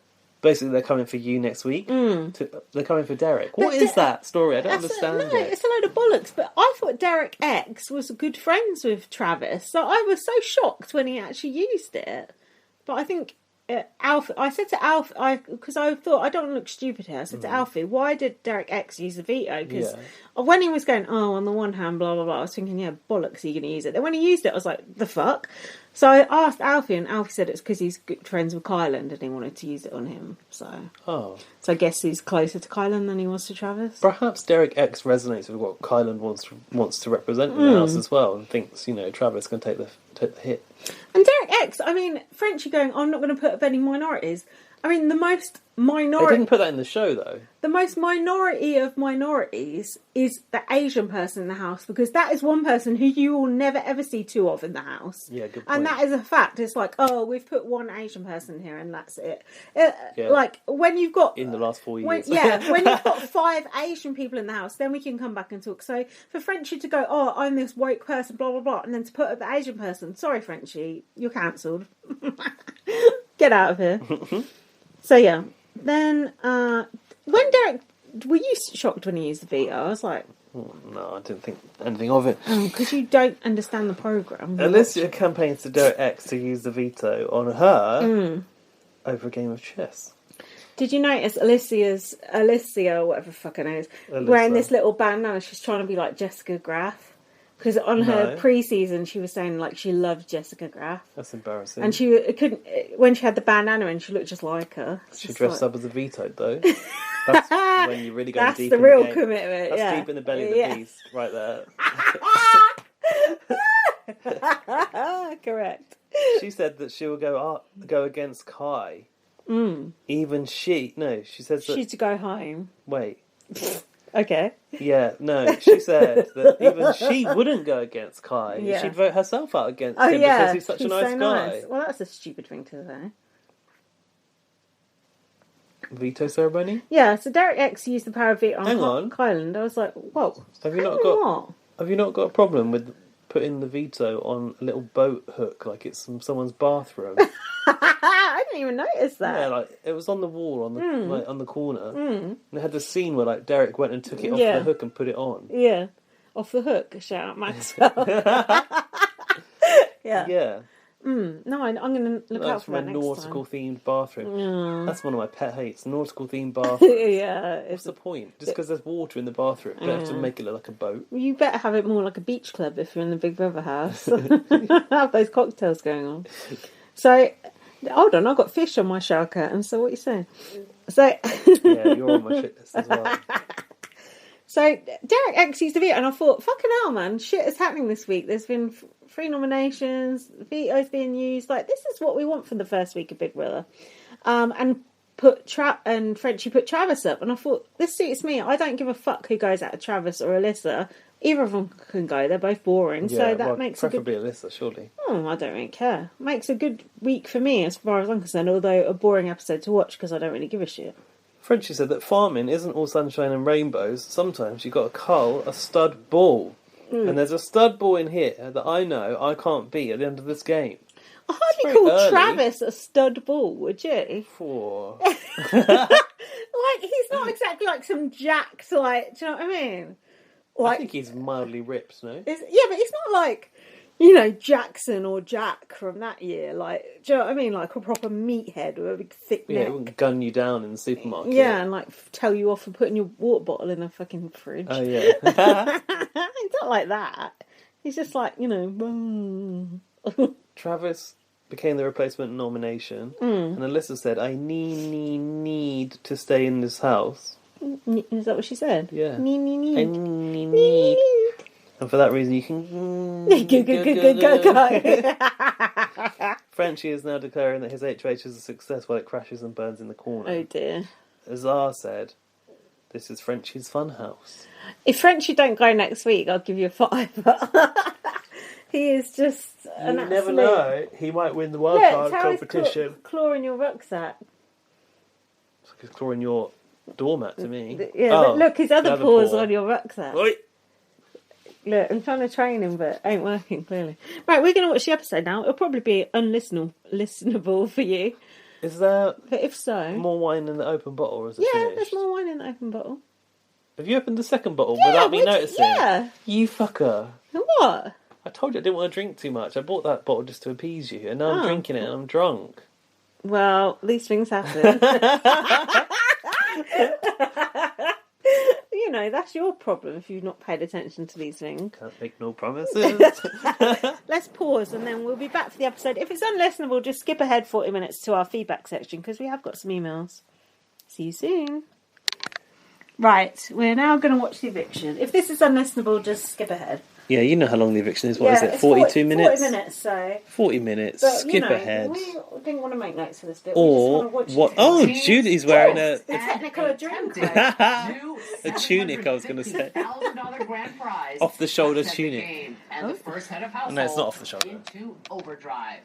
Basically, they're coming for you next week. They're coming for Derek. What is that story? I don't understand it. It's a load of bollocks. But I thought Derek X was good friends with Travis. So I was so shocked when he actually used it. But I think... I said to Alfie, because I thought I don't want to look stupid here. I said to Alfie, why did Derek X use the veto? Because when he was going, on the one hand, blah blah blah, I was thinking, yeah, bollocks, are you going to use it? Then when he used it, I was like, the fuck. So I asked Alfie, and Alfie said it's because he's good friends with Kylan, and he wanted to use it on him. So I guess he's closer to Kylan than he was to Travis. Perhaps Derek X resonates with what Kylan wants to represent in the house as well, and thinks Travis can take the hit. And Derek X, I mean, Frenchie going, I'm not going to put up any minorities. I mean, the most minority... They didn't put that in the show, though. The most minority of minorities is the Asian person in the house, because that is one person who you will never ever see 2 of in the house. Yeah, good point. And that is a fact. It's like, we've put 1 Asian person here and that's it. Like, when you've got... In the last 4 years. when you've got 5 Asian people in the house, then we can come back and talk. So, for Frenchie to go, I'm this woke person, blah, blah, blah, and then to put up the Asian person, sorry, Frenchie, you're cancelled. Get out of here. So, yeah. Then, when Derek... Were you shocked when he used the veto? I was like... No, I didn't think anything of it. Because you don't understand the programme. Alicia campaigns to Derek X to use the veto on her over a game of chess. Did you notice Alicia, whatever the fuck her name is, wearing this little bandana? She's trying to be like Jessica Graff. Because on her pre-season, she was saying like she loved Jessica Graff. That's embarrassing. And she couldn't, when she had the bandana and she looked just like her. She dressed up as a Vito though. That's when you really go deep. That's the real commitment. That's deep in the belly of the beast, right there. Correct. She said that she will go against Kai. Even she says that she's to go home. Wait. Okay. Yeah, no, she said that even she wouldn't go against Kai. Yeah. She'd vote herself out against him because he's such a nice guy. Nice. Well, that's a stupid thing to say. Veto ceremony? Yeah, so Derek X used the power of veto on Kyland. I was like, whoa. Have you not got a problem with putting the veto on a little boat hook like it's from someone's bathroom? I didn't even notice that. Yeah, like it was on the wall on the corner. And they had this scene where like Derek went and took it off the hook and put it on. Yeah, off the hook. Shout out Maxwell. Yeah. No, I'm going to look out for that next time. From a nautical themed bathroom. That's one of my pet hates. Nautical themed bathroom. Yeah. What's the point? Just because there's water in the bathroom, you don't have to make it look like a boat. You better have it more like a beach club if you're in the Big Brother house. Have those cocktails going on. So, hold on, I've got fish on my shower curtain. So what are you saying? So yeah, you're on my shit list as well. So Derek X used to veto, and I thought, fucking hell, man, shit is happening this week. There's been 3 nominations, veto's being used. Like, this is what we want for the first week of Big Brother. And Frenchie put Travis up, and I thought, this suits me. I don't give a fuck who goes out of Travis or Alyssa. Either of them can go. They're both boring. Yeah, so that makes preferably Alyssa, surely. I don't really care. Makes a good week for me as far as I'm concerned, although a boring episode to watch because I don't really give a shit. Frenchie said that farming isn't all sunshine and rainbows. Sometimes you've got to cull a stud bull. And there's a stud bull in here that I know I can't beat at the end of this game. I hardly call Travis a stud bull, would you? Like, he's not exactly like some jacked, like, do you know what I mean? Like, I think he's mildly ripped, no? Yeah, but he's not like, you know, Jackson or Jack from that year. Like, do you know what I mean? Like a proper meathead with a big thick neck. Yeah, it wouldn't gun you down in the supermarket. Yeah, and like tell you off for putting your water bottle in the fucking fridge. Oh, yeah. He's not like that. He's just like, you know... Travis became the replacement nomination, and Alyssa said, I need to stay in this house. Is that what she said? Yeah. I need. And for that reason, you can... Go. Frenchie is now declaring that his HOH is a success while it crashes and burns in the corner. Oh, dear. Azar said, this is Frenchie's funhouse. If Frenchie don't go next week, I'll give you a 5. He is just an You absolute... never know. He might win the wildcard competition. Clawing your rucksack. It's like he's clawing your doormat to me. Yeah, look, his other paw's on your rucksack. Oi. Look, I'm trying to train him, but it ain't working, clearly. Right, we're going to watch the episode now. It'll probably be unlistenable for you. Is there but if so... more wine in the open bottle, or is it finished? There's more wine in the open bottle. Have you opened the second bottle without me noticing? Yeah. You fucker. What? I told you I didn't want to drink too much. I bought that bottle just to appease you, and now I'm drinking it and I'm drunk. Well, these things happen. You know, that's your problem if you've not paid attention to these things. Can't make no promises. Let's pause and then we'll be back for the episode. If it's unlistenable, just skip ahead 40 minutes to our feedback section because we have got some emails. See you soon. Right, we're now going to watch the eviction. If this is unlistenable, just skip ahead. Yeah, you know how long the eviction is. What is it? 42 minutes? 40 minutes, so... 40 minutes. But, skip ahead. We didn't want to make notes for this bit. Or, what? Oh, Judy's wearing a technical drink. a tunic, I was going to say. Off the shoulder tunic. And the first head of household no, it's not off the shoulder. Into overdrive.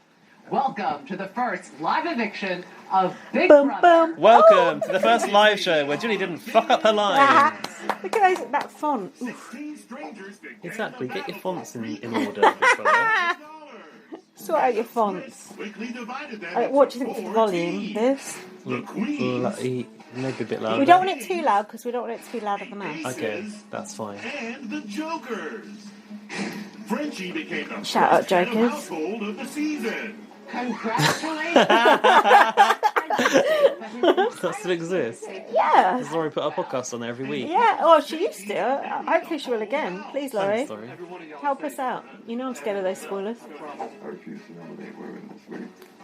Welcome to the first live eviction of Big Brother. Welcome to the first live show where Julie didn't fuck up her lines. Look at that font. Exactly, get your fonts in order, Big Brother. Sort out your fonts. What do you think for the volume? This? Maybe a bit louder. We don't want it too loud because we don't want it to be louder than us. Okay, that's fine. And the Jokers. Frenchie became the Shout out, first head of Jokers. household of the season. Congratulations. That still exists. Yeah. Does Laurie put our podcast on there every week? Yeah, well, she used to. Hopefully she will again. Please, Laurie. Thanks, Laurie. Help us out. You know I'm scared of those spoilers.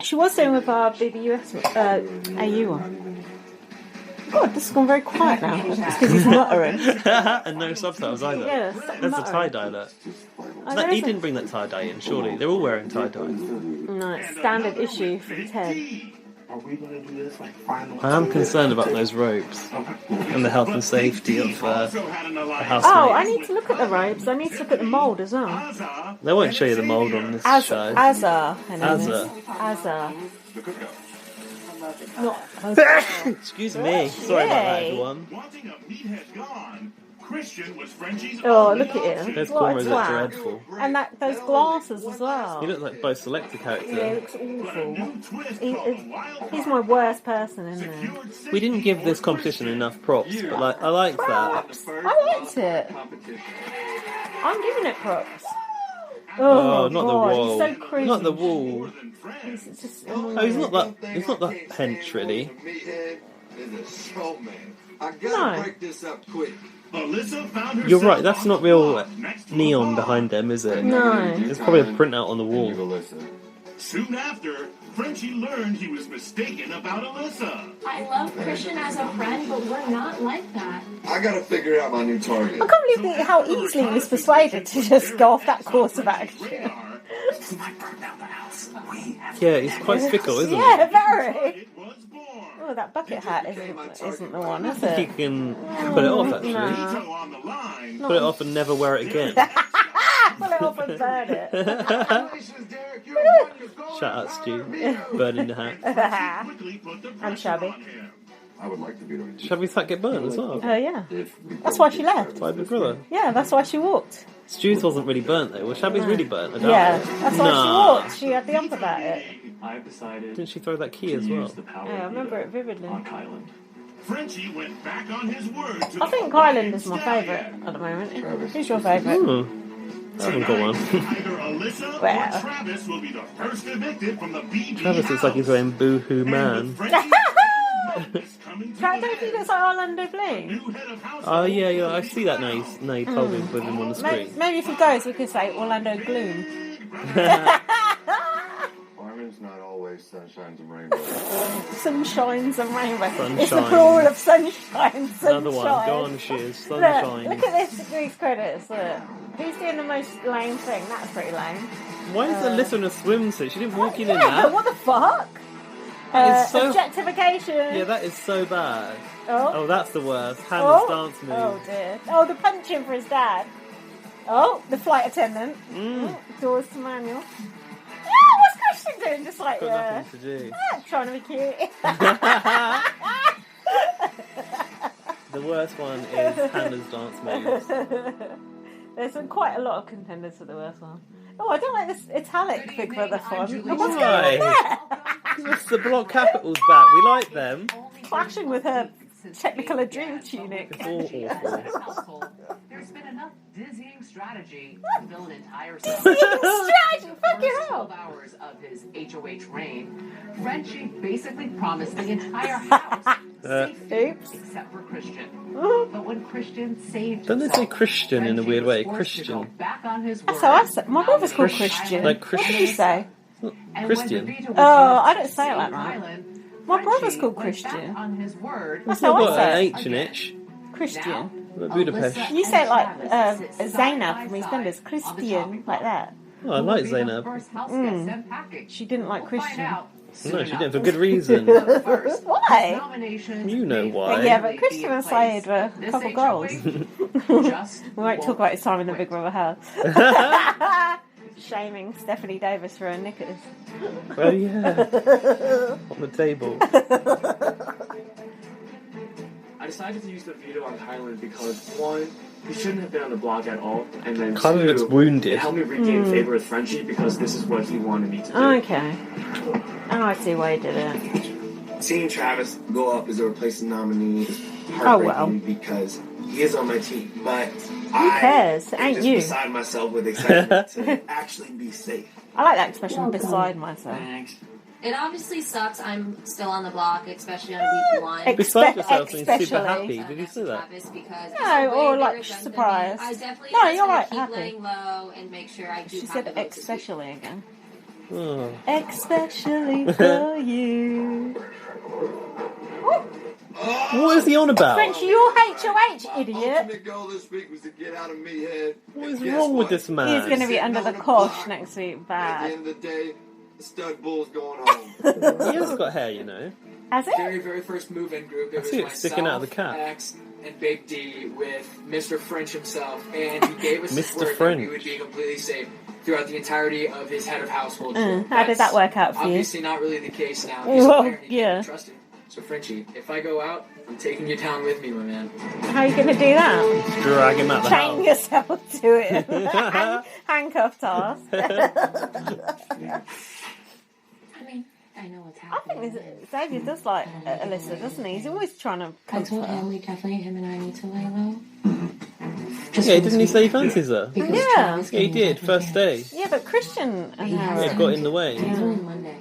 She was doing with our BBUS AU one. God, this has gone very quiet now. It's because he's muttering. And no subtitles either. Yeah, That's a tie-dye, look. He didn't bring that tie-dye in, surely. They're all wearing tie-dyes. No, it's standard issue from Ted. I am concerned about those ropes and the health and safety of the housemates. Oh, I need to look at the robes. I need to look at the mould as well. They won't show you the mould on this show. Azza. Her name is. Azza. Not Excuse me. Sorry about that, everyone. Wanting a meathead gone, Christian was Frenchie's Oh, look at him. Those What a cornrows are twat. dreadful. And those glasses as well. He looks like both selector character. Yeah, he looks awful. twist He, called Wild he's my worst person in there. We didn't give this competition enough props, but I like that. Props. I liked it. I'm giving it props. Oh, Oh, not God, the wall. he's so cringe. Not the wall. He's just Oh, he's not that. He's not that hench, really. No. Alyssa found herself You're right. That's on not the real block next to a neon bar. behind them, is it? No. It's probably a printout on the wall. Soon after, Frenchie learned he was mistaken about Alyssa. I love Christian as a friend, but we're not like that. I gotta figure out my new target. I can't believe how easily he was persuaded to just go off that course of action. Radar. Yeah, he's quite fickle, isn't he? Yeah, very. It was born. Oh, that bucket hat isn't the one, is He it? can put it off, actually. No. So on the line, Put it off and never wear it again. Pull it off and burn it. Congratulations, Derek. You won your gold Shout out, Stu. medal. Burning the hat. quickly put the And pressure Shabby. on him. I would like to be there. Shabby's hat get burnt as well. Oh, yeah. If we That's both why she get left. started. By Big Brother. Yeah, that's why she walked. Stu's wasn't really burnt though. Well, Shabby's really burnt. I doubt Yeah, it. that's why she Nah. walked. She had the ump about it. I've decided Didn't she throw that key to as well? use the power Yeah, I remember it vividly. on Kylan. Frenchie went back on his word to I the think Hawaiian Kylan is my stallion. favourite at the moment. Who's your favourite? I haven't got one. Either Alyssa Well. or Travis will be the first evicted from the BB Travis looks like he's wearing Boohoo Man. I don't think it's like Orlando Bloom. Oh yeah, I see that now. You told me with him on the screen. Maybe if he goes, we could say Orlando Gloom. Farming's not always sunshines and rainbows. Sunshines and rainbows. It's the Sunshine. plural of sunshine. Sunshine. Another one. Go on, Shiz. Look, Sunshine. look at these credits. Look. Who's doing the most lame thing? That's pretty lame. Why is Alyssa in a swimsuit? She didn't walk in Yeah, that. what the fuck? That is so- Objectification. Yeah, that is so bad. Oh. Oh, that's the worst. Hannah's dance move. Oh dear. Oh, the punching for his dad. Oh, the flight attendant. Doors to manual. Yeah, what's Christian doing? Just like, Got nothing to do. trying to be cute. The worst one is Hannah's dance moves. There's quite a lot of contenders for the worst one. Oh, I don't like this italic Big Brother font. What's going Why? on there? It's the block capitals back. We like them. Clashing with her Technicolor Dream tunic. It's all awful. household, there's been enough dizzying strategy to fill an entire Strategy, fuck it first 12 up. hours of his HOH reign, Frenchie basically promised the entire house safety Oops. except for Christian. But when Christian saved Don't they say himself, Christian in a Frenchie weird way? was forced to go Christian. back on his That's word. how I say. My brother's called Christ- Christian. like What did you say? And when Christian. the veto was Oh, used I don't to say it like save that. Island, My brother's Frenchie called went Christian. back on his word. That's It's not how I got say an it. H in it. Christian. Like Budapest. Alyssa You say it like and Travis sit Zainab side from by EastEnders. side on the Christian, chopping like that. Oh, I like Zainab. First house guest sent package. She didn't like We'll find Christian. out No, soon she enough. didn't for good reason. First, Why? his nominations You know may why. finally Yeah, but be Christian in and place, Saeed were but a this couple HOH goals. just We won't talk about his time in the Big Brother house. Shaming Stephanie Davis for her knickers. Oh yeah. On the table. I decided to use the veto on Kylan because, one, he shouldn't have been on the block at all, and then Kylan two, looks wounded. it helped me regain favor with Frenchie because this is what he wanted me to do. Okay. Oh, I see why he did it. Seeing Travis go up as a replacement nominee is Oh, well. heartbreaking because he is on my team. But Who I cares? It am ain't just you. beside myself with excitement to actually be safe. I like that expression, beside myself. Thanks. It obviously sucks. I'm still on the block, especially on week 1. Beside yourself and super happy. Did you see that? No, or like surprised. I definitely No, you're right. keep Happy. laying low and make sure I do. She said especially again. Oh. Especially for you. What is he on about? French, you're HOH, idiot. Ultimate goal this week was to get out of me head. What is wrong with this man? He's going to be under the cosh next week. At the Bad. end of the day, the stud bull's going home. He has got hair, you know. Has it? Very first move-in group. It I see it was sticking out of the myself, cap. X, and Big D with Mr. French himself, and he gave us his Mr. word that French. we would be completely safe throughout the entirety of his head of household. How did that work out for you? Obviously not really the case now. He's Well, a player and he yeah. can't be trusted. So Frenchie, if I go out, I'm taking you down with me, my man. How are you going to do that? Drag him out the Chain house. yourself to it. Handcuff task. I mean, I know what's I happening. think Xavier does like Alyssa, doesn't he? He's always trying to I comfort told her. him him and I need to lay low. Yeah, didn't he say he fancies her? Because Yeah. Travis Yeah, he came did, back first day. Yeah, but Christian and Yeah, her. it got in the way. It was only Monday.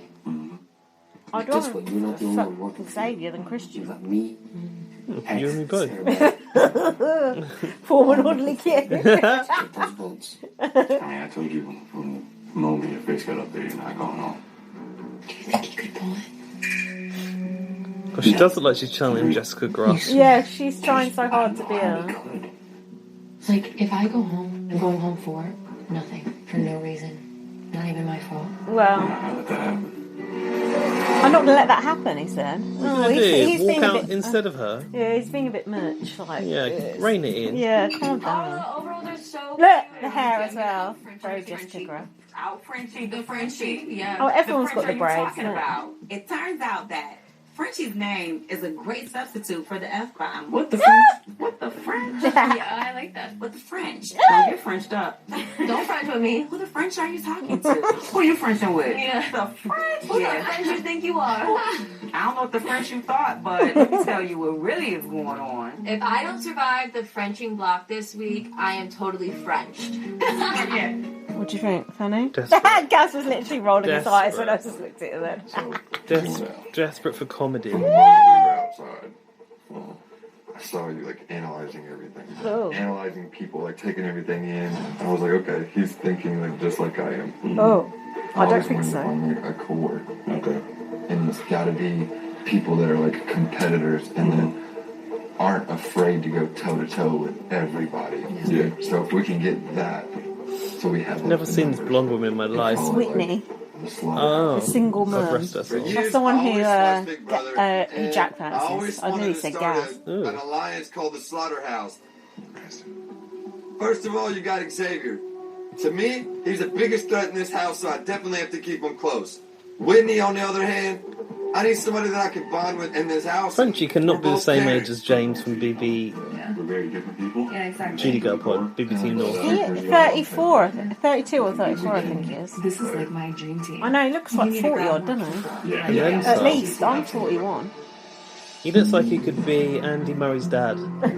I'd Guess rather what? You're not the only one fuck working. Xavier than You Christian. got me. You and me both. Form an orderly kid. Those votes. I told you from the moment your face got up there, you're not going home. Do you think he could pull it? Well, she does look like she's channeling Jessica Gross. Yeah, she's trying so hard to be her. Like, if I go home, I'm going home for nothing, for no reason. Not even my fault. Well, I'm not going to let that happen, he said. Oh, he's Walk being a out bit. instead of her. Yeah, he's being a bit much. Like, Yeah, rein it in. yeah, calm down. Overall, they're so Look, the hair as well. Very Jessica Gross. Out Frenchie, the Frenchie, yeah. Oh, everyone's got the French are you braids, talking isn't it? about? It turns out that Frenchie's name is a great substitute for the F-bomb. What the French? What the French? Yeah, I like that. What the French? Don't get Frenched up. Don't French with me. Who the French are you talking to? Who you Frenching with? Yeah. The French? Who the Yeah. French you think you are? I don't know what the French you thought, but let me tell you what really is going on. If I don't survive the Frenching block this week, I am totally Frenched. Yeah. What do you think, Fanny? Desperate. Gaz was literally rolling his eyes when I Desperate. just looked at her then. Desperate for comedy. We were outside. I saw you like analyzing everything, Oh. analyzing people, like taking everything in. I was like, okay, he's thinking like just like I am. Oh, I don't always think wanted to so. find a core. Okay, and it's got to be people that are like competitors and that aren't afraid to go toe to toe with everybody. Yeah. So if we can get that, so we have. Never seen this blonde woman in my life. Whitney. Oh, The single a mum. breast vessel. That's the one who Jack I always fancies. I nearly wanted to said start Gaz. Ooh. an alliance called the Slaughterhouse. First of all, you got Xavier. To me, he's the biggest threat in this house, so I definitely have to keep him close. Whitney, on the other hand, I need somebody that I can bond with in this house. Frenchie cannot We're be the both same parents. age as James from BB We're very different people. Yeah, exactly. Judy Girl Pod, BBC North. He 34, 32 or 34, I think he is. This is like my dream team. I know, he looks like 40 odd, doesn't he? Yeah. Yeah. At least, I'm 41. He looks like he could be Andy Murray's dad. My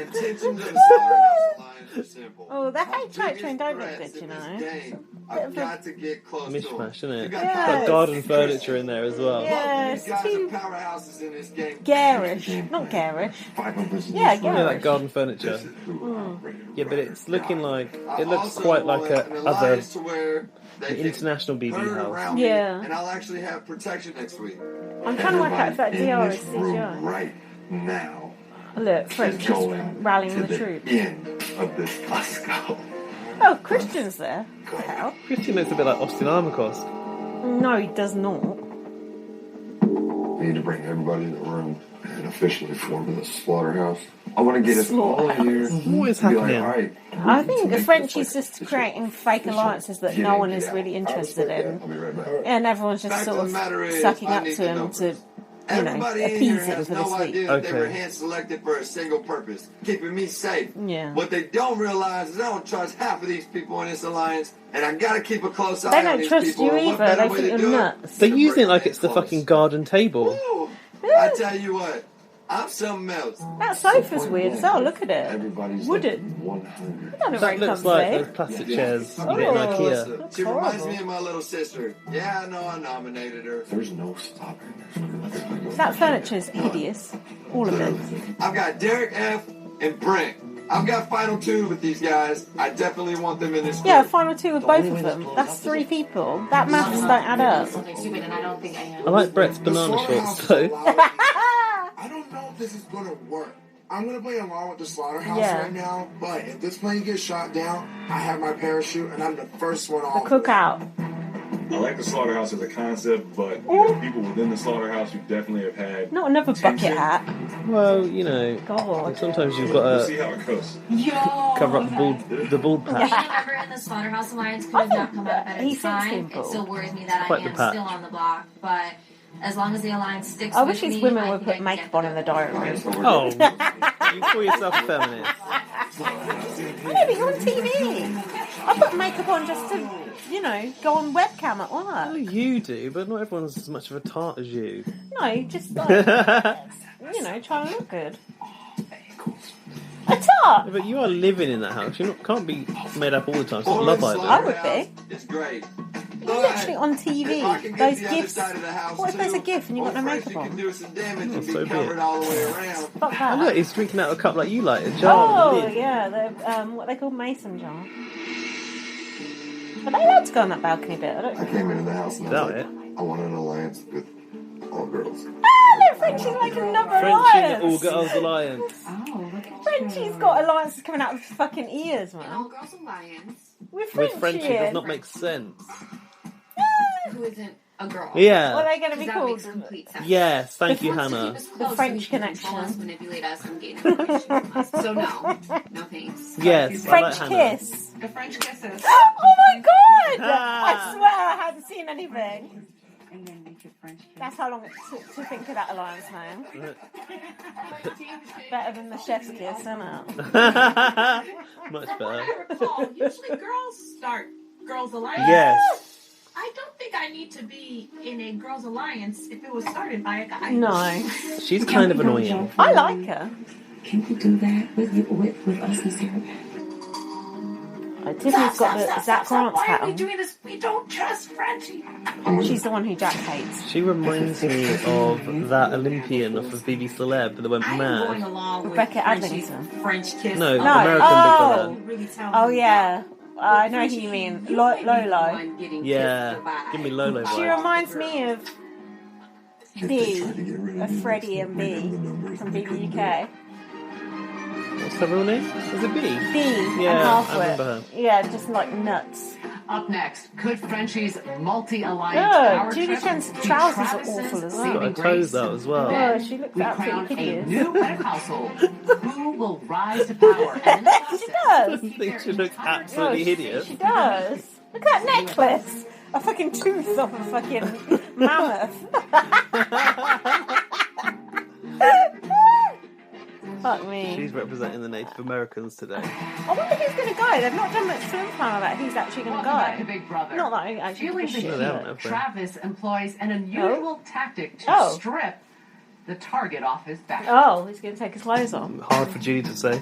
intentions of the Slaughterhouse Alliance are simple. Oh, the HH Biggest train don't look threats good, you in this know. game, I've got to get close to them. Mishmash, isn't it? You got Yeah. Got garden furniture in there as well. Yeah, You it's guys are too powerhouses in this game. garish. Not garish. Yeah, Yeah, that garish. garden furniture. Yeah, but it's looking like it looks Also quite like want a an other alliance to where they an can international BB herd house. around me, Yeah. and I'll actually have protection next week. I'm trying to work out if that Everybody DR in is this room CGI. right now Look, French is is going rallying to the troops. end of this. Let's go. Oh, Christian's there. What the hell? Christian looks a bit like Austin Armacost. No, he does not. We need to bring everybody in the room and officially form the Slaughterhouse. I want to get us all in here. What is and be happening? Like, all right, I think the make French this is like just creating fake alliances that get no in, one get is out. really interested in. I'll be right back. And everyone's just Fact sort of of the matter is, sucking I up need to him numbers. to, you know, Everybody in here appease him has for no this idea week. that they were Okay. hand selected for a single purpose, keeping me safe. Yeah. What they don't realize is I don't trust half of these people in this alliance, and I gotta keep a close eye They on don't these trust people. you and what either. better They way think to you're do it nuts. They're than using bring it like them it's the close. fucking garden table. Woo! I tell you what, I'm something else. That sofa's weird as well. Look at it. Everybody's Wooden. like 100. That That looks like those plastic chairs you get in IKEA. That's She reminds horrible. me of my little sister. Yeah, I know I nominated her. There's no stopping this. That furniture's hideous. All of it. I've got Derek F. and Brent. I've got final two with these guys. I definitely want them in this group. Yeah, final two with both of them. That's 3 people. That maths don't add up. Something stupid, and I don't think I am. I like Brett's banana shorts though. I don't know if this is gonna work. I'm gonna play along with the slaughterhouse right now, but if this plane gets shot down, I have my parachute and I'm the first one off. The cookout. I like the slaughterhouse as a concept, but there are people within the slaughterhouse who definitely have had. Not another bucket hat. Well, you know, God. sometimes you've got We'll see to how it goes. cover up the bald patch. Any member in the Slaughterhouse Alliance could have not come out of bed at he the seems time. simple. It still worries me that I Quite the am patch. still on the block, but as long as the Alliance sticks I with wish these me, women I would think put I can makeup get on in the diary room. Oh, you call yourself a feminist? I know, but you're on TV. I put makeup on just to, you know, go on webcam at Well, work. you do, but not everyone's as much of a tart as you. No, just like, you know, try and look good. A tart! But you are living in that house. You can't be made up all the time. It's not Love I Island. would be. It's great. Literally on TV. If I can get Those the other gifts. side of the house What if there's a too, gift and you've got no Frenchie makeup can on? do some damage Oh, and be so be covered it. all the way around. Fuck that. Oh, look, he's drinking out a cup like you like, a jar Oh, with a lid. yeah, the what they call mason jar. Are they allowed to go on that balcony bit? I don't I came into the house and I Doubt was like, it. I want an alliance with all girls. Ah, look, Frenchie's making another Frenchie, the alliance. All Girls Alliance. Oh, look at Frenchie's got alliances coming out of his fucking ears, All man. Girls Alliance. With Frenchie. With Frenchie does not make sense. Who isn't a girl? What Yeah. are they going to be That called? makes complete sense. Yes, thank The you, French Hannah. The French connection. Us, manipulate us, and gain information from us. So no thanks. Yes, I French like Hannah. kiss. The French kisses. Oh my god! Ah. I swear I hadn't seen anything. And then make it French kiss. That's how long it took to think of that alliance name. Better than the chef's kiss, isn't it? Much better. Recall, usually girls start Girls Alliance. Yes. I don't think I need to be in a Girls Alliance if it was started by a guy. No. She's kind of annoying. I like her. Can we do that with us and Sarah? Tiffany's got the Zach Grant's Why hat are we on. doing this? We don't trust Frenchie. She's the one who Jack hates. She reminds me of that Olympian off of BB Celeb that went I'm going mad. along with Rebecca Frenchie's Adlington. French kiss. No, No. American Oh. Big Brother. Really tell Oh me yeah. I know who Frenchie, you mean. you might be the Lolo. one getting Yeah, kissed goodbye. give me Lolo She vibes. reminds me of B, of Freddie and B from BB UK. What's her real name? Is it B? B and Yeah, I halfwit. remember her. Yeah, just like nuts. Up next, could Frenchie's multi-alliance No, power Judy trip Trent's be trousers are Travis's awful as well. She's got her saving toes grace? out as well. Oh, she looks We absolutely crown a hideous. new head of household. Who will rise to power? And in the She process, does. I think she looks absolutely hideous. She does. Look at that necklace. A fucking tooth off a fucking mammoth. Fuck me. She's representing the Native Americans today. I wonder who's going to go. They've not done much film time about who's actually going to welcome back to go. Big Brother. Not that I actually Feeling give a shit. No, they haven't, have they? Travis employs an unusual tactic to Oh. strip the target off his back. Oh, he's going to take his clothes off. Hard for Judy to say.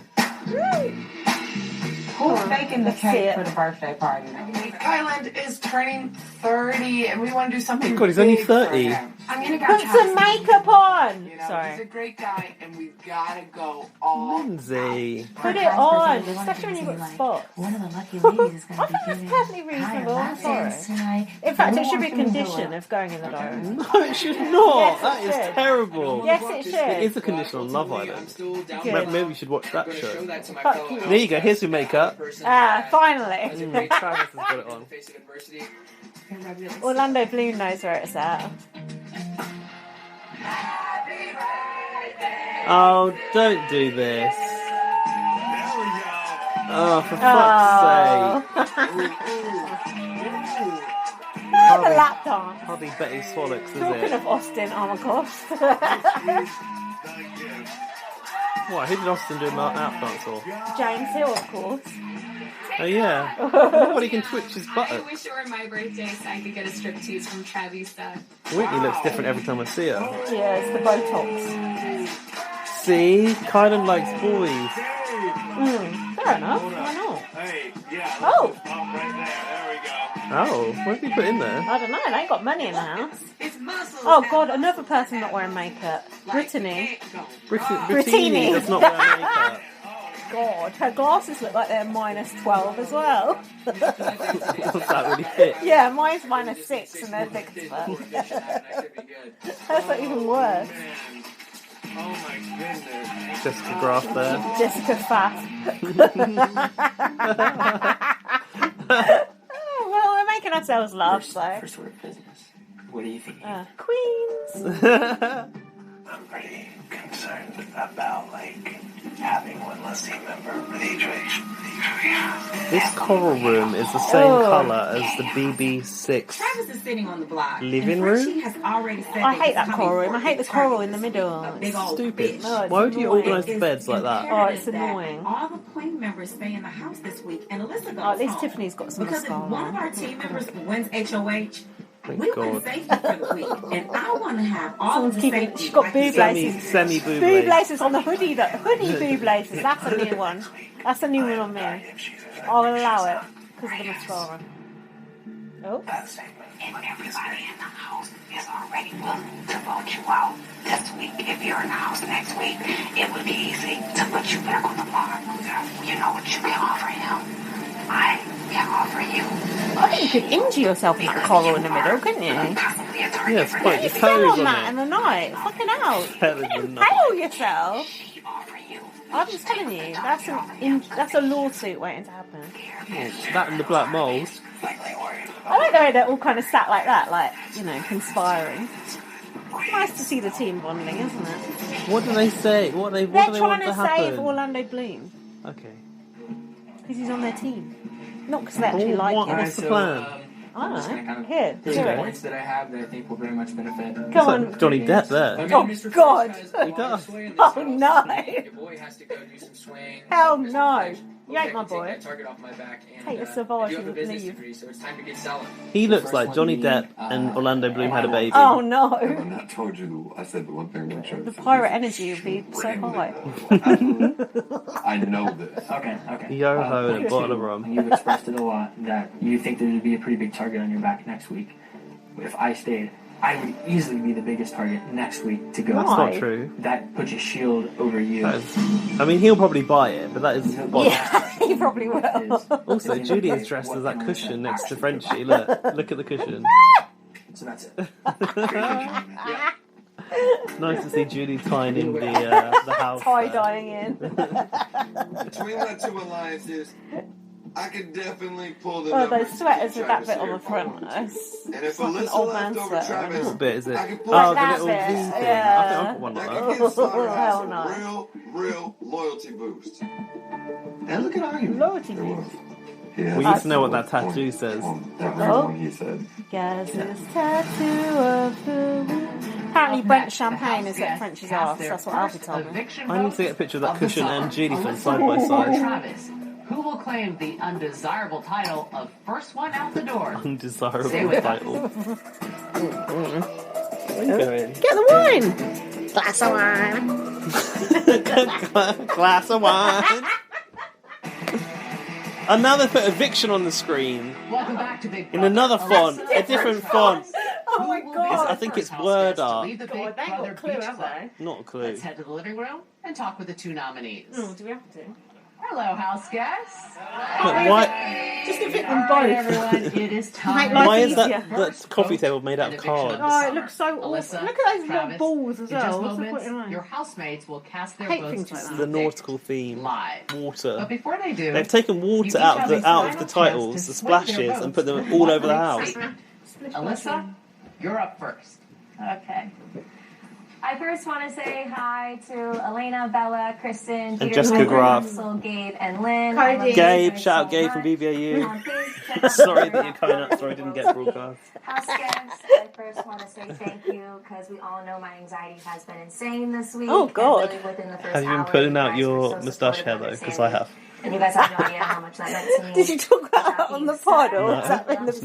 Who's baking the Let's see cake it. for the birthday party? Kylan is turning 30 and we want to do something Oh God, he's only big for 30. him. I'm gonna go Put some makeup on. You know, Sorry. he's a great guy and we've gotta go all Lindsay. Put it on, especially when you've got spots. One of the lucky ladies is I going to think be that's giving perfectly reasonable. I'm sorry. tonight. In fact, it should be a condition of going in the diary. No, it should not. Yes, it That is should. terrible. Yes, it should. It is a condition on Love Island. Good. Maybe we should watch that show. Fuck you. There you go. Here's your makeup. Ah, finally. Travis has got it on. Orlando Bloom knows where it's at. Oh, don't do this. Oh, for Oh. fuck's sake. The lap dance. Hardly Betty Swallocks, is Talking it? of Austin Armacost. What? Who did Austin do an out dance for? James Hill, of course. Oh, yeah. Nobody can twitch his I buttock. wish it were my birthday so I could get a striptease from Travis. Whitney looks different every time I see her. Yeah, it's the Botox. See, Kylan likes boys. Fair enough. Why not? Hey, yeah. Oh. Right there. There we go. Oh, what did he put in there? I don't know. They ain't got money in the house. Oh God, another person not wearing makeup. Brittany. Brittany does not wear makeup. God, her glasses look like they're -12 as well. What's that really fit? Yeah, mine's -6 and they're thick as fuck. That's not even worse. Oh my goodness. Jessica Graf there. Jessica Fast. Oh, well, we're making ourselves laugh, so. First order of business. What do you think? Queens. I'm pretty concerned about, like, having one less team member for the HOH. This coral room is the same colour as the BB6 Travis is sitting on the block. living and room. Frenchie has already said I that hate he's that coming coral room. for I hate the his coral in the targets. middle. A big It's old stupid. bitch. No, it's Why would you annoying. organise the beds like that? Oh, it's That annoying. All the Queen members stay in the house this week, and Alyssa goes Oh, at least home. Tiffany's got some Because if mascara one of on. our team members wins HOH, Thank we win God. safety for the week, and I want to have all of Someone's the keeping. safety. She's got boob laces. Semi-boob Boob lace. laces on the hoodie. That hoodie boob laces. That's a new one. That's a new one on me. I'll allow it because of the mascara. Oh. And everybody in the house is already willing to vote you out this week. If you're in the house next week, it would be easy to put you back on the block. You know what you can offer him? I can offer you. I think you could injure yourself in that coral in the middle, couldn't you? Yeah, spike your Fell toes on on that it. in the night. Fucking hell. Fell in the night. Impale yourself. I'm just telling you, that's a lawsuit waiting to happen. That and the black mold. I like the way they're all kind of sat like that, like, you know, conspiring. It's nice to see the team bonding, isn't it? What do they say? What do they They're want trying to to happen? save Orlando Bloom Okay. because he's on their team, not because they actually like him. What's the plan? I don't Just know. gonna kind of Here, three do it. points that I have that I think will very much benefit. Come on. Johnny Depp there. Okay, Oh, Mr. God. Franchise, He does. Oh, no. Your boy has to go do some swing. Hell Mr. no. French, You ain't my take boy. that target off my back and, Take the I Savage do have a and business leave. degree, so it's time to get selling. He The looks first like one Johnny being, Depp and Orlando Bloom had a baby. Oh no. And I told you, I said the one thing I'm sure. The pirate energy would be so high. I know this. Okay. Yo-ho and a Point bottle of two, rum. and you've expressed it a lot that you think there would be a pretty big target on your back next week. But if I stayed, I would easily be the biggest target next week to go. That's not true. That puts a shield over you. I mean, he'll probably buy it, but that is... Yeah, he probably will. Also, Judy is dressed as that cushion next to Frenchie. Look at the cushion. So that's it. Nice to see Judy tying in the house. Tie-dyeing in. Between the two alliances, I could definitely pull the Oh, numbers those sweaters to with that Travis bit on here. the front. And if like an Alyssa old left man over sweater. Travis, What bit is it? I could pull Oh, the that little V bit, thing. yeah. I think I've got one I like could that. give Slaughterhouse hell a no. real loyalty boost. And look at argument. Loyalty There was. boost. He has We a need to know what that solid tattoo point says. on every Oh. one he said. Guess this tattoo of the week. Apparently Brent Champagne is at French's arse. That's what Alfie told me. I need to get a picture of that cushion and Judy from side by side. Travis, who will claim the undesirable title of first one out the door? Stay Undesirable with title. Where are you going? Get the wine! Glass of wine. Glass of wine. And now they put eviction on the screen. Welcome back to Big In another font, Alexa, a different font. Oh my god. I think it's word art. Leave the God, Big they ain't got Brother a clue, Beach have Club. they? Not a clue. Let's head to the living room and talk with the two nominees. Oh, do we have to? Hello, house guests. Why? Just to fit All them right, both. everyone, it is time. Make life Why is easier. that coffee table made out of cards? Oh, it looks so awesome. Alyssa, Look at those little Travis, balls as in just well. What's the moments, point in that? your housemates will cast their Hate votes things to like see that. The the nautical theme. live. Water. But before they do, They've taken you water each out have of a the final titles, chance the to swing their splashes, and votes put them with all one over the quick house. statement. Alyssa, you're up first. Okay. I first want to say hi to Elena, Bella, Kristen, And Peter, Jessica Piper, Graf. Hansel, Gabe, and Lynn. Cody. I love you Gabe, guys shout out so Gabe from much. BBAU. Please check out Sorry their that your coconut story didn't get broadcast. House guests, I first want to say thank you because we all know my anxiety has been insane this week. Oh, God. And really within the first Have you been hour, pulling out guys your were so moustache hair supportive, though? Because I have. And you guys have no idea how much that meant to me. Did you talk about that on the pod or No. was that in the It's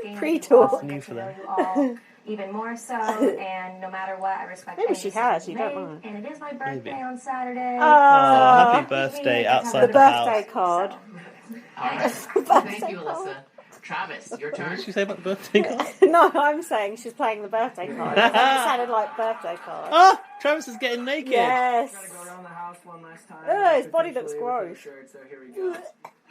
new. pre-talk? It's new for them. even more so. And no matter what, I respect. Maybe she has. You don't mind. And it is my birthday on Saturday. Oh, happy birthday outside the the house. birthday card. All right. Thank you, Alyssa. Travis, your turn. What did she say about the birthday card? No, I'm saying she's playing the birthday card. It sounded like birthday card. Oh, Travis is getting naked. Yes. Gotta go around the house one last time. Oh, his body looks gross. Shirt, so here we go.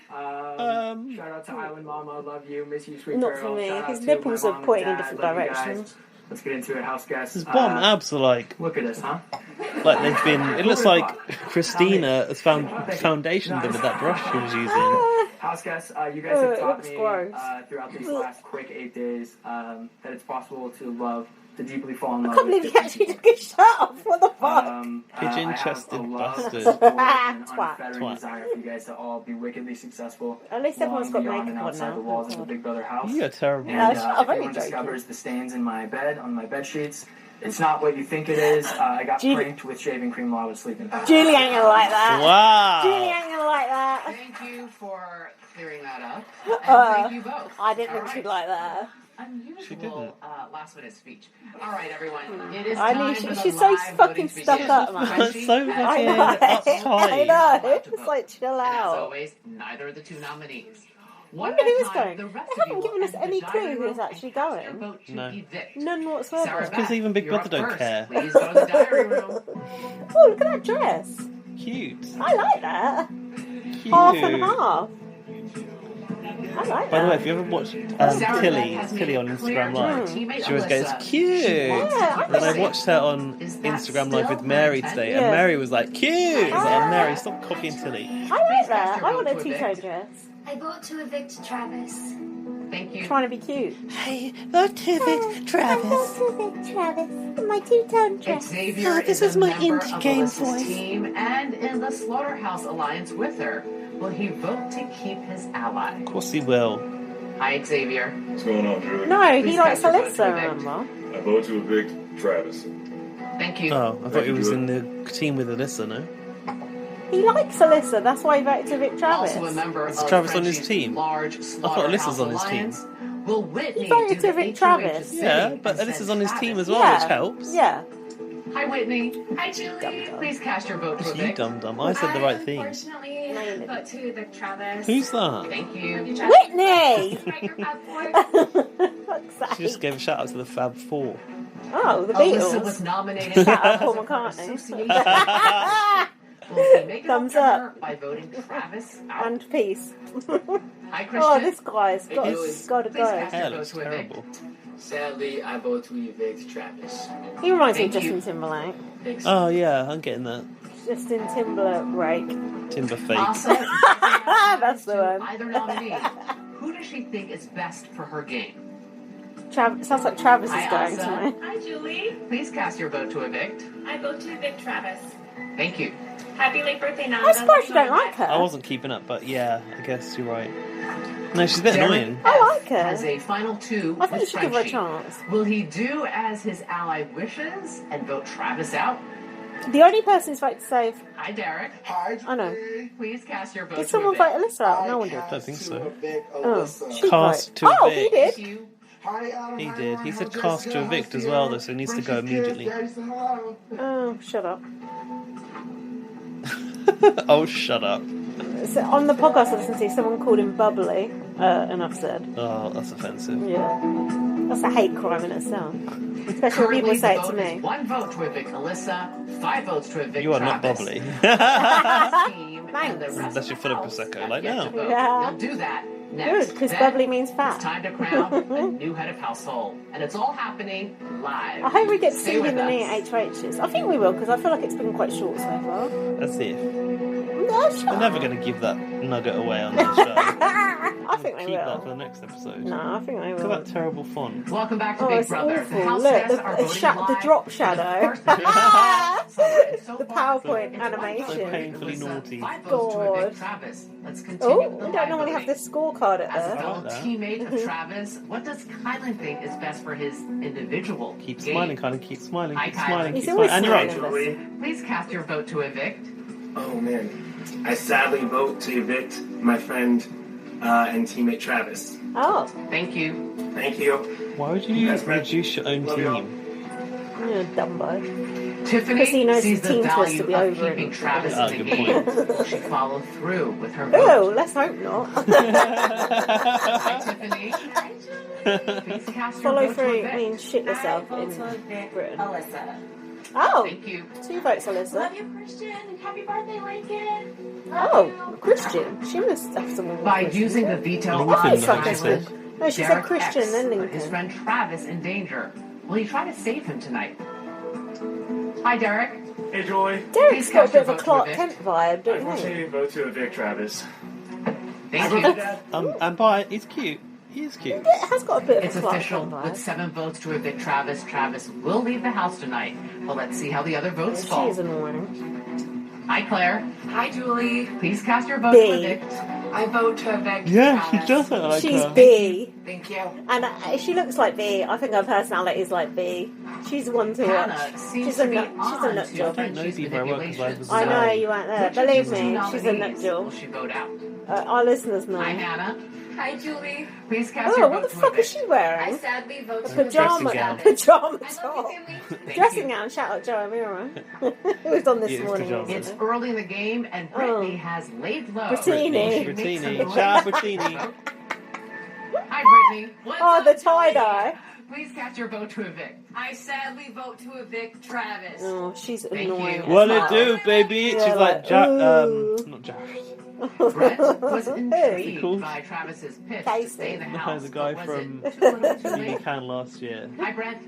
Shout out to Island Mama, love you, miss you, sweet Not girl. for me. Shout out His to nipples my are mom pointing and in dad, different love you guys. directions. Let's get into it, house guests. His bum abs are like Look at this, huh? they've been. It looks like Christina has found foundation with that brush she was using. House guests, you guys have taught me gross. throughout these last quick 8 days that it's possible to love, to deeply fall in love. I can't believe he actually took his shirt off. What the fuck? Pigeon-chested bastard. Unfettering desire for you guys to all be wickedly successful. At least everyone's got beyond and makeup on outside now. the walls of the Big Brother house. You are terrible. And I'm if only anyone joking. discovers the stains in my bed, on my bed sheets, it's not what you think it is. I got pranked with shaving cream while I was sleeping. Julie ain't gonna like that. Wow. Julie ain't gonna like that. Thank you for clearing that up. And thank you both. I didn't think she'd like that. Unusual last minute speech. All right, everyone. It is I time knew for the she's so live fucking voting to stuck begin. up, man. Frenchie, So as fucking always, I know. It's like chill And as out. always, neither of the two nominees. I One wonder who at is a time, going. the rest They of you haven't given will us enter any the clue diary who's room actually and cast your going. vote to No. evict. None Sarah whatsoever. Beth, Because even Big you're Brother up don't first. care. Please go to the diary room. Oh, look at that dress. Cute. I like that. Cute. Half and half. I like By the way, that. if you ever watched Sarah Tilly Beth has made on it clear Instagram to her Live, teammate she always goes, Alyssa cute. she wants to Yeah, keep I her Then I safe. watched her on Is that Instagram Live still with Mary her today, intent? and Mary was like, cute. I was like, oh, Mary, stop copying Tilly. I like that. I want a two-tone dress. I vote to evict Travis. Thank you. Trying to be cute. Hey, vote to evict Travis. Travis, my two-tone dress. Xavier Oh, this is is a my member of in-game Alyssa's voice. team and in the Slaughterhouse Alliance with her. Will he vote to keep his ally? Of course he will. Hi, Xavier. What's going on, Drew? No, he Please likes cast your vote to Alyssa, evict. remember? I vote to evict Travis. Thank you. Oh, I thought he was in the team with Alyssa, no? He likes Alyssa, that's why he voted to evict Travis. Also a member Is of Travis on his Frenchie's team? large I thought Alyssa's Slaughterhouse on his team. Alliance. Will Whitney He voted do to the evict HOH Travis. sitting Yeah, but and Alyssa's send on his Travis? team as well, Yeah. which helps. Yeah. Hi, Whitney. Hi, Julie. Please cast your vote to You evict. dum-dum. I said the right thing. Unfortunately, vote to evict Travis. Who's that? Thank you. Whitney! She just gave a shout out to the Fab Four. Oh, the Alyssa was Beatles. nominated Shout out as Paul a McCartney. association. Will he make it Thumbs up to up. her by voting Travis out? And peace. Hi, Christian. Oh, this guy's got, It's got to please go. cast your Hell, vote it's to evict. terrible. Sadly, I vote to evict Travis. He reminds me of Thank you. Justin Timberlake. Oh, yeah, I'm getting that. Justin Timberlake. Timber fake. Awesome. That's the one. Either nominee. Who does she think is best for her game? Sounds like Travis is Hi, going Asa. tonight. Hi, Julie. Please cast your vote to evict. I vote to evict Travis. Thank you. Happy late birthday, Nana. I'm surprised you don't like her. I wasn't keeping up, but yeah, I guess you're right. No, she's a bit Derek annoying. I like her. As a final two, I think you with should give her a Frenchie. chance. Will he do as his ally wishes and vote Travis out? The only person who's voted to save. Hi, Derek. Hi, I know. Please cast your vote Did to someone evict. vote Alyssa out? No one did. I don't think so. Oh, she Cast voted. to Oh, he evict. did. You. Hi, Adam. He Hi, did. Ryan. He said Hi, cast Jessica. to evict Hi, as well, Sierra. though, so he needs to Frenchie's go kids. immediately. Daddy said hello. Oh, shut up. Oh, shut up. So on the podcast I listened to, someone called him bubbly, and I've said, Oh, that's offensive. yeah, that's a hate crime in itself. Especially when people Currently, say the it to vote is me. 1 vote to evict Alyssa, 5 votes to evict You are not Travis. bubbly. Team and the Thanks. rest Unless of you're the full of house Prosecco, have like yet now. to vote. Yeah. They'll do that next. Good, because Then bubbly means fat. It's time to crown a new head of household, and it's all happening live. I hope we get to Stay see with him in the us. HHs. I think we will, because I feel like it's been quite short so far. That's it. No, shut We're up. never going to give that nugget away on the show. I think they Keep that will. for the next episode. No, I think they Look at will. that terrible font. Welcome back to Oh, Big it's Brother. awful. The house Look, guests are voting the live drop for the shadow. first time. So The far, PowerPoint it's one vote to animation. evict Painfully Alyssa, naughty. 5 votes to God. evict Travis. Let's continue Oh, with the we live don't normally have voting. this scorecard at As a there. fellow like that. teammate of Travis, what does Kylan think is best for his individual Keep game? smiling, Kylie. Keep smiling. Hi, Keep Kylie. smiling. He's Keep always smiling. And you're smiling. right. Please cast your vote to evict. Oh man, I sadly vote to evict my friend and teammate Travis. Oh. Thank you. Thank you. Why would you reduce your own team? You're a dumbo. Tiffany Because he knows sees the the team has value to be of over keeping it. Travis Ah, in the good game. point. Will she follow through with her Oh, vote? let's hope not. Hi, Tiffany. Please cast your Follow vote to through evict. means shit yourself I in vote to evict Britain. Alyssa. Oh, Thank you. 2 votes, Alyssa. Love you, Christian, and happy birthday, Lincoln. Oh, Christian. She must have someone. By using the veto Lincoln, Oh, on I it's like think she silent, said. No, she said Derek Christian, X then put Lincoln. his friend Travis in danger. Will he try to save him tonight? Hi, Derek. Hey, Joy. Derek's Please got a cast bit your of a vote to Clark evict. Kent vibe, I don't want you? you to vote to evict Travis. Thank you. And by he's cute. He is cute. It has got a bit of It's a Clark official. Kent vibe. With 7 votes to evict Travis, Travis will leave the house tonight. But let's see how the other votes She fall. is annoying. Hi, Claire. Hi, Julie. Please cast your vote B. to evict. I vote to evict Yeah, she Travis. does look like She's her. B. Thank you. And she looks like B. I think her personality is like B. She's one to watch. Hannah seems She's to a be nut. She's a on nut to job. I don't know Frenchie's B very well because I was. I know you weren't there. Which of Believe these me, two she's a nut nominees job. will she vote out? Our listeners know. Hi, Hannah. Hi, Julie. Please cast Oh, your what vote the to fuck is evict. she wearing? sadly vote A pajama gown. top. Thank Dressing you. gown. Shout out Joe Amira. It was on this Yeah, it's morning. pajamas. wasn't It's it? early in the game, and Brittany has laid low. Brittany. She makes some Brittany. noise. Shout out Brittany. Hi, Brittany. Oh, the tie dye. Please cast your vote to evict. I sadly vote to evict Travis. Oh, she's Thank annoying. you. What it do, baby? Yeah, She's like like, ooh. not Jack. Brett was Who's he intrigued called? by Travis's pitch to Casey. stay in the No, house. the guy but was from it too little too BB late? Can last year. Hi, Brett.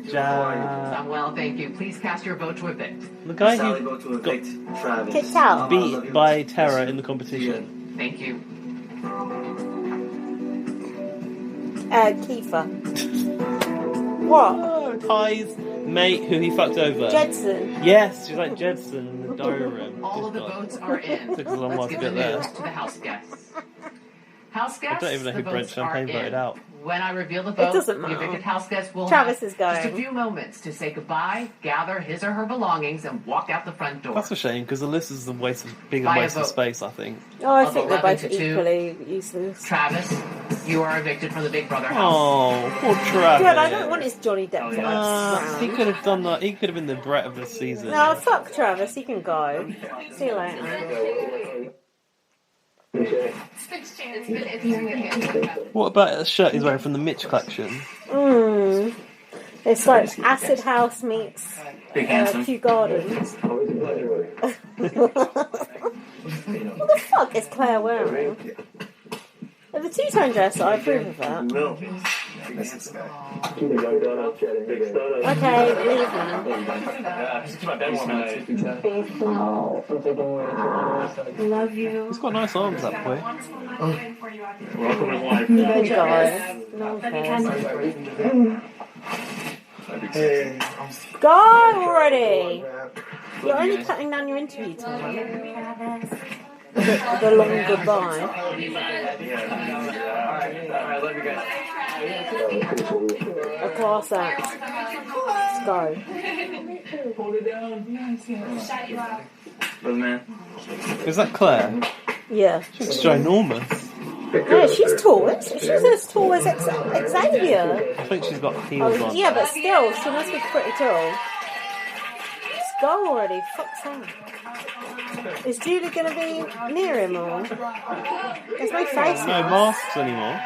Jack. I'm well, thank you. Please cast your vote to evict. The guy Sally who vote to evict Travis. Kicked out. beat by Terra in the competition. Thank you. Kiefer. What? Oh, Ty's mate who he fucked over. Jedson. Yes, she's like Jedson in the diary room. All of the votes are in. Took us a long while Let's to give the get there. news to the house guests. House guests, I don't even know the who Brent votes are Champagne voted in. out. When I reveal the vote, doesn't the matter. evicted house guests will Travis have is going. just a few moments to say goodbye, gather his or her belongings, and walk out the front door. That's a shame because Alyssa's a waste of being a By a waste of vote. space. I think. Oh, I Of think they're 11 both to 2. equally useless. Travis, you are evicted from the Big Brother house. Oh, poor Travis. Good, I don't want his Johnny Depp to He could have done that. He could have been the Brett of the season. No, fuck Travis, he can go. See you later. What about the shirt he's wearing from the Mitch collection? It's like Acid House meets Big handsome. Kew Gardens. What the fuck is Claire wearing? The two-tone dress, I approve of that. Okay, leave now. Love you. He's got nice arms, that boy. Welcome to life. Good guy. No offense. Go already! You're only cutting down your interview time. The long goodbye. A class act. Let's go. Man. Is that Claire? Yeah. She looks ginormous. Yeah, she's tall. She's as tall as Xavier. I think she's got heels Oh, on. yeah, but still, she must be pretty tall. Let's go already. Fuck's sake. Is Julie going to be near him or? There's no face. No masks anymore.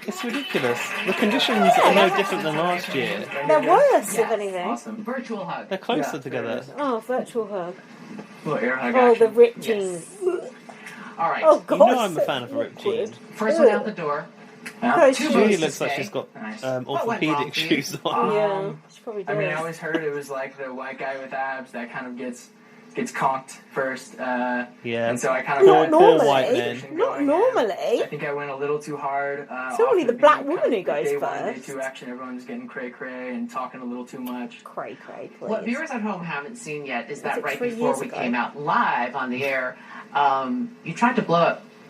It's ridiculous. The conditions are no different than last year. They're worse, if anything. Awesome. Virtual hug. They're closer together. Oh, virtual hug. Little air hug Oh, action. the ripped jeans. All right. Oh, You God. know I'm a fan of a ripped jeans. First one out the door. Oh, Two she- Julie votes to looks like stay. she's got Nice. What went wrong orthopedic for you? shoes on. Yeah, she probably I does. mean, I always heard it was like the white guy with abs that kind of gets conked first. Yeah. And so I kind of Not Poor normally. white men. Not normally. I think I went a little too hard. It's normally the black woman who Day goes 1, day first. 2 action, everyone's getting cray-cray and talking a little too much. Cray, please. What viewers at home haven't seen yet is Was that it right 3 before years we ago? came out live on the air, you tried to blow up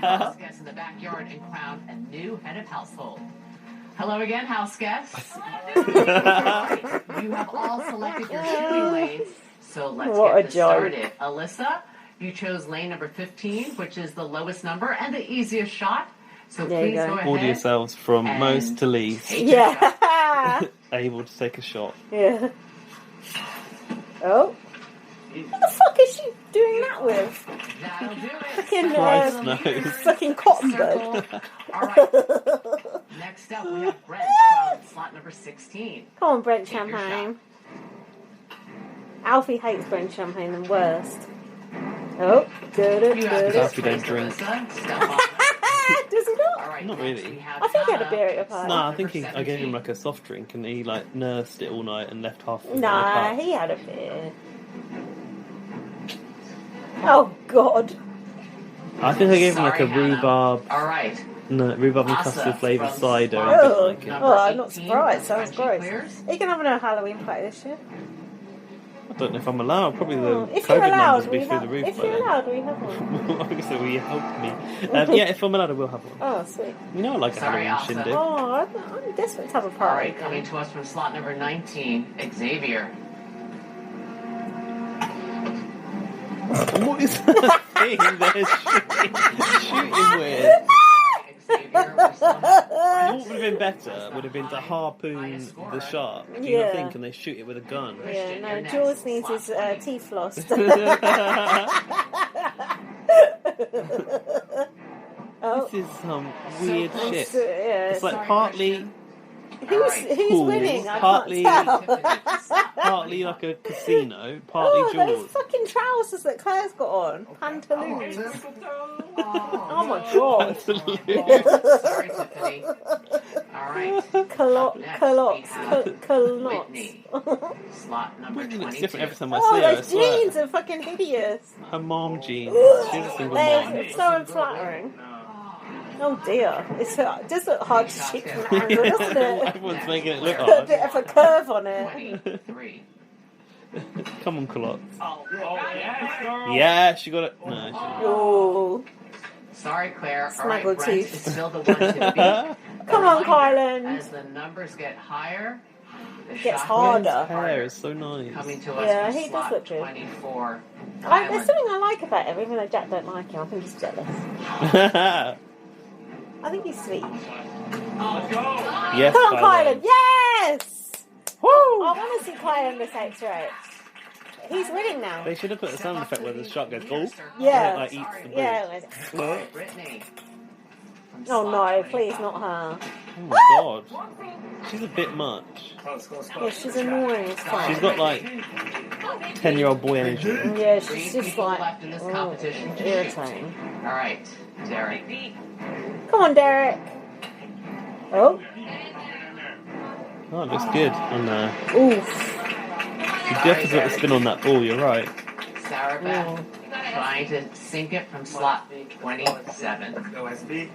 house guests in the backyard and crown a new head of household. Hello again, house guests. You have all selected your shooting lanes, So let's What get a this joke. started. Alyssa, you chose lane number 15, which is the lowest number and the easiest shot. So There you please go. go Order ahead. yourselves from and most to least. take your shot. Yeah. Able to take a shot. Yeah. Oh. What the fuck is she doing that with? That'll do it. Fucking, Christ knows. fucking cotton bud. Circle. All right. Next up, we have Brent from slot number 16. Come on, Brent Take your Champagne. Alfie hates Brent Champagne the worst. Oh, good. Because Alfie don't drink. Does he not? Not really. I think he had a beer at a party. No, I think I gave him like a soft drink and he like nursed it all night and left half of it in the Nah, cup. he had a beer. Oh, God. I think I gave him like a Sorry, Hannah. rhubarb. All right. No, rubber and Asa custard flavoured from cider. Slot I didn't Oh, like it. oh, I'm not 18, surprised. Sounds Frenchie gross. clears. Are you going to have a Halloween party this year? I don't know if I'm allowed. Probably the If you're COVID allowed, numbers will be through the roof. if by you're then. allowed, we have one. Obviously, will you help me? Yeah, if I'm allowed, I will have one. Oh, sweet. You know I like a Sorry, Halloween Asa. shindig. Oh, I'm desperate to have a All party. right, coming to us from slot number 19, Xavier. And what is that thing they're shooting with? What would have been better would have been to harpoon the shark. Do you Yeah. not think? And they shoot it with a gun. Yeah, no, Jules needs his teeth flossed. Oh. This is some weird shit. Yeah, It's like partly who's cool, winning? I partly can't tell. partly like a casino, partly Oh, those Jaws. fucking trousers that Claire's got on. Pantaloons. Oh my god. Sorry, Tiffany. All right. Whitney. Slot number Whitney looks 22. different every time I Oh, see her. I those swear. jeans are fucking hideous. Her mom jeans. She's a single mom. They're so unflattering. Oh dear. It does look hard to shoot from an angle, doesn't it? Everyone's making it look Put a hard. bit of a curve on it. 23. Come on, Culottes. Oh, yeah. Yeah, she got it. No, she didn't. Oh. Sorry, Claire. All right, Snaggle Brent tooth. is still the one to beat. Come on, Reminder, Kylan. As the numbers get higher, the It gets shot harder. gets Hair is so nice. Coming to us Yeah, from he does slot look good. 24. There's Kylan. something I like about him, even though Jack don't like him. I think he's jealous. I think he's sweet. Yes, Come on, Kylan. Kylan. Yes! Woo! I want to see Kylan this X-ray. He's winning now. They should have put a sound effect where the shark goes, oh, Yeah. and it like eats the boot. Yeah. Brittany. Oh no, please, not her. Oh my god. She's a bit much. Yeah, she's annoying as fuck. She's got like 10-year-old boy energy. Yeah, Three she's just people like left in this oh, competition. irritating. All right, Derek. Come on, Derek. Oh. Oh, it looks good on there. Oof. You do have to put the spin on that ball, you're right. Sarah Beth trying to sink it from slot 27. OSB.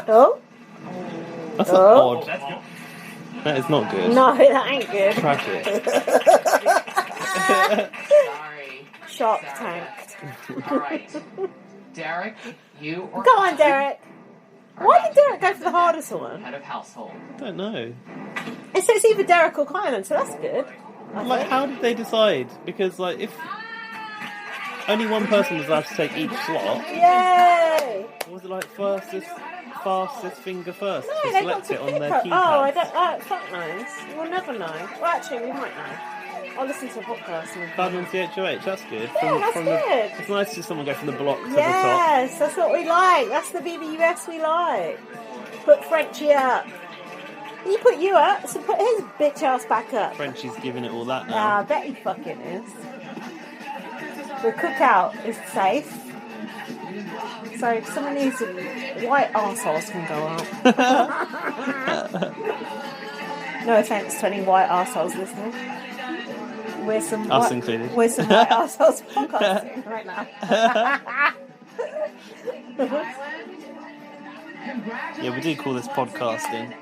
Oh. That's Oh. odd. That is not good. No, that ain't good. Tragic. Sorry. Shark Sarah tanked. Beth. All right. Derek, you or Go on, Derek. Why did Derek go for the hardest one? Head of household. I don't know. It says either Derek or Kylan, so that's good. I Like, think. how did they decide? Because, like, if only one person was allowed to take each slot, Yay! was it like fastest finger first No, to they got select to it on pick their her. keypad? Oh, I don't. Fuck knows. We'll never know. Well, actually, we might know. I'll listen to a podcast. And Found on CHOH, that's good. Yeah, that's good. It's nice to see someone go from the block to yes, that's what we like. That's the BBUS we like. Put Frenchie up. He put you up, so put his bitch ass back the up. top. Frenchie's giving it all that Ah, now. I bet he fucking is. The cookout is safe. So some of these white arseholes can go out. No offence to any white arseholes listening. We're some Us white, included. We're some white arseholes podcasting right now. Yeah, we do call this podcasting.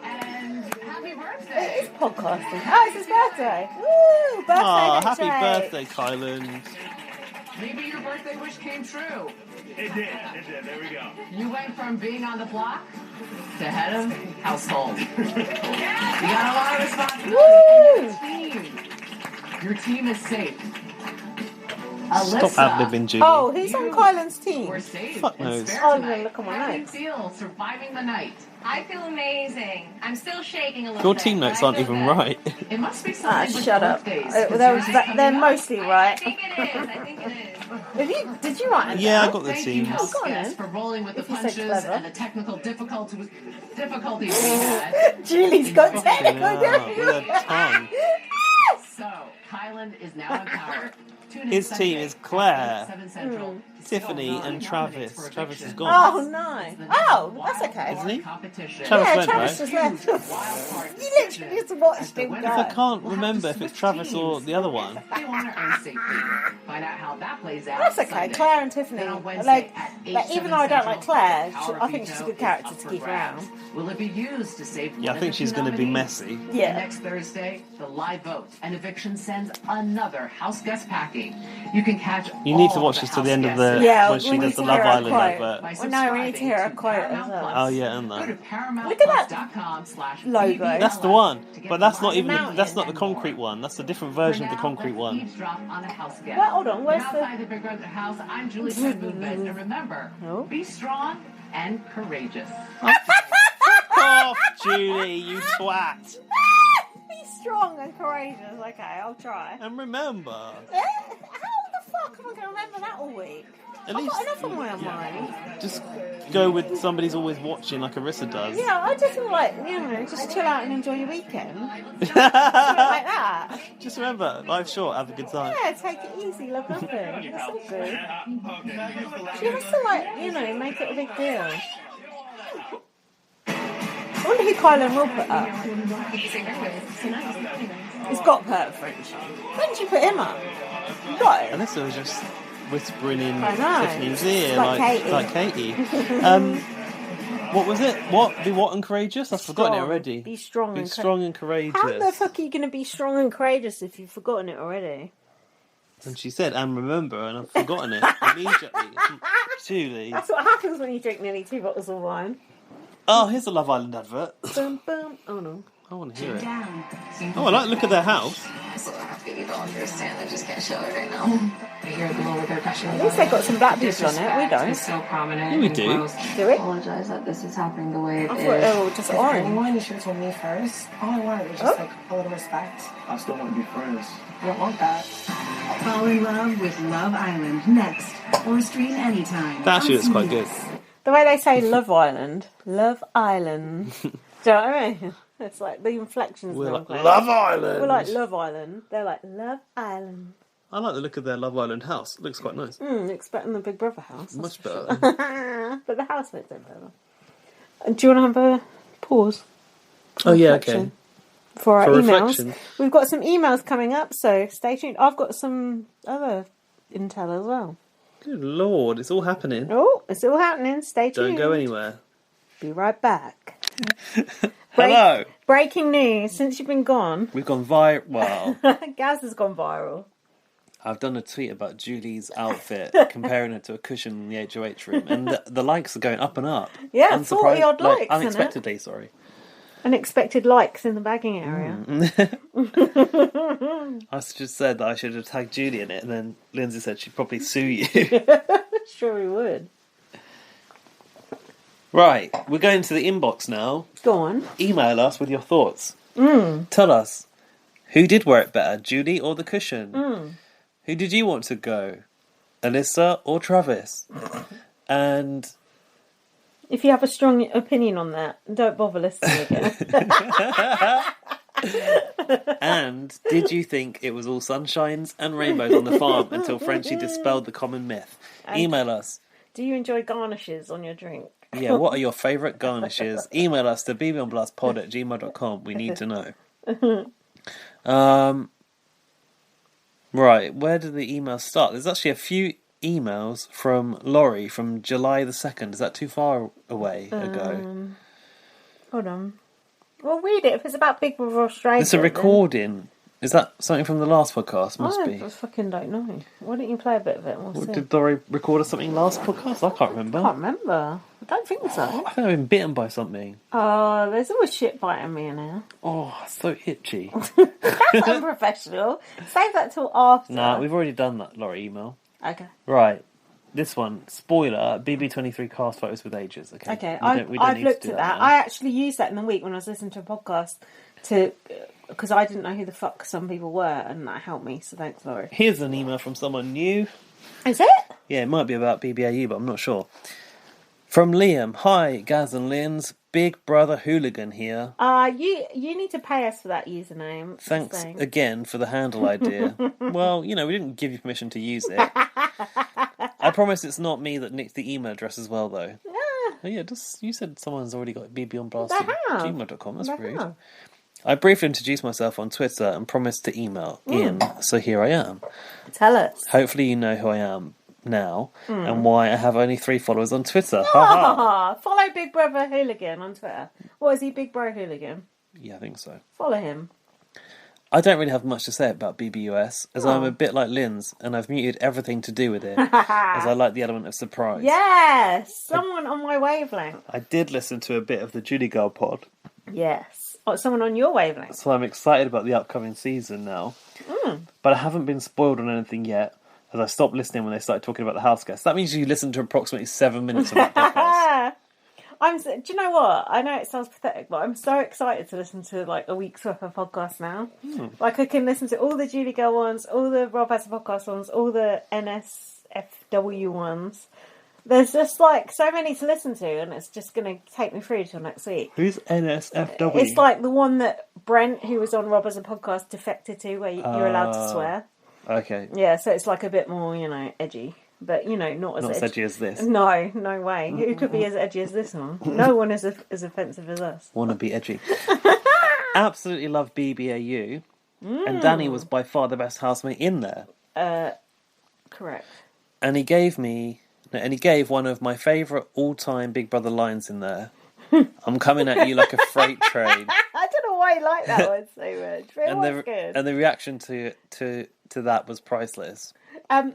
It is podcasting. Oh, it's his birthday. Woo! Birthday Aw, next happy week. birthday, Kylan. Maybe your birthday wish came true. It did. There we go. You went from being on the block to head of household. You got a lot of responsibility in your team. Your team is safe. Stop ad-libbing, Julie. Oh, who's on Kylan's team? We're safe. Fuck knows. Oh, no, look at my How do you notes. feel surviving the night? I feel amazing. I'm still shaking a little Your bit. team notes aren't even right. It must be something with Shut up. birthdays, 'cause They're yours is coming up. mostly right. I think it is. Did you write it Yeah, I down? got the Thank you, teams. house Go on, guests, then. for rolling with the If you said punches clever. and the technical difficulties we had. Julie's got technical Yeah, with a tongue. So, Kylan is now in power. Tune in His Sunday team is at Claire, 7 Central. Tiffany, and Travis. Travis is gone. Oh, no. Oh, that's okay. Isn't he? Competition. Travis Yeah, went, Travis right? just left. You literally just watched him If I go. can't remember if it's Travis or the other one. They want to earn safety. Find out how that plays out. That's okay. Sunday. Claire and Tiffany. Then on Wednesday Like, at 8, even 7 though I don't like Central, Claire, Power I think she's a Veto good character is to up keep for around. grabs. Will it be used to save Yeah, I one think of she's the going to be nominees? messy. Yeah. Next Thursday, the live vote and eviction sends another house guest packing. You can catch. You need to all watch the this till the house end of guests the Yeah, when she we does need the to Love hear her Island quote. advert. by Well, no, we need to hear a subscribing quote to as Paramount well. Plus. Oh yeah, and Go to that. ParamountPlus.com/logo. That's the one, to get but that's the not live even. mountain That's not the and concrete more. one. That's a different version of the For now, concrete let's one. eavesdrop on a house guest. Well, hold on, where's From outside the Big Brother house, I'm Julie Moonves, and remember, be strong and courageous. Fuck off, Julie, you twat. Be strong and courageous. Okay, I'll try. And remember, How the fuck am I going to remember that all week? at I've least got enough on my mind. just go with somebody's always watching, like Arissa does. Yeah, I just feel like, just chill out and enjoy your weekend. Something like that. Just remember, life's short. Have a good time. Yeah, take it easy, love nothing. It's all good. She has to, make it a big deal. I wonder who Kylan will put up. He's got to put up Frenchie. When did you put him up? You got him. Alyssa was just whispering in I know. Tiffany's ear, It's like like Katie. What was it? Be what and courageous? I've forgotten it Strong. already. Be strong and strong and courageous. How the fuck are you going to be strong and courageous if you've forgotten it already? And she said, and remember, and I've forgotten it immediately. Julie. That's what happens when you drink nearly 2 bottles of wine. Oh, here's a Love Island advert. Boom, boom. Oh no. I want to hear it. Oh, I like look at their house. So I have to give you don't understand. I just can't show it right now. You're the one with their passion. At least they got some black people on it. We don't. It's so prominent. Yeah, we and do. gross. Do we? Apologize that this is happening the way it I is. thought they were just If orange. anyone, you should have told me first. All I wanted was just a little respect. I still want to be friends. I don't want that. Fall in love with Love Island next, or stream anytime. That actually looks quite good. The way they say Love Island. Love Island. Do you know what I mean? It's like the inflections. We're like, now. Love Island. We're like Love Island. They're like Love Island. I like the look of their Love Island house. It looks quite nice. Looks better than the Big Brother house. Much Sure. better. But the house looks better. Do you want to have a pause? Oh, yeah, okay. For our For emails. reflection. We've got some emails coming up, so stay tuned. I've got some other intel as well. Good Lord, it's all happening. Oh, it's all happening. Stay tuned. Don't go anywhere. Be right back. Hello. Breaking news. Since you've been gone, We've gone viral. Gaz has gone viral. I've done a tweet about Julie's outfit, comparing her to a cushion in the HOH room, and the likes are going up and up. Yeah, 40 odd likes, isn't it? Unexpectedly, sorry. Unexpected likes in the bagging area. I just said that I should have tagged Julie in it, and then Lindsay said she'd probably sue you. Sure we would. Right, we're going to the inbox now. Go on. Email us with your thoughts. Tell us, who did wear it better, Julie or the cushion? Who did you want to go, Alyssa or Travis? And If you have a strong opinion on that, don't bother listening again. and did you think it was all sunshines and rainbows on the farm until Frenchie dispelled the common myth? Email us. Do you enjoy garnishes on your drink? Yeah, what are your favourite garnishes? Email us to bbonblastpod@gmail.com. We need to know. Right, where did the email start? There's actually a few emails from Laurie from July the 2nd. Is that too far away ago? Hold on. Well, read it. If it's about Big Brother Australia. It's a recording. Is that something from the last podcast? Must I be. fucking don't know. Why don't you play a bit of it? We'll see. Did Laurie record us something last podcast? I can't remember. I can't remember. I don't think so. I think I've been bitten by something. Oh, there's always shit biting me in here. Oh, so itchy. That's unprofessional. Save that till after. Nah, we've already done that, Laurie email. Okay. Right. This one, spoiler, BB23 cast photos with ages. Okay, We don't I've need to looked do at that. now. I actually used that in the week when I was listening to a podcast because I didn't know who the fuck some people were, and that helped me. So thanks, Laurie. Here's an email from someone new. Is it? Yeah, it might be about BBAU, but I'm not sure. From Liam. Hi, Gaz and Lynn's Big Brother Hooligan here. You need to pay us for that username. Thanks again for the handle idea. Well, we didn't give you permission to use it. I promise it's not me that nicked the email address as well, though. Yeah. Oh, yeah, you said someone's already got bbonblast They at have. gmail.com. That's They rude. have. I briefly introduced myself on Twitter and promised to email in, so here I am. Tell us. Hopefully you know who I am now and why I have only 3 followers on Twitter. Ha ha! Follow Big Brother Hooligan on Twitter. What is he, Big Bro Hooligan? Yeah, I think so. Follow him. I don't really have much to say about BBUS, as I'm a bit like Lynn's, and I've muted everything to do with it, as I like the element of surprise. Yes! Someone on my wavelength. I did listen to a bit of the Judy Girl pod. Yes. Or someone on your wavelength. So I'm excited about the upcoming season now. But I haven't been spoiled on anything yet, as I stopped listening when they started talking about the house guests. That means you listened to approximately 7 minutes of that podcast. Do you know what? I know it sounds pathetic, but I'm so excited to listen to like a week's worth of podcasts now. Like I can listen to all the Julie Girl ones, all the Rob Has a Podcast ones, all the NSFW ones. There's just like so many to listen to, and it's just going to take me through till next week. Who's NSFW? It's like the one that Brent, who was on Rob Has a Podcast, defected to, where you're allowed to swear. Okay. Yeah, so it's like a bit more, edgy. But, not as edgy as this. No, no way. Who could be as edgy as this one? No one is as offensive as us. Wanna be edgy. Absolutely love BBAU. And Danny was by far the best housemate in there. Correct. And he gave one of my favourite all-time Big Brother lines in there. I'm coming at you like a freight train. I don't know why you like that one so much, but it was good. And the reaction to that was priceless.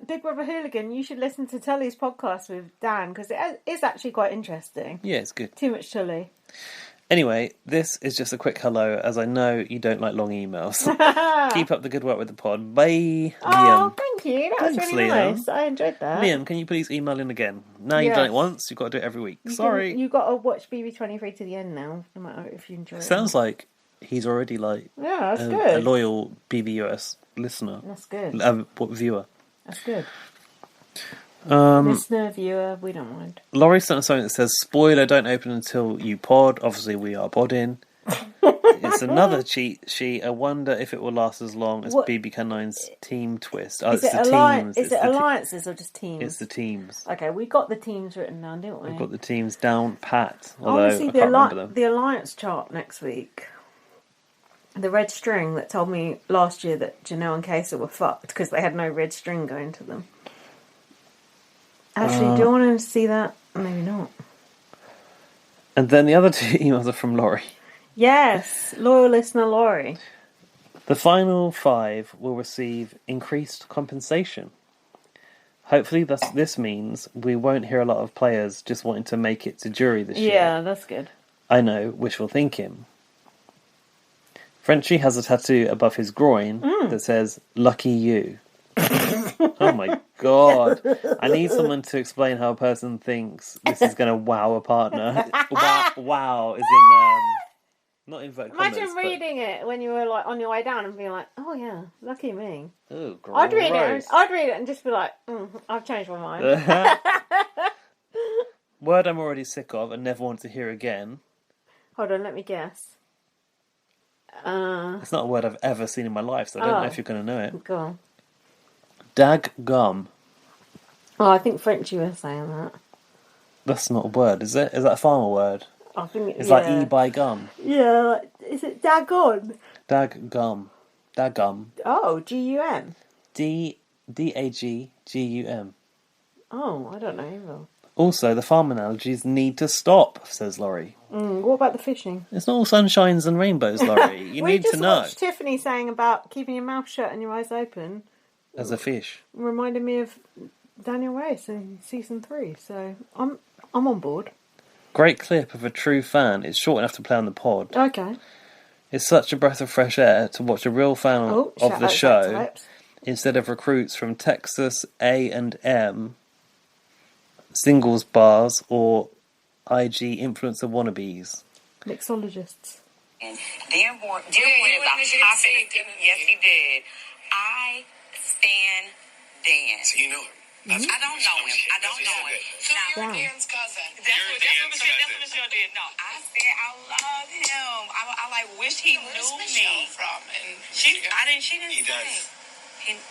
Big Brother Hooligan, you should listen to Tully's podcast with Dan, because it is actually quite interesting. Yeah, it's good. Too much Tully. Anyway, this is just a quick hello, as I know you don't like long emails. Keep up the good work with the pod. Bye, Oh, Liam. thank you. That was Thanks, really Liam. nice. I enjoyed that. Liam, can you please email in again? Now you've done it once, you've got to do it every week. Sorry. You've got to watch BB23 to the end now, no matter if you enjoy it. Sounds like he's already like that's a good. loyal BBUS listener. That's good. Viewer. That's good. Listener, viewer, we don't mind. Laurie sent us something that says, spoiler, don't open until you pod. Obviously, we are podding. It's another cheat sheet. I wonder if it will last as long as BB Can9's team twist. Oh, Is it's it the teams. Is it alliances or just teams? It's the teams. Okay, we got the teams written down, didn't we? We've got the teams down pat. I Although want to see I can't remember them. the alliance chart next week. The red string that told me last year that Janelle and Kesa were fucked because they had no red string going to them. Actually, do you want to see that? Maybe not. And then the other 2 emails are from Laurie. Yes, loyal listener Laurie. The final 5 will receive increased compensation. Hopefully this means we won't hear a lot of players just wanting to make it to jury this year. Yeah, that's good. I know, wishful thinking. Frenchie has a tattoo above his groin that says, lucky you. Oh my god. I need someone to explain how a person thinks this is going to wow a partner. Wow is in... not inverted commas. Imagine reading it when you were like on your way down and being like, "Oh yeah, lucky me." Oh, gross. I'd read it and just be like, "I've changed my mind." Word I'm already sick of and never want to hear again. Hold on, let me guess. It's not a word I've ever seen in my life, so I don't know if you're going to know it. Go on. Dag gum. Oh, I think Frenchie was saying that. That's not a word, is it? Is that a farmer word? I think it's like e by gum. Yeah, like, is it dagon? Dag gum. Dag gum. Oh, G-U-M. D-A-G-G-U-M. Oh, I don't know either. Also, the farm analogies need to stop, says Laurie. What about the fishing? It's not all sunshines and rainbows, Laurie. You need to know. We just watched Tiffany saying about keeping your mouth shut and your eyes open. As a fish. Reminded me of Daniel Reyes in season 3, so I'm on board. Great clip of a true fan. It's short enough to play on the pod. Okay. It's such a breath of fresh air to watch a real fan of the show instead of recruits from Texas A&M singles bars or IG influencer wannabes. Mixologists. Dan Warren is a hopping. Yes, he did. I stand Dan. So you know him? I don't know him. So you're Dan's cousin. That's what Michelle did. No, I said I love him. I like wish he knew me. From? And she didn't He say. does. He knows me.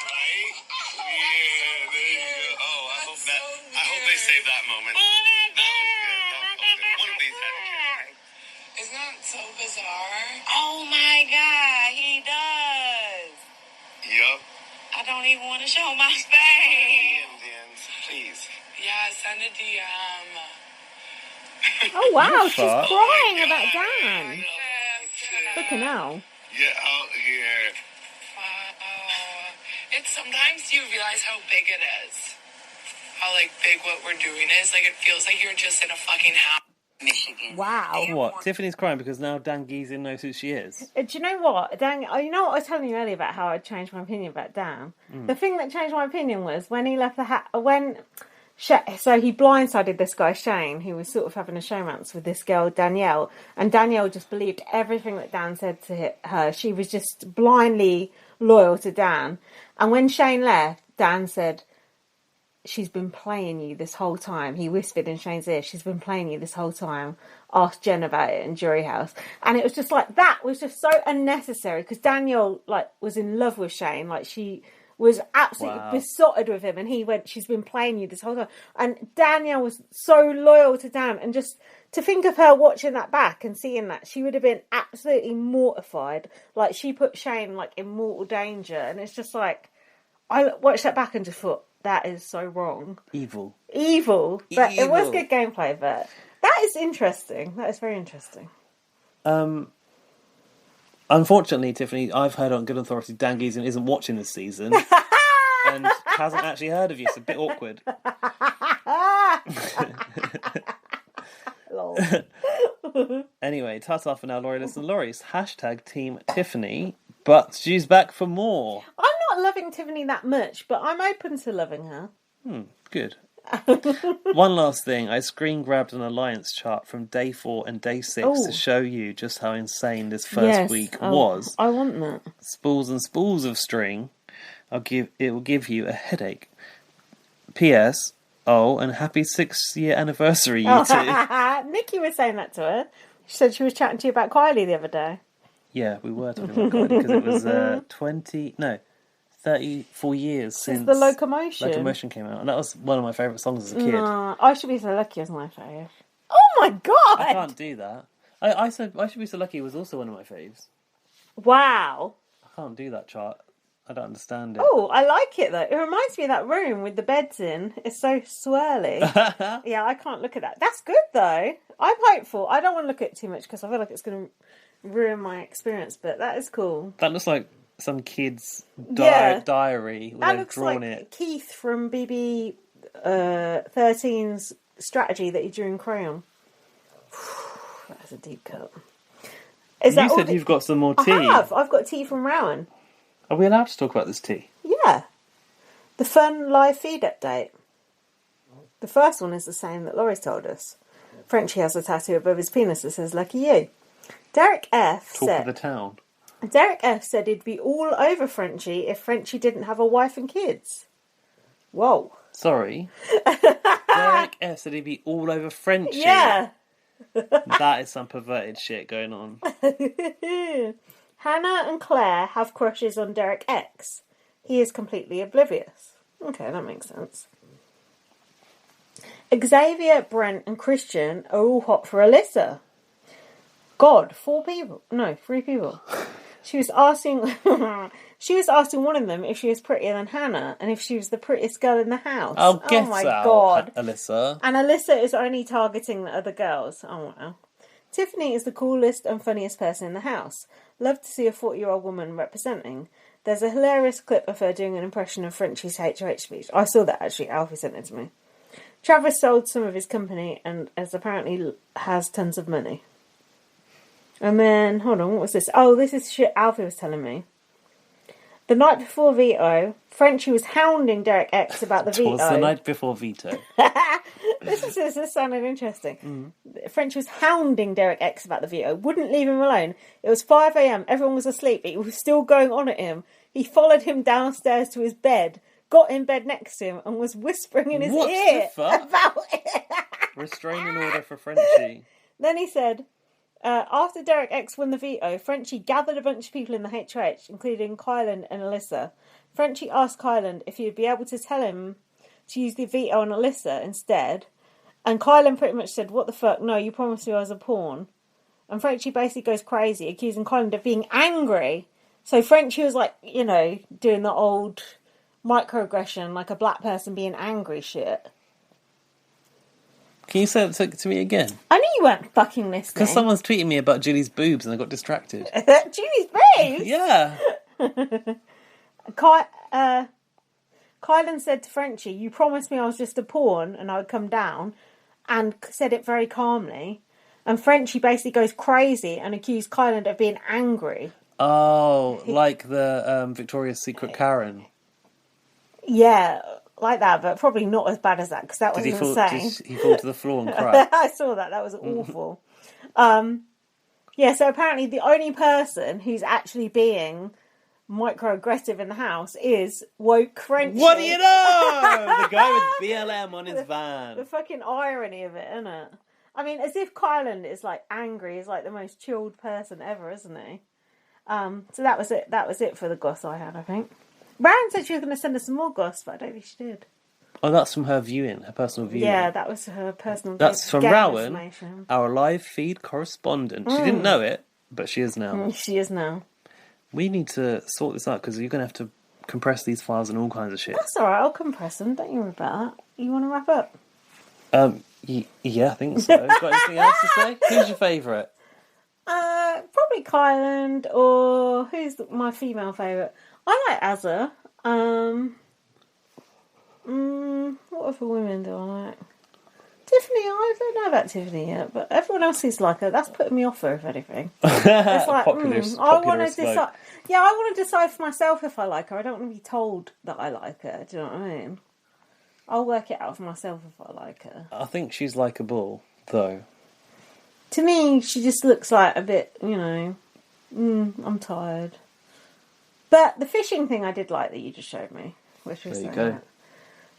Right? Yeah, there you go. Oh, I hope they save that moment. That was good. One of these had a kid. Isn't that so bizarre? Oh my God, he does. Yup. I don't even want to show my face. Please. Yeah, send a DM. Oh wow, she's crying about Dan. Fucking hell. Yeah, yeah. Wow. It's sometimes you realize how big it is. How like big what we're doing is. Like it feels like you're just in a fucking house. Michigan. Wow. What? Tiffany's crying because now Dan Giesen knows who she is. Do you know what? Dan, you know what I was telling you earlier about how I changed my opinion about Dan? The thing that changed my opinion was when he left the hat. So he blindsided this guy Shane, who was sort of having a showmance with this girl Danielle, and Danielle just believed everything that Dan said to her. She was just blindly loyal to Dan. And when Shane left, Dan said, "She's been playing you this whole time." He whispered in Shane's ear, "She's been playing you this whole time. Ask Jen about it in Jury House." And it was just like, that was just so unnecessary, because Danielle was in love with Shane. Like, she was absolutely besotted with him, and he went, "She's been playing you this whole time." And Danielle was so loyal to Dan, and just to think of her watching that back and seeing that, she would have been absolutely mortified. Like, she put Shane in mortal danger, and it's just like, I watched that back and just thought, that is so wrong. Evil. But it was good gameplay, but that is interesting. That is very interesting. Unfortunately, Tiffany, I've heard on good authority Dan Giesen isn't watching this season and hasn't actually heard of you. It's a bit awkward. Anyway, ta-ta for now, Laurie. Listen, Laurie's hashtag Team Tiffany, but she's back for more. I'm not loving Tiffany that much, but I'm open to loving her. Good. One last thing. I screen grabbed an alliance chart from day 4 and day 6 to show you just how insane this first week was. I want that. Spools and spools of string. It will give you a headache. P.S. Oh, and happy 6th-year anniversary, you two. Nikki was saying that to her. She said she was chatting to you about Kylie the other day. Yeah, we were talking about Kylie because it was 34 years since the Locomotion. Locomotion came out, and that was one of my favourite songs as a kid. No, I Should Be So Lucky was my fave. Oh my god! I can't do that. I said I Should Be So Lucky was also one of my faves. Wow. I can't do that chart. I don't understand it. Oh, I like it though. It reminds me of that room with the beds in. It's so swirly. Yeah, I can't look at that. That's good though. I'm hopeful. I don't want to look at it too much because I feel like it's going to ruin my experience, but that is cool. That looks like some kid's diary where they've drawn like it. Keith from BB13's strategy that he drew in crayon. That's a deep cut. You said you've got some more tea. I've got tea from Rowan. Are we allowed to talk about this tea? Yeah. The fun live feed update. The first one is the same that Laurie's told us. Frenchie has a tattoo above his penis that says, "Lucky you." Derek F. Talk of the town. Derek F. said he'd be all over Frenchie if Frenchie didn't have a wife and kids. Whoa. Sorry. Derek F. said he'd be all over Frenchie. Yeah. That is some perverted shit going on. Hannah and Claire have crushes on Derek X. He is completely oblivious. Okay, that makes sense. Xavier, Brent and Christian are all hot for Alyssa. God, 4 people. No, 3 people. She was asking one of them if she was prettier than Hannah and if she was the prettiest girl in the house. Oh, get my out, God. Alyssa. And Alyssa is only targeting the other girls. Oh, wow. Tiffany is the coolest and funniest person in the house. Love to see a 40-year-old woman representing. There's a hilarious clip of her doing an impression of Frenchie's HOH speech. I saw that, actually. Alfie sent it to me. Travis sold some of his company and has tons of money. And then, hold on, what was this? Oh, this is shit Alfie was telling me. The night before veto, Frenchie was hounding Derek X about the veto. It was the night before veto. This sounded interesting. Frenchie was hounding Derek X about the veto. Wouldn't leave him alone. It was 5 a.m. Everyone was asleep. He was still going on at him. He followed him downstairs to his bed, got in bed next to him, and was whispering in his ear about it. Restraining order for Frenchie. Then he said, after Derek X won the veto, Frenchie gathered a bunch of people in the HOH, including Kylan and Alyssa. Frenchie asked Kylan if he'd be able to tell him to use the veto on Alyssa instead. And Kylan pretty much said, what the fuck? No, you promised me I was a pawn. And Frenchie basically goes crazy, accusing Kylan of being angry. So Frenchie was like, you know, doing the old microaggression, like a black person being angry shit. Can you say it to me again? I knew you weren't fucking listening. Because someone's tweeting me about Julie's boobs and I got distracted. Julie's boobs? Yeah. Kylan said to Frenchie, you promised me I was just a pawn and I would come down, and said it very calmly. And Frenchie basically goes crazy and accused Kylan of being angry. Oh, like the Victoria's Secret Karen. Yeah, like that, but probably not as bad as that, because that was insane. Did he fall to the floor and cry? I saw that. That was awful. Yeah, so apparently the only person who's actually being microaggressive in the house is woke Frenchie. What do you know? The guy with BLM on his van. The fucking irony of it, isn't it? I mean, as if Kylan is like angry, is like the most chilled person ever, isn't he? So that was it. That was it for the goss I had, I think. Brown said she was going to send us some more goss, but I don't think she did. Oh, that's from her viewing, her personal viewing. Yeah, that was her personal. That's from Rowan, our live feed correspondent. She didn't know it, but she is now. She is now. We need to sort this out because you're going to have to compress these files and all kinds of shit. That's all right. I'll compress them. Don't you worry about that. You want to wrap up? Yeah, I think so. Got anything else to say? Who's your favourite? Probably Kylan, or who's my female favourite? I like Azza. What other women do I like? Tiffany, I don't know about Tiffany yet, but everyone else is like her. That's putting me off her, if anything. It's like, I want to decide. Yeah, I want to decide for myself if I like her. I don't want to be told that I like her. Do you know what I mean? I'll work it out for myself if I like her. I think she's likeable, though. To me, she just looks like a bit, you know, I'm tired. But the fishing thing I did like that you just showed me. Which was there you go.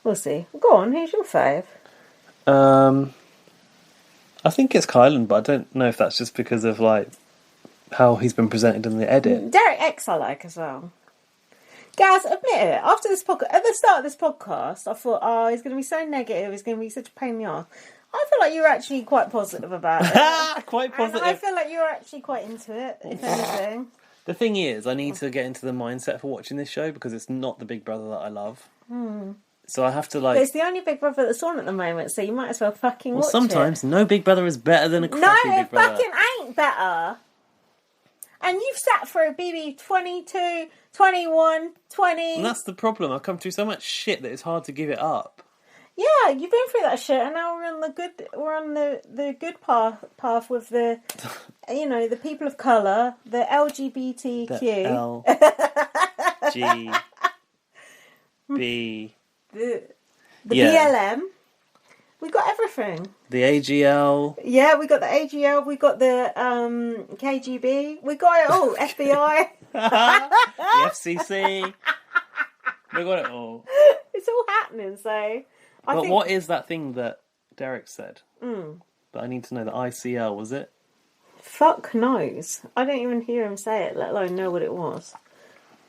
We'll see. Go on, who's your fave? I think it's Kylan, but I don't know if that's just because of, like, how he's been presented in the edit. Derek X I like as well. Gaz, admit it. After this podcast, at the start of this podcast, I thought, oh, he's going to be so negative. He's going to be such a pain in the arse. I feel like you were actually quite positive about it. Quite positive. And I feel like you were actually quite into it, if anything. The thing is, I need to get into the mindset for watching this show because it's not the Big Brother that I love. So I have to, like... But it's the only Big Brother that's on at the moment, so you might as well fucking watch sometimes no Big Brother is better than a crappy Big Brother. No, it fucking ain't better. And you've sat through BB22, 21, 20... And that's the problem. I've come through so much shit that it's hard to give it up. Yeah, you've been through that shit, and now we're on the good path with the, you know, the people of colour, the LGBTQ, the L, G, B, the BLM. We got everything. The AGL. Yeah, we got the AGL. We got the KGB. We got it all. FBI. The FCC. We got it all. It's all happening. So. But what is that thing that Derek said? That I need to know. The ICL, was it? Fuck knows. I didn't even hear him say it, let alone know what it was.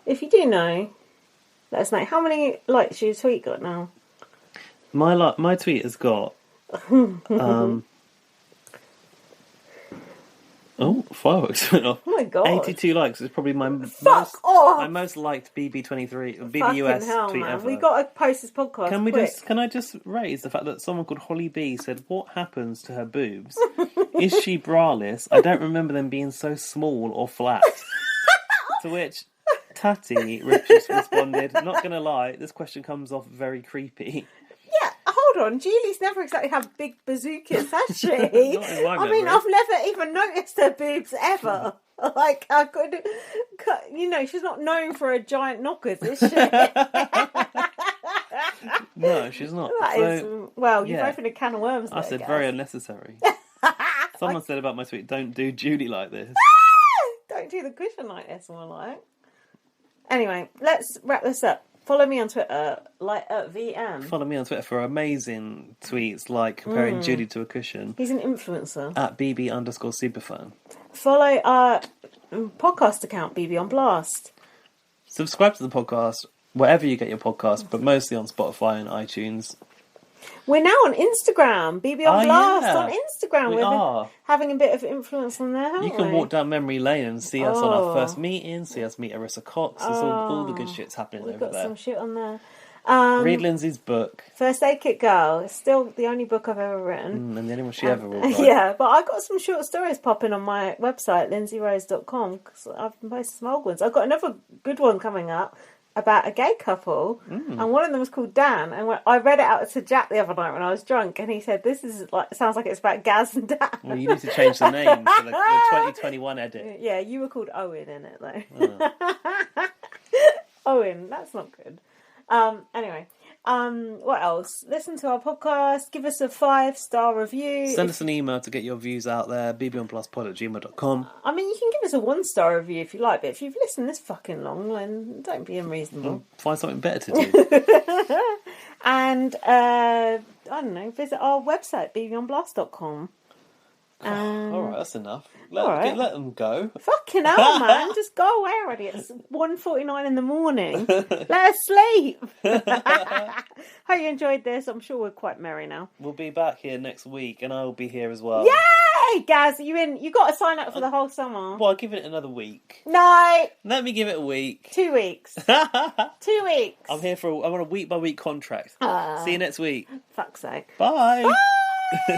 If you do know, let us know. How many likes your tweet got now? My tweet has got... Oh, fireworks went off. Oh my god. 82 likes. It's probably my most liked BB23, BBUS tweet ever. We got to post this podcast. Can I just raise the fact that someone called Holly B said, what happens to her boobs? Is she braless? I don't remember them being so small or flat. To which Tati just responded, not gonna lie, this question comes off very creepy. Yeah, hold hold on. Julie's never exactly had big bazookas, has she? I mean, I've never even noticed her boobs ever. Like, I could, you know, she's not known for her giant knockers, is she? No, she's not. Well, you've opened a can of worms. I said very unnecessary. Someone said about my tweet, don't do Julie like this. Don't do the cushion like this, more like. Anyway, let's wrap this up. Follow me on Twitter, like at VM. Follow me on Twitter for amazing tweets like comparing Julie to a cushion. He's an influencer. At BB_superfan. Follow our podcast account, BB on Blast. Subscribe to the podcast wherever you get your podcast, but mostly on Spotify and iTunes. We're now on Instagram, BB on Blast on Instagram. We're having a bit of influence on there, haven't we? You can walk down memory lane and see us on our first meeting, see us meet Arissa Cox. There's all the good shit's happening over there. We've got some shit on there. Read Lindsay's book. First Aid Kit Girl. It's still the only book I've ever written. And the only one she ever will write. Yeah, but I got some short stories popping on my website, lyndsayrose.com, because I've been posting some old ones. I've got another good one coming up about a gay couple, and one of them was called Dan, and I read it out to Jack the other night when I was drunk, and he said, "This is sounds like it's about Gaz and Dan." Well, you need to change the name for the 2021 edit. Yeah, you were called Owen in it though. Owen, that's not good. Anyway, what else? Listen to our podcast. Give us a 5-star review. Send us an email to get your views out there. bbonpluspod@gmail.com. I mean, you can give us a 1-star review if you like, but if you've listened this fucking long, then don't be unreasonable. Well, find something better to do. And I don't know. Visit our website, bbonblast.com. All right, that's enough. Let them go. Fucking hell, man. Just go away already. It's 1:49 in the morning. Let us sleep. Hope you enjoyed this. I'm sure we're quite merry now. We'll be back here next week, and I'll be here as well. Yay! Gaz, you in? You got to sign up for the whole summer. Well, I'll give it another week. No. Let me give it a week. 2 weeks. 2 weeks. I'm here I'm on a week-by-week contract. See you next week. Fuck's sake. Bye. Bye.